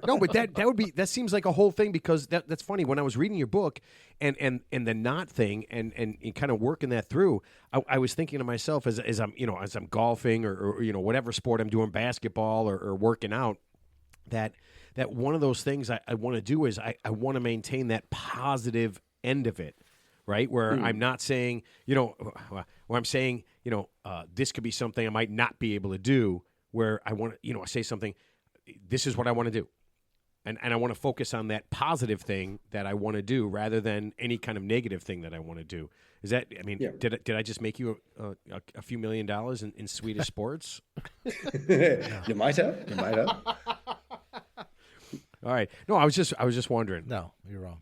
A: No, but that seems like a whole thing, because that's funny. When I was reading your book and the knot thing and kind of working that through, I was thinking to myself as I'm golfing or whatever sport I'm doing, basketball or working out, that one of those things I want to do is I want to maintain that positive end of it, right? Where I'm not saying, where I'm saying, this could be something I might not be able to do, where I want to, say something, this is what I want to do. And I want to focus on that positive thing that I want to do rather than any kind of negative thing that I want to do. Is that, did I just make you a few $1 million in Swedish sports?
D: You might have.
A: All right. No, I was just wondering.
C: No, you're wrong.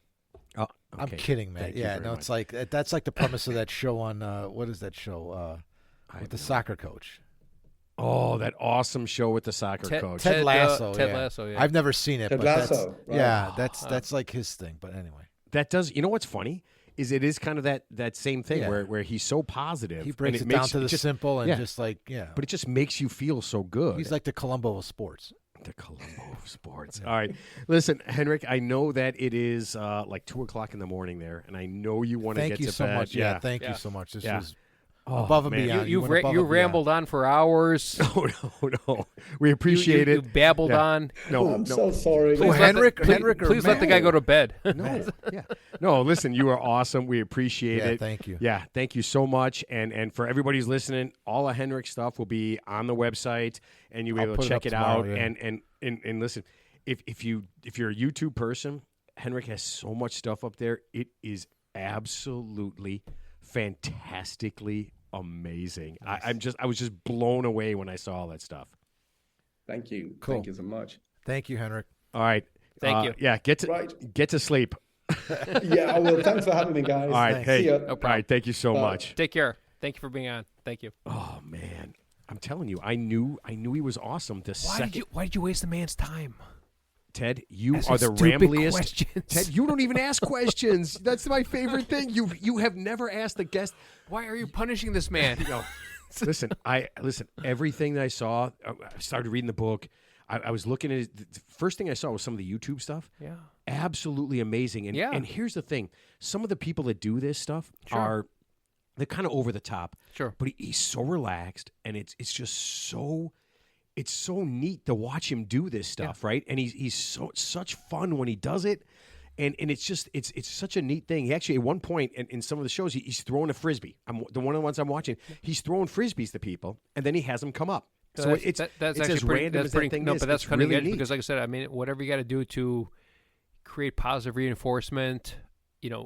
A: Oh, okay.
C: I'm kidding, man. Yeah, no, it's like that's like the premise of that show on what is that show with the soccer coach?
A: Oh, that awesome show with the soccer coach.
C: Ted Lasso.
B: Ted Lasso, yeah.
C: I've never seen it,
D: Ted
C: but
D: Lasso.
C: That's like his thing. But anyway,
A: that does. You know what's funny is it is kind of that same thing where he's so positive.
C: He breaks it down to the simple and just like
A: But it just makes you feel so good.
C: He's like the Columbo of sports.
A: The Columbo of sports. All right. Listen, Henrik, I know that it is like 2:00 in the morning there, and I know you want to get to bed.
C: Thank you so much. Yeah, thank you so much. This was
A: above
C: and beyond.
B: You rambled on for hours.
A: No. We appreciate it.
B: You babbled on.
D: I'm so sorry.
C: Henrik,
B: please let the guy go to bed.
A: No, listen, you are awesome. We appreciate it.
C: Thank you.
A: Yeah, thank you so much. And for everybody who's listening, all of Henrik's stuff will be on the website, and you'll be able to check it out.
C: Yeah.
A: And listen, if you're a YouTube person, Henrik has so much stuff up there. It is absolutely fantastically amazing.
C: Nice.
A: I was just blown away when I saw all that stuff.
D: Thank you.
C: Cool.
D: Thank you so much.
C: Thank you, Henrik.
A: All right.
B: Thank you.
A: Yeah, get to sleep.
D: Yeah, I will. Thanks for having me, guys.
A: All right.
C: Thanks.
A: Hey.
D: See ya.
A: All right. Thank you so much.
B: Take care. Thank you for being on. Thank you.
A: Oh man, I'm telling you, I knew he was awesome.
B: Why did you waste the man's time?
A: Ted, you
B: Asking
A: are the
B: stupid
A: rambliest.
B: questions.
A: Ted, you don't even ask questions. That's my favorite thing. You have never asked the guest.
B: Why are you punishing this man?
A: Listen, everything that I saw, I started reading the book. I was looking at it. The first thing I saw was some of the YouTube stuff.
B: Yeah.
A: Absolutely amazing. And, and here's the thing. Some of the people that do this stuff they're kind of over the top.
B: Sure.
A: But he's so relaxed, and it's just so... It's so neat to watch him do this stuff, right? And he's such fun when he does it, and it's just it's such a neat thing. He actually at one point in some of the shows he's throwing a frisbee. The one of the ones I'm watching, he's throwing frisbees to people, and then he has them come up. So it's
B: actually
A: as
B: pretty,
A: random
B: that's
A: as
B: pretty,
A: that thing
B: no,
A: is.
B: but that's
A: it's
B: cutting
A: really
B: edge
A: neat.
B: because, like I said, I mean, whatever you got to do to create positive reinforcement.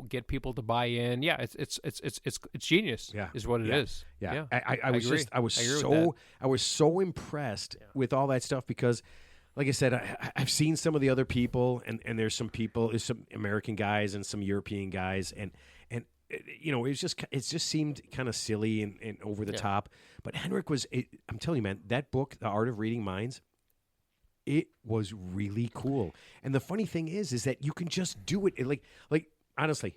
B: Get people to buy in. Yeah, it's genius.
A: Yeah,
B: is what it is.
A: Yeah,
B: yeah.
A: I was so impressed with all that stuff because, like I said, I've seen some of the other people, and there's some American guys and some European guys, and it just seemed kind of silly and over the top. But Henrik was, I'm telling you, man, that book, The Art of Reading Minds. It was really cool, and the funny thing is that you can just do it like. Honestly,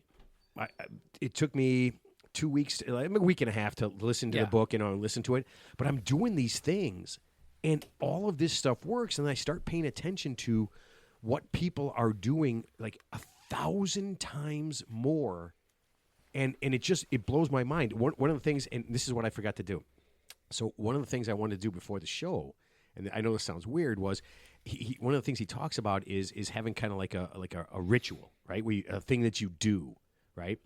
A: it took me 2 weeks, a week and a half to listen to the book and listen to it. But I'm doing these things, and all of this stuff works. And I start paying attention to what people are doing like 1,000 times more. And it blows my mind. One of the things, and this is what I forgot to do. So one of the things I wanted to do before the show, and I know this sounds weird, was one of the things he talks about is having kind of like a ritual, right? A thing that you do, right?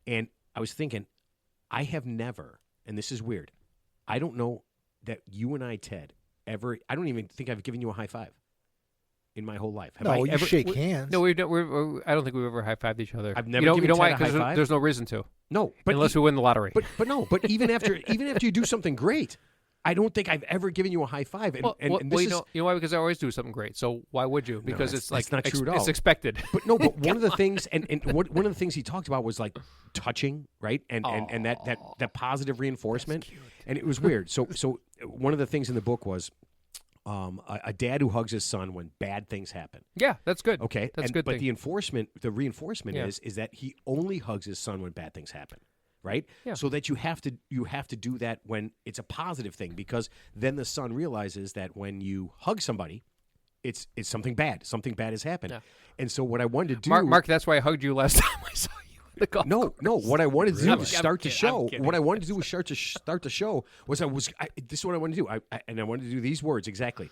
A: And I was thinking, I have never, and this is weird, I don't know that you and I, Ted, ever. I don't even think I've given you a high five in my whole life. Have I
C: you
A: ever
C: shake hands.
B: No, I don't think we've ever high fived each other.
A: I've never given Ted a high five.
B: There's no reason to.
A: No, but
B: unless we win the lottery.
A: But even after you do something great. I don't think I've ever given you a high five. And
B: you know why? Because I always do something great. So why would you? Because it's like
A: not true at all.
B: It's expected.
A: But no. But one of the things, one of the things he talked about was like touching, right? And that positive reinforcement. And it was weird. So one of the things in the book was a dad who hugs his son when bad things happen.
B: Yeah, that's good.
A: Okay,
B: that's good.
A: But the reinforcement is that he only hugs his son when bad things happen. Right?
B: Yeah.
A: So that you have to do that when it's a positive thing, because then the son realizes that when you hug somebody, it's something bad. Something bad has happened.
B: Yeah.
A: And so what I wanted to do,
B: Mark, that's why I hugged you last time I saw you in the golf course.
A: No. What I wanted to do to start the
B: kidding,
A: show.
B: I'm kidding.
A: What I wanted to do was start the show. This is what I wanted to do. I wanted to do these words exactly.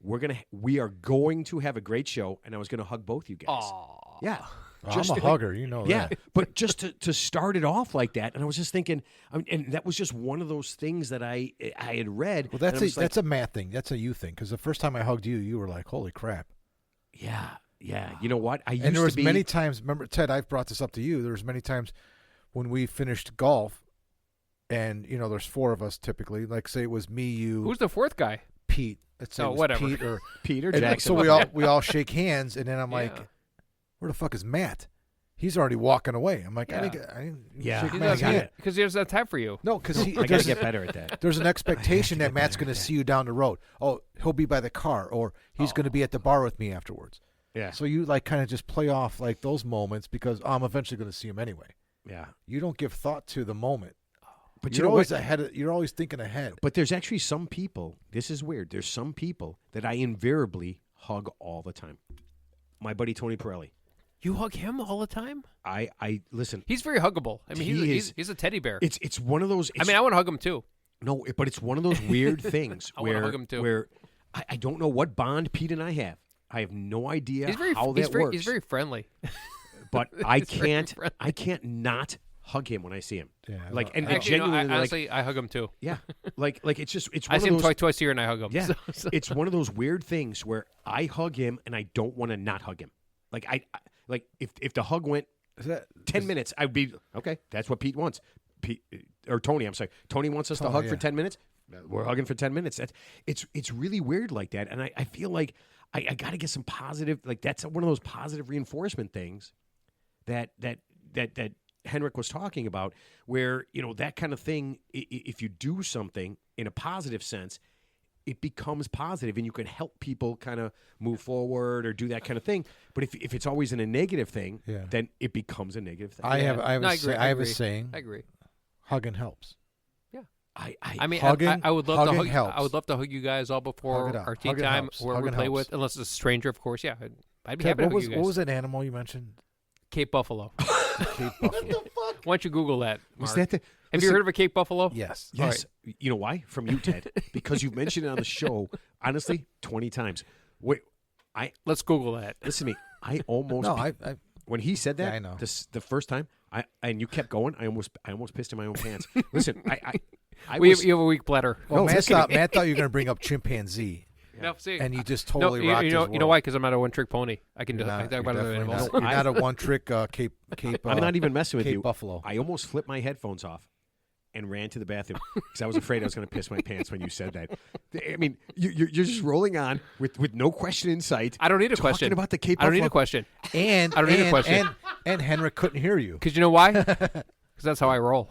A: We are going to have a great show, and I was going to hug both you guys.
B: Aww.
A: Yeah.
C: I'm a hugger, you know that.
A: But just to start it off like that, and I was just thinking, and that was just one of those things that I had read.
C: Well, that's a Matt thing. That's a you thing. Because the first time I hugged you, you were like, "Holy crap!"
A: Yeah. You know what?
C: And there was many times. Remember, Ted, I've brought this up to you. There was many times when we finished golf, and there's four of us typically. Like, say it was me, you.
B: Who's the fourth guy?
C: Pete. Let's say it was
B: whatever.
C: Pete or
A: Jackson.
C: So we all shake hands, and then I'm like, where the fuck is Matt? He's already walking away. I'm like, I didn't shake Matt's hand.
B: Because he doesn't have time for you.
C: No, because
A: I got to get better at that.
C: There's an expectation that Matt's going to see you down the road. Oh, he'll be by the car, or he's going to be at the bar with me afterwards.
A: Yeah.
C: So you kind of just play off like those moments because I'm eventually going to see him anyway.
A: Yeah.
C: You don't give thought to the moment.
A: But
C: you're always ahead. You're always thinking ahead.
A: But there's actually some people. This is weird. There's some people that I invariably hug all the time. My buddy Tony Pirelli.
B: You hug him all the time?
A: I listen.
B: He's very huggable. I mean, he's a teddy bear.
A: It's one of those.
B: I want to hug him too.
A: No, but it's one of those weird things
B: I want to hug him too.
A: Where I don't know what bond Pete and I have. I have no idea how that works.
B: He's very friendly.
A: But I can't not hug him when I see him.
C: Yeah,
A: genuinely,
B: honestly, I hug him too.
A: Yeah, like it's just it's.
B: I
A: one
B: see
A: of
B: him
A: those,
B: twice a year, and I hug him.
A: Yeah,
B: so.
A: It's one of those weird things where I hug him and I don't want to not hug him. Like if the hug went 10 minutes, I'd be okay. That's what Pete wants. Tony, I'm sorry. Tony wants us to hug for 10 minutes. We're hugging for 10 minutes. It's really weird like that, and I feel like I got to get some positive. Like that's one of those positive reinforcement things that Henrik was talking about, where that kind of thing. If you do something in a positive sense, it becomes positive, and you can help people kind of move forward or do that kind of thing. But if it's always in a negative thing, then it becomes a negative thing.
C: I have a saying.
B: I agree.
C: Hugging helps.
B: Yeah. I mean,
C: Hugging-
B: I would love to
C: hugging
B: hug.
C: helps.
B: I would love to hug you guys all before
C: Hug it out.
B: our tea
C: Hugging
B: time,
C: helps.
B: whoever we
C: Hugging
B: play
C: helps.
B: with, unless it's a stranger, of course. Yeah, I'd be
C: Ted,
B: happy to
C: what
B: hug
C: was
B: you guys.
C: what was that animal you mentioned?
B: Cape Buffalo.
C: Cape Buffalo.
B: Why don't you Google that?
A: Was
B: Mark?
A: that the?
B: Have you heard of a Cape Buffalo?
C: Yes.
A: Yes. You know why? From you, Ted. Because you've mentioned it on the show, honestly, 20 times. Wait,
B: Let's Google that.
A: listen to me. I almost
C: No, I
A: when he said that,
C: Yeah, I know.
A: the first time, and you kept going, I almost pissed in my own pants. Listen,
B: You have a weak bladder.
C: well,
A: No,
C: Matt thought you were going to bring up chimpanzee,
B: No, see,
C: and you just
B: no,
C: totally rocked
B: you
C: his
B: know
C: world.
B: why? Because I'm not a one-trick pony. I can do.
C: You're
B: I
C: not,
B: talk
C: you're
B: about other
C: definitely
B: animals.
C: not. You're not a one-trick Cape.
A: I'm not even messing with
C: Cape
A: you.
C: Buffalo.
A: I almost flipped my headphones off and ran to the bathroom because I was afraid I was going to piss my pants when you said that. I mean, you're just rolling on with no question in sight.
B: I don't need a
A: talking
B: question
A: about the Cape
B: I don't need
A: Buffalo.
B: a question
C: And
B: I don't need a question.
C: And Henrik couldn't hear you.
B: because you know why? Because that's how I roll.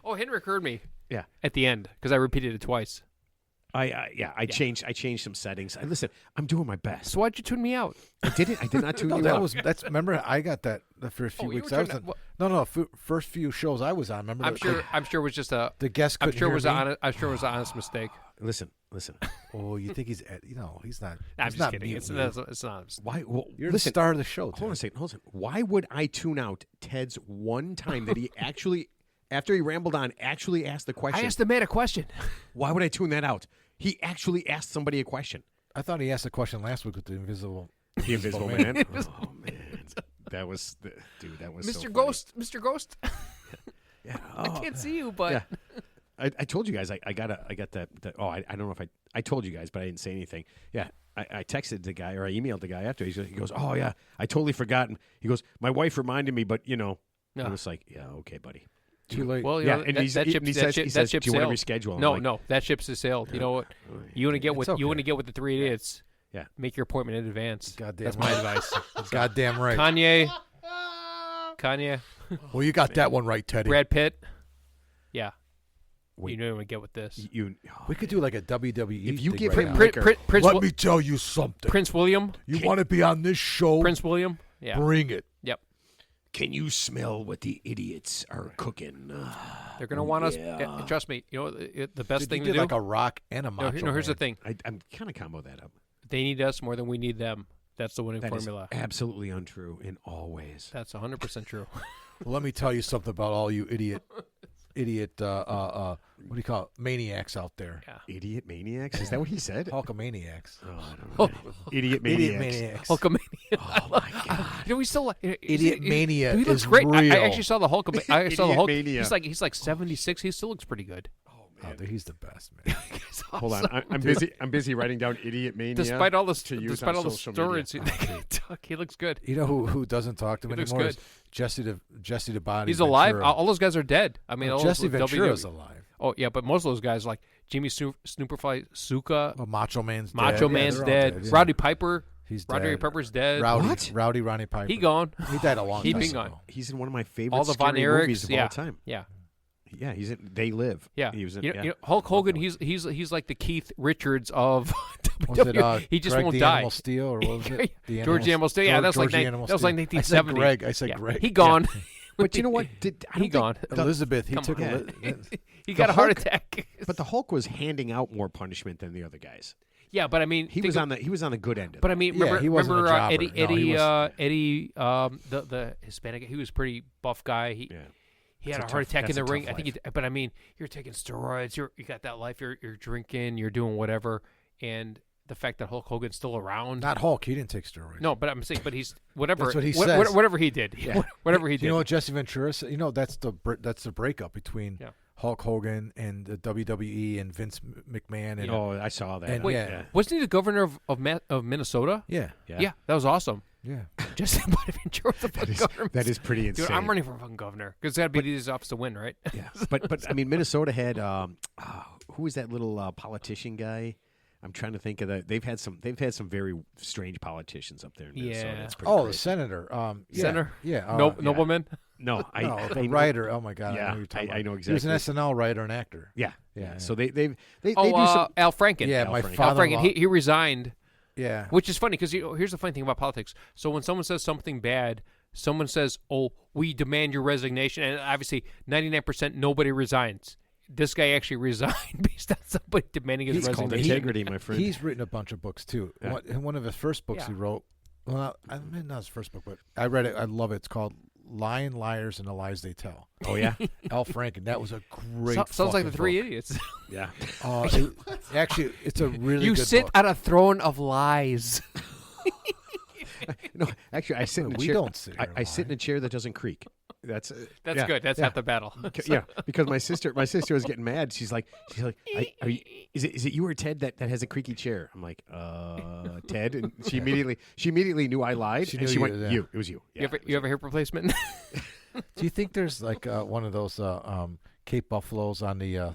B: Oh, Henrik heard me
A: Yeah.
B: at the end because I repeated it twice.
A: I changed some settings. Listen, I'm doing my best.
B: So why'd you tune me out?
A: I did not tune
C: No,
A: you
C: that
A: out.
C: was remember I got that the first few
B: Oh, you
C: weeks
B: were
C: I was
B: trying
C: on.
B: to-
C: No, first few shows I was on. Remember?
B: I'm sure it was just a.
C: the guest
B: I'm
C: couldn't
B: sure it
C: hear
B: was
C: me.
B: I'm sure it was an honest mistake.
A: Listen.
C: Oh, you think he's he's not.
B: I'm
C: he's
B: just
C: not
B: kidding.
C: mute,
B: It's
C: dude.
B: not.
A: Why? Well,
C: You're
A: listen.
C: the star of the show.
A: Hold on a
C: Ted.
A: second. Hold on. Why would I tune out Ted's one time that he actually, after he rambled on, actually asked the question?
B: I asked the man a question.
A: Why would I tune that out? He actually asked somebody a question.
C: I thought he asked a question last week with the invisible.
A: The Invisible Man. Oh man, that was dude. That was so
B: Mr.
A: funny.
B: Ghost. Mr. Ghost.
A: Yeah.
B: I can't see you, but
A: Yeah. I told you guys I got that. I don't know if I told you guys, but I didn't say anything. Yeah. I texted the guy or I emailed the guy after. He goes, oh yeah, I totally forgotten. He goes, my wife reminded me, but I was like, yeah, okay, buddy.
C: Too late.
B: well, you
A: Yeah,
B: know,
A: and
B: that,
A: he's-
B: that
A: he
B: ship, that
A: says-
B: ship,
A: he
B: that
A: says,
B: ship
A: "Do you wanna
B: sailed."
A: reschedule? I'm
B: No,
A: like-
B: no, that ship's has sailed. You know what? You want to get with
C: okay.
B: you want to get with the three idiots.
A: Yeah.
B: Make your appointment in advance.
C: Goddamn
B: That's my
C: right.
B: advice.
C: Goddamn right.
B: Kanye,
C: Well, you got that one right, Teddy.
B: Brad Pitt. Yeah.
A: Wait.
B: You know you want to get with this.
C: We could do like a WWE.
A: If you
C: thing
A: give
C: right
A: him
C: now.
A: Rick-
B: Prince,
C: Let me tell you something.
B: Prince William.
C: You want to be on this show?
B: Prince William. Yeah.
C: Bring it.
B: Yep.
A: Can you smell what the idiots are cooking?
B: They're gonna want us.
A: yeah.
B: Trust me. You know the best
C: Dude,
B: thing
C: you
B: to
C: did
B: do.
C: like a rock and a macho.
B: no, here's the
C: Man.
B: thing.
A: I'm kind of combo that up.
B: They need us more than we need them. That's the winning
A: That is
B: formula.
A: absolutely untrue in all ways.
B: That's 100% true.
C: Well, let me tell you something about all you idiot, what do you call it? Maniacs out there.
B: Yeah.
A: Idiot maniacs? Is that what he said?
C: Hulkamaniacs.
A: Oh, I don't know. Idiot maniacs.
C: Idiot maniacs.
B: Hulkamania.
A: Oh my god.
B: You know, we still
C: Idiot mania
B: He looks
C: is
B: great. I
C: real.
B: actually saw the Hulk. I saw the
A: Idiot
B: Hulk.
A: mania.
B: He's like 76. He still looks pretty good.
C: Oh, dude, he's the best, man.
B: He's
A: Hold on.
B: awesome.
A: I'm busy writing down idiot mania.
B: Despite all the
A: to use
B: despite
A: on
B: all the
A: social media.
B: stories, he looks good.
C: You know who doesn't talk to him
B: He looks
C: anymore?
B: good.
C: Is Jesse the Body.
B: He's alive.
C: Ventura.
B: All those guys are dead. I mean, all
C: Jesse
B: those
C: Ventura's
B: WWE
C: alive.
B: Oh yeah, but most of those guys like Jimmy Snooperfly Suka,
C: Oh, Macho Man's dead.
B: Macho
C: Yeah,
B: Man's
C: they're all
B: dead.
C: yeah.
B: Roddy Piper.
C: He's
B: Roddy
C: dead.
B: Piper's dead.
C: Rowdy,
A: What?
C: Rowdy Ronnie Piper.
B: He gone.
C: He died a long
B: He
C: time
B: been
C: ago.
B: gone.
A: He's in one of my favorite
B: All the Von
A: scary movies
B: Erichs.
A: of
B: Yeah.
A: all time.
B: Yeah.
A: Yeah, he's in They Live.
B: Yeah.
A: He was in,
B: you know,
A: yeah.
B: you know, Hulk Hogan. He's like the Keith Richards of
C: Was it
B: WWE. He just
C: Greg
B: won't
C: the
B: die.
C: Animal Steel or what was it? The
B: George the Animal Steel. Yeah, that was like
C: George the Animal
B: that was like
C: Steel.
B: 1970.
C: I said
B: Yeah.
C: Greg.
B: He gone.
A: But you know what? I don't
B: He
A: think
B: gone.
C: Elizabeth. He
B: Come
C: took
B: on.
C: a.
B: He got a heart
A: Hulk-
B: attack.
A: But the Hulk was handing out more punishment than the other guys.
B: Yeah, but I mean,
A: He was on the good end of
B: But
A: it.
B: I mean,
C: Yeah, he wasn't a
B: remember
C: jobber.
B: Eddie,
C: No, he
B: Eddie, the Hispanic guy. He was a pretty buff guy. He
A: Yeah.
B: he had
A: That's
B: a heart
A: a tough-
B: attack in
A: that's
B: the
A: a
B: ring.
A: tough
B: I think. But I mean, you're taking steroids. You got that life. You're drinking. You're doing whatever. And the fact that Hulk Hogan's still around.
C: Not Hulk. He didn't take steroids.
B: No, but I'm saying, but he's whatever.
C: That's what he says.
B: Whatever he did.
C: Yeah.
B: Whatever he did.
C: You know what Jesse Ventura said? You know that's the breakup between
B: Yeah.
C: Hulk Hogan and the WWE and Vince McMahon and
A: Oh, I saw that.
C: And
B: Wait,
C: yeah.
B: wasn't he the governor of Minnesota?
C: yeah.
B: Yeah, that was awesome.
C: Yeah.
B: Just Ventura, the fucking governor.
A: That is pretty insane.
B: Dude, I'm running for fucking governor because that'd be the easiest office to win, right?
A: Yeah, but I mean, Minnesota had who was that little politician guy? I'm trying to think of that. They've had some very strange politicians up there in Minnesota.
B: Yeah.
A: It's pretty
C: Oh, the
A: crazy.
C: senator. Yeah.
B: Senator?
C: Yeah.
B: Nobleman.
A: No,
C: No,
A: I
C: the writer. Oh my God. I know
A: Yeah,
C: who you're talking
A: I know
C: about. He was an
A: exactly.
C: SNL writer and actor.
A: Yeah,
C: Yeah.
A: So they do
B: Oh,
A: some.
B: Al Franken.
C: Yeah,
A: Al
C: my
A: Franken.
B: Al
C: father.
B: Franken. He resigned,
C: Yeah.
B: which is funny because here's the funny thing about politics. So when someone says something bad, someone says, "Oh, we demand your resignation," and obviously 99% nobody resigns. this guy actually resigned based on somebody demanding his
A: He's called
B: resignation.
A: integrity, my friend.
C: He's written a bunch of books too.
A: Yeah.
C: One of his first books he wrote. Well, I mean, not his first book, but I read it. I love it. It's called "Lying Liars and the Lies They Tell."
A: Oh yeah,
C: Al Franken. That was a great.
B: Sounds like the
C: fucking
B: Three
C: book.
B: Idiots.
A: yeah.
C: Actually, it's a really
B: You
C: good
B: sit
C: book.
B: on a throne of lies.
A: No, actually, I sit in a
C: We
A: chair.
C: don't sit here
A: I
C: and
A: sit in
C: lie.
A: a chair that doesn't creak. That's
B: That's good. That's half the battle.
A: Yeah, because my sister was getting mad. She's like, are you, is it you or Ted that has a creaky chair? I'm like, Ted, and she immediately knew I lied.
C: She
A: and
C: knew
A: she
C: you,
A: went,
C: yeah.
A: It was you. Yeah,
B: You have a hip replacement?
C: Do you think there's like one of those Cape Buffaloes on the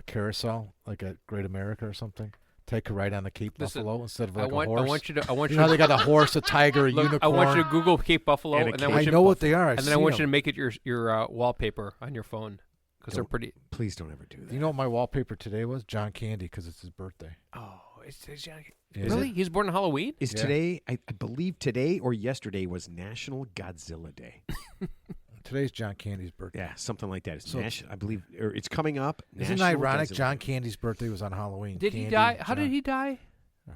C: carousel, like at Great America or something? Take a ride on the Cape
B: Listen,
C: Buffalo instead of
B: I
C: like
B: want
C: a horse.
B: I want
C: You
B: you
C: know
B: to
C: they got a horse, a tiger, a
B: look,
C: unicorn.
B: I want you to Google Cape Buffalo,
A: And a
B: and then
A: Cape
C: I know what they are.
B: and then I want you to make it your wallpaper on your phone because they're pretty.
A: Please don't ever do that.
C: You know what my wallpaper today was? John Candy, because it's his birthday.
B: Oh, it's
C: Is
B: really?
C: it?
B: He's born on Halloween?
A: Is
C: Yeah.
A: today? I believe today or yesterday was National Godzilla Day.
C: Today's John Candy's birthday.
A: Yeah, something like that. It's
C: So-
A: I believe, or it's coming up.
C: Isn't it
A: National
C: ironic?
A: Godzilla
C: John
A: Day.
C: Candy's birthday was on Halloween.
B: Did he
C: Candy,
B: die? How
C: John-
B: did he die?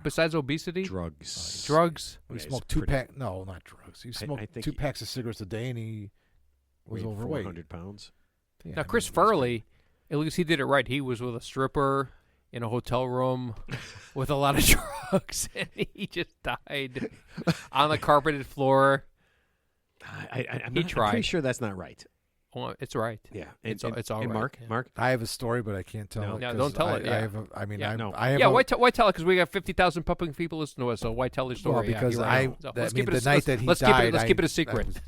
B: Besides obesity,
A: Drugs.
B: drugs.
C: He
A: Yeah, it's
C: smoked
A: pretty-
C: 2 pack. No, not drugs. He smoked
A: I think
C: 2
A: he-
C: packs of cigarettes a day, and he was
A: Weighed
C: overweight.
A: 400 pounds.
C: Yeah,
B: Now,
C: I
B: Chris
C: mean,
B: Farley, at least he did it right. He was with a stripper in a hotel room with a lot of drugs, and he just died on the carpeted floor.
A: I'm
B: He
A: not, I'm
B: tried.
A: pretty sure that's not right.
B: Well, it's right.
A: Yeah,
B: It's all
A: and
B: right,
A: Mark,
B: yeah.
A: Mark.
C: I have a story, but I can't tell
A: No.
C: it.
B: No,
C: 'cause
B: don't tell
C: I,
B: it,
C: I
B: yeah.
C: have I mean,
B: Yeah,
C: I have
B: Yeah,
C: a,
B: why tell it? Because we got 50,000 pumping people listening to us, so why tell the story?
C: Well,
B: Yeah,
C: because
B: you're right.
C: I-
B: So
C: that-
B: let's
C: I mean,
B: keep it
C: the
B: a,
C: night that he
B: let's
C: died,
B: keep it
C: I-
B: a secret.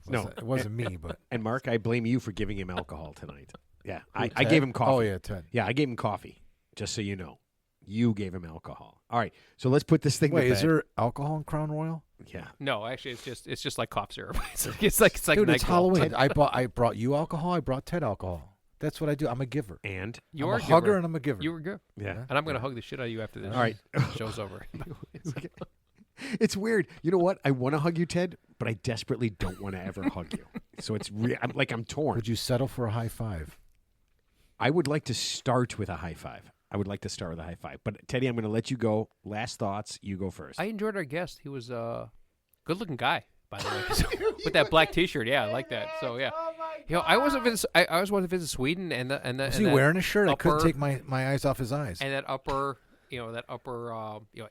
A: No.
C: It wasn't me, but
A: And Mark, I blame you for giving him alcohol tonight. Yeah, I
C: Ted?
A: gave him coffee.
C: Oh yeah, Ted.
A: Yeah, I gave him coffee. Just so you know, you gave him alcohol. All right, so let's put this thing.
C: Wait,
A: to
C: is
A: bed.
C: there alcohol in Crown Royal?
A: Yeah,
B: No, actually, it's just like cough syrup. it's like
C: Dude, it's
B: NyQuil.
C: Halloween. I brought you alcohol. I brought Ted alcohol. That's what I do. I'm a giver.
A: and
B: You
C: I'm
B: are
C: a hugger and I'm a giver.
B: You were good.
A: yeah.
B: And I'm going to hug the shit out of you after this.
A: All right.
B: Show's over.
A: It's weird. You know what? I want to hug you, Ted, but I desperately don't want to ever hug you. So it's I'm torn.
C: Would you settle for a high five?
A: I would like to start with a high five. But Teddy, I'm going to let you go. Last thoughts. You go first.
B: I enjoyed our guest. He was a good-looking guy, by the way. So, with that black T-shirt, yeah, I like that. So yeah, I always wanted to visit Sweden, and
C: Was he wearing a shirt? I couldn't
B: upper-
C: take my eyes off his eyes.
B: and that upper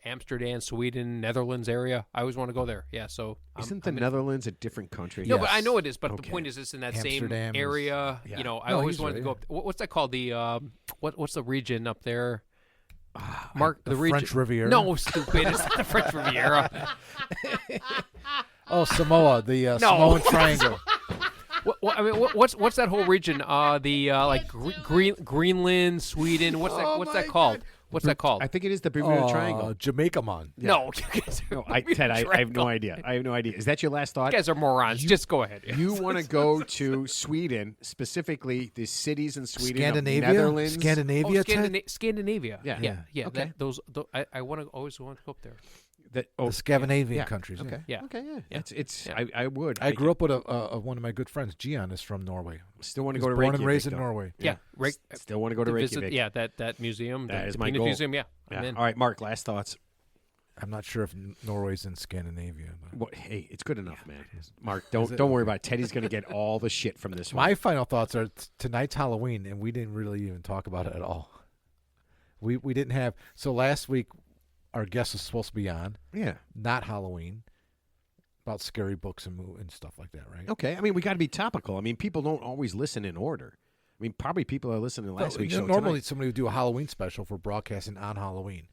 B: Amsterdam, Sweden, Netherlands area. I always want to go there. Yeah, so
A: Isn't the Netherlands a different country?
B: No, but I
C: Yes.
B: know it is. But
A: Okay.
B: the point is, it's in that
C: Amsterdam
B: same
C: is-
B: area.
A: yeah.
B: You know, I
C: No,
B: always
C: he's
B: wanted
C: right,
B: to go up. What's that called? The what's the region up there? Mark,
C: the
B: region.
C: French Riviera?
B: No, stupid. It's not the French Riviera.
C: Oh, Samoa, the Samoan Triangle.
B: What's that whole region? Greenland, Sweden. What's that called? What's that called?
A: I think it is the Bermuda Triangle.
C: Jamaica, man.
B: No,
A: No, Ted, I have no idea. Is that your last thought?
B: You guys are morons. Just go ahead.
A: You want to go to Sweden, specifically the cities in Sweden, of
C: Scandinavia?
A: Netherlands.
C: Scandinavia, Ted?
B: Scandinavia.
A: Yeah.
B: Yeah.
A: Okay.
B: I always want to go up there.
A: The
C: Scandinavian
A: yeah.
C: countries.
A: Okay.
B: Yeah.
A: Okay. Yeah.
B: Yeah.
A: It's.
B: Yeah.
A: I would.
C: I grew up with one of my good friends. Gian is from Norway.
A: Still want to
C: He
A: go
C: was
A: to
C: born
A: Reykjavik.
C: and raised in
A: though.
C: Norway.
B: Yeah.
A: Still want to go to
B: visit,
A: Reykjavik.
B: yeah, that museum.
A: That
B: the
A: is my
B: Penis
A: goal.
B: Museum. Yeah.
A: Yeah.
B: I'm in.
A: All right, Mark. Last thoughts.
C: I'm not sure if Norway's in Scandinavia. But
A: What, hey, it's good enough, man. Mark, don't worry about it. Teddy's going to get all the shit from this one.
C: my final thoughts are tonight's Halloween, and we didn't really even talk about it at all. We didn't have. So last week, our guest was supposed to be on,
A: Yeah.
C: not Halloween, about scary books and stuff like that, right?
A: Okay. I mean, we got to be topical. I mean, people don't always listen in order. I mean, probably people are listening to last week's show
C: Normally,
A: tonight.
C: somebody would do a Halloween special for broadcasting on Halloween.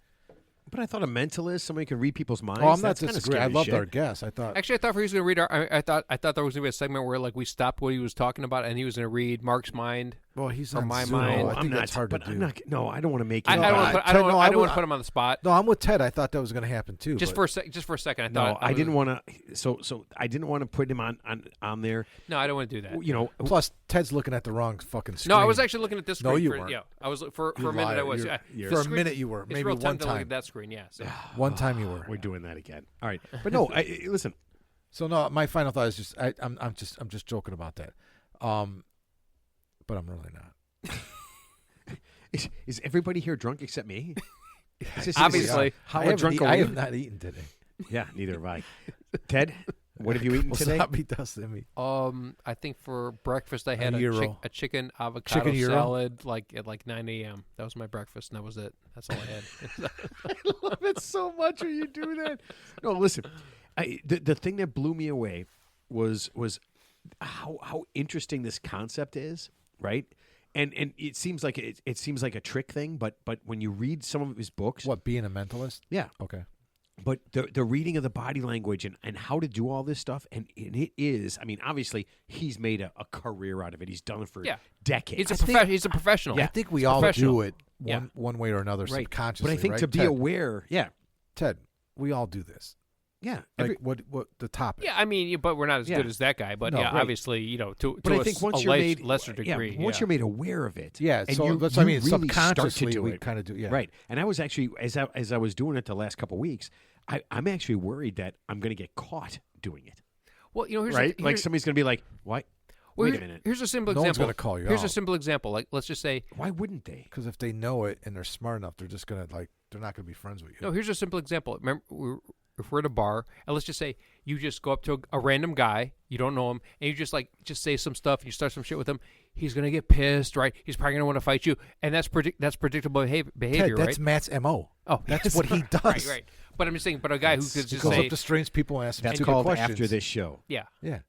A: But I thought a mentalist, somebody could read people's minds.
C: Oh, I'm not
A: That's kinda
C: disagreeing. I
A: scary
C: loved
A: shit.
C: our guest. I thought
B: Actually, I thought he was going to read our. I thought there was going to be a segment where like we stopped what he was talking about, and he was going to read Mark's mind.
C: Well, he's
B: From
C: on
B: my
C: Zoom.
B: mind.
C: I
A: No,
C: think
A: I'm not.
C: that's hard
A: but
C: to do.
A: I'm not. No, I don't want to make it.
B: I don't want
C: Ted,
B: to put.
C: no, I
B: I don't
C: would-
B: want to put him on the spot.
C: No, I'm with Ted. I thought that was going to happen too.
B: Just
C: but-
B: for a second, I
A: No,
B: thought
A: I didn't want to. So I didn't want to put him on there.
B: No, I don't want to do that.
A: You know,
C: Plus, Ted's looking at the wrong fucking screen.
B: No, I was actually looking at this screen.
C: No, you
B: for,
C: weren't.
B: Yeah, I was for
C: You
B: a minute.
C: liar.
B: I was.
C: You're-
B: Yeah.
C: For
B: The
C: a
B: screen-
C: minute, you were.
B: It's
C: Maybe
B: real
C: one
B: tempting to look
C: time.
B: at that screen. Yeah. So.
C: One time you were.
A: we're doing that again. All right, but no. Listen.
C: So no, my final thought is just I'm just joking about that. But I'm really not.
A: Is everybody here drunk except me?
B: Obviously.
A: How
C: I
A: drunk
C: I
A: are
C: have
A: we?
C: not eaten today.
A: Yeah, neither have I. Ted, what have you eaten today?
C: Wasabi dust in me.
B: I think for breakfast I had
C: gyro.
B: a chicken avocado
C: gyro?
B: salad at like 9 a.m. That was my breakfast, and that was it. That's all I had.
A: I love it so much when you do that. No, listen. The thing that blew me away was how interesting this concept is, right? And it seems like it seems like a trick thing, but when you read some of his books,
C: What, being a mentalist?
A: yeah,
C: Okay.
A: but the reading of the body language and how to do all this stuff, and it is, I mean, obviously he's made a career out of it. He's done it for decades.
B: He's a professional.
C: I think we all do it
B: Yeah.
C: one way or another
A: Right.
C: subconsciously.
A: But I think
C: right?
A: to be
C: Ted,
A: aware,
C: Ted, we all do this.
A: yeah.
C: Like what the topic?
B: Yeah, I mean, but we're not as
A: Yeah.
B: good as that guy. But
C: No,
B: yeah,
C: right.
B: obviously, to
A: But
B: a
A: I think once
B: a
A: you're made
B: lesser degree.
A: once you're made aware of it,
C: Yeah,
A: and
C: so
A: you,
C: that's what I
A: you
C: mean.
A: really start to
C: Subconsciously,
A: do
C: we
A: it.
C: kind of do. Yeah,
A: Right. And I was actually, as I was doing it the last couple of weeks, I'm actually worried that I'm going to get caught doing it.
B: Well, here's
A: Right?
B: the,
A: like
B: here's,
A: somebody's going to be like, "Why?
B: well,
A: Wait a minute.
B: Here's a simple
C: No one's
B: example.
C: gonna call you
B: Here's a
C: out.
B: simple example. Like, let's just say,
A: Why wouldn't they?"
C: Because if they know it and they're smart enough, they're just gonna they're not gonna be friends with you.
B: no. Here's a simple example. Remember, if we're at a bar, and let's just say you just go up to a random guy, you don't know him, and you just say some stuff, and you start some shit with him. He's gonna get pissed, right? He's probably gonna want to fight you, and that's predictable behavior,
C: Ted, that's
B: right?
C: Matt's MO.
B: Oh,
C: That's what he does.
B: Right. But I'm just saying, but a guy who could
C: He
B: just
C: goes
B: say,
C: up to strange people and asks them
A: That's
C: stupid
A: called
C: questions.
A: after this show.
B: yeah.
C: Yeah.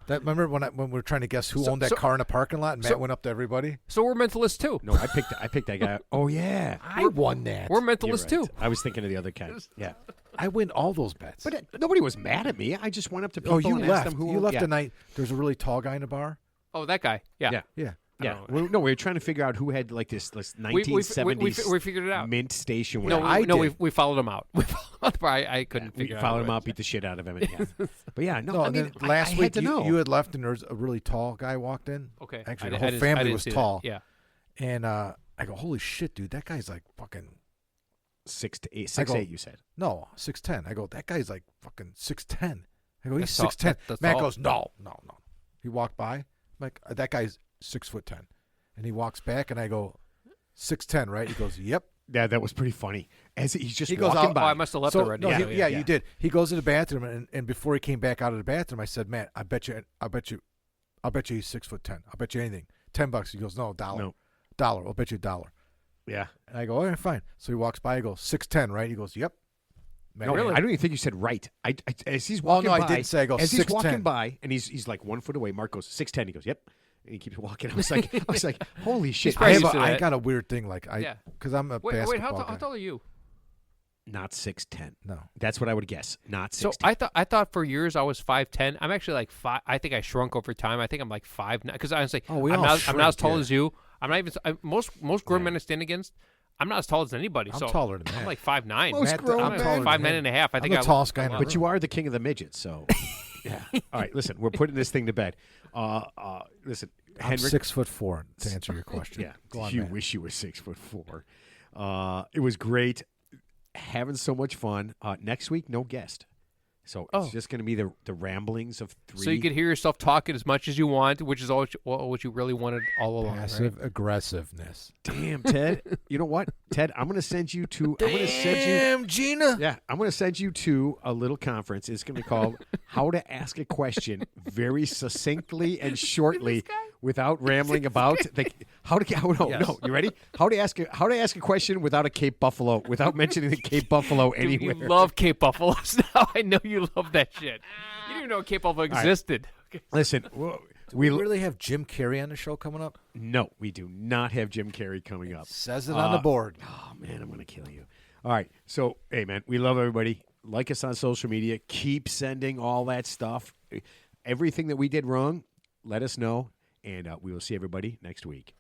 C: That remember when we were trying to guess who
B: So-
C: owned that
B: so-
C: car in a parking lot and Matt
B: so-
C: went up to everybody?
B: So we're mentalists too.
A: No, I picked that guy. Oh yeah,
C: I won that.
B: We're
A: You're
B: mentalists
A: right.
B: too.
A: I was thinking of the other kind. Yeah,
C: I win all those bets.
A: but nobody was mad at me. I just went up to people
C: oh, you
A: and asked
C: left.
A: them who
C: You left
A: yeah.
C: the night. There's a really tall guy in the bar.
B: Oh, that guy. Yeah.
A: Yeah.
C: Yeah.
A: Yeah,
B: I
A: we were trying to figure out who had like this
B: We
A: 1970s
B: we figured it out.
A: mint station.
B: No,
A: wagon.
B: we followed him out. We followed him out. I couldn't
A: we
B: figure out.
A: followed
B: who
A: him
B: it
A: out, beat the shit out of him. And, yeah. But yeah, no,
C: No,
A: I
C: and
A: mean,
C: then last
A: I
C: week
A: had to know.
C: you had left and there was a really tall guy walked in.
B: Okay.
C: Actually,
B: I
C: the whole
B: didn't- I
C: family
B: didn't
C: was
B: see that.
C: tall.
B: Yeah.
C: And I go, holy shit, dude, that guy's like fucking
A: 6 to 8,
C: I go-
A: 6'8", you said.
C: no 6'10". I go, that guy's like fucking 6'10". I go, he's
B: That's tall.
C: 6'10".
B: That's
C: Matt
B: tall.
C: goes, no. He walked by. I'm like, that guy's 6'10", and he walks back, and I go, 6'10", right? He goes, yep.
A: Yeah, that was pretty funny. As he's just
C: He goes
A: walking
C: out-
A: by.
B: Oh, I must have left
C: So,
B: already.
C: no,
B: Yeah,
C: yeah, you did. He goes to the bathroom, and before he came back out of the bathroom, I said, Matt, I bet you he's 6'10". I'll bet you anything. $10. He goes, no, $1.
A: No.
C: $1. I'll bet you $1.
A: Yeah.
C: And I go, all right, fine. So he walks by. I go, 6'10", right? He goes, yep. Man,
A: No,
B: Really?
A: I don't even think you said right. As he's
C: Well,
A: walking
C: no, I
A: by,
C: didn't say I go
A: as he's
C: 6'10".
A: walking by, and he's like 1 foot away. Mark goes 6'10". He goes, yep, and he keeps walking. I was like, holy shit!
B: probably
C: I,
B: used to
C: I
B: that.
C: got a weird thing, like
B: Yeah.
C: because I'm a
B: Wait,
C: basketball
B: how
C: guy.
B: tall are you?
A: Not 6'10".
C: No,
A: That's what I would guess. Not 6'10".
B: So I thought for years I was 5'10". I'm actually like 5. I think I shrunk over time. I think I'm like 5 now because I was like,
C: Oh, we
B: I'm
C: all
B: not as
C: shrink,
B: tall
C: yeah.
B: as you. I'm not even most grown men I stand against. I'm not as tall as anybody.
C: I'm
B: so
C: taller than
B: I'm
C: that.
B: like 5'9".
A: Most
C: Matt,
A: grown
C: I'm
A: men.
C: taller than
B: 5'9"
C: him.
B: and a half. I
C: I'm
B: think
C: the
B: I
C: tallest guy in the
A: But you
C: room.
A: are the king of the midgets, so yeah. All right, listen, we're putting this thing to bed. Listen,
C: I'm
A: Henrik.
C: 6'4" to answer your question.
A: Yeah,
C: Go on,
A: you
C: Matt.
A: wish you were 6'4". It was great, having so much fun. Next week, no guest, so it's
B: Oh.
A: just going to be the ramblings of three.
B: So you could hear yourself talking as much as you want, which is all what you really wanted all along.
C: Passive aggressiveness.
A: Damn, Ted. You know what, Ted? I'm going to send you to. I'm going to send you.
C: Damn, Gina.
A: Yeah, I'm going to send you to a little conference. It's going to be called "How to Ask a Question Very Succinctly and Shortly Without Rambling About the No, you ready? How to ask a question without a Cape Buffalo, without mentioning the Cape Buffalo
B: Right?
A: anywhere.
B: You love Cape Buffaloes now. I know you love that shit. You didn't even know Cape Buffalo existed. Okay.
A: Listen,
C: We really have Jim Carrey on the show coming up.
A: no, we do not have Jim Carrey coming up.
C: Says it on the board.
A: Oh man, I'm going to kill you. All right, so hey man, we love everybody. Like us on social media. Keep sending all that stuff. Everything that we did wrong, let us know, and we will see everybody next week.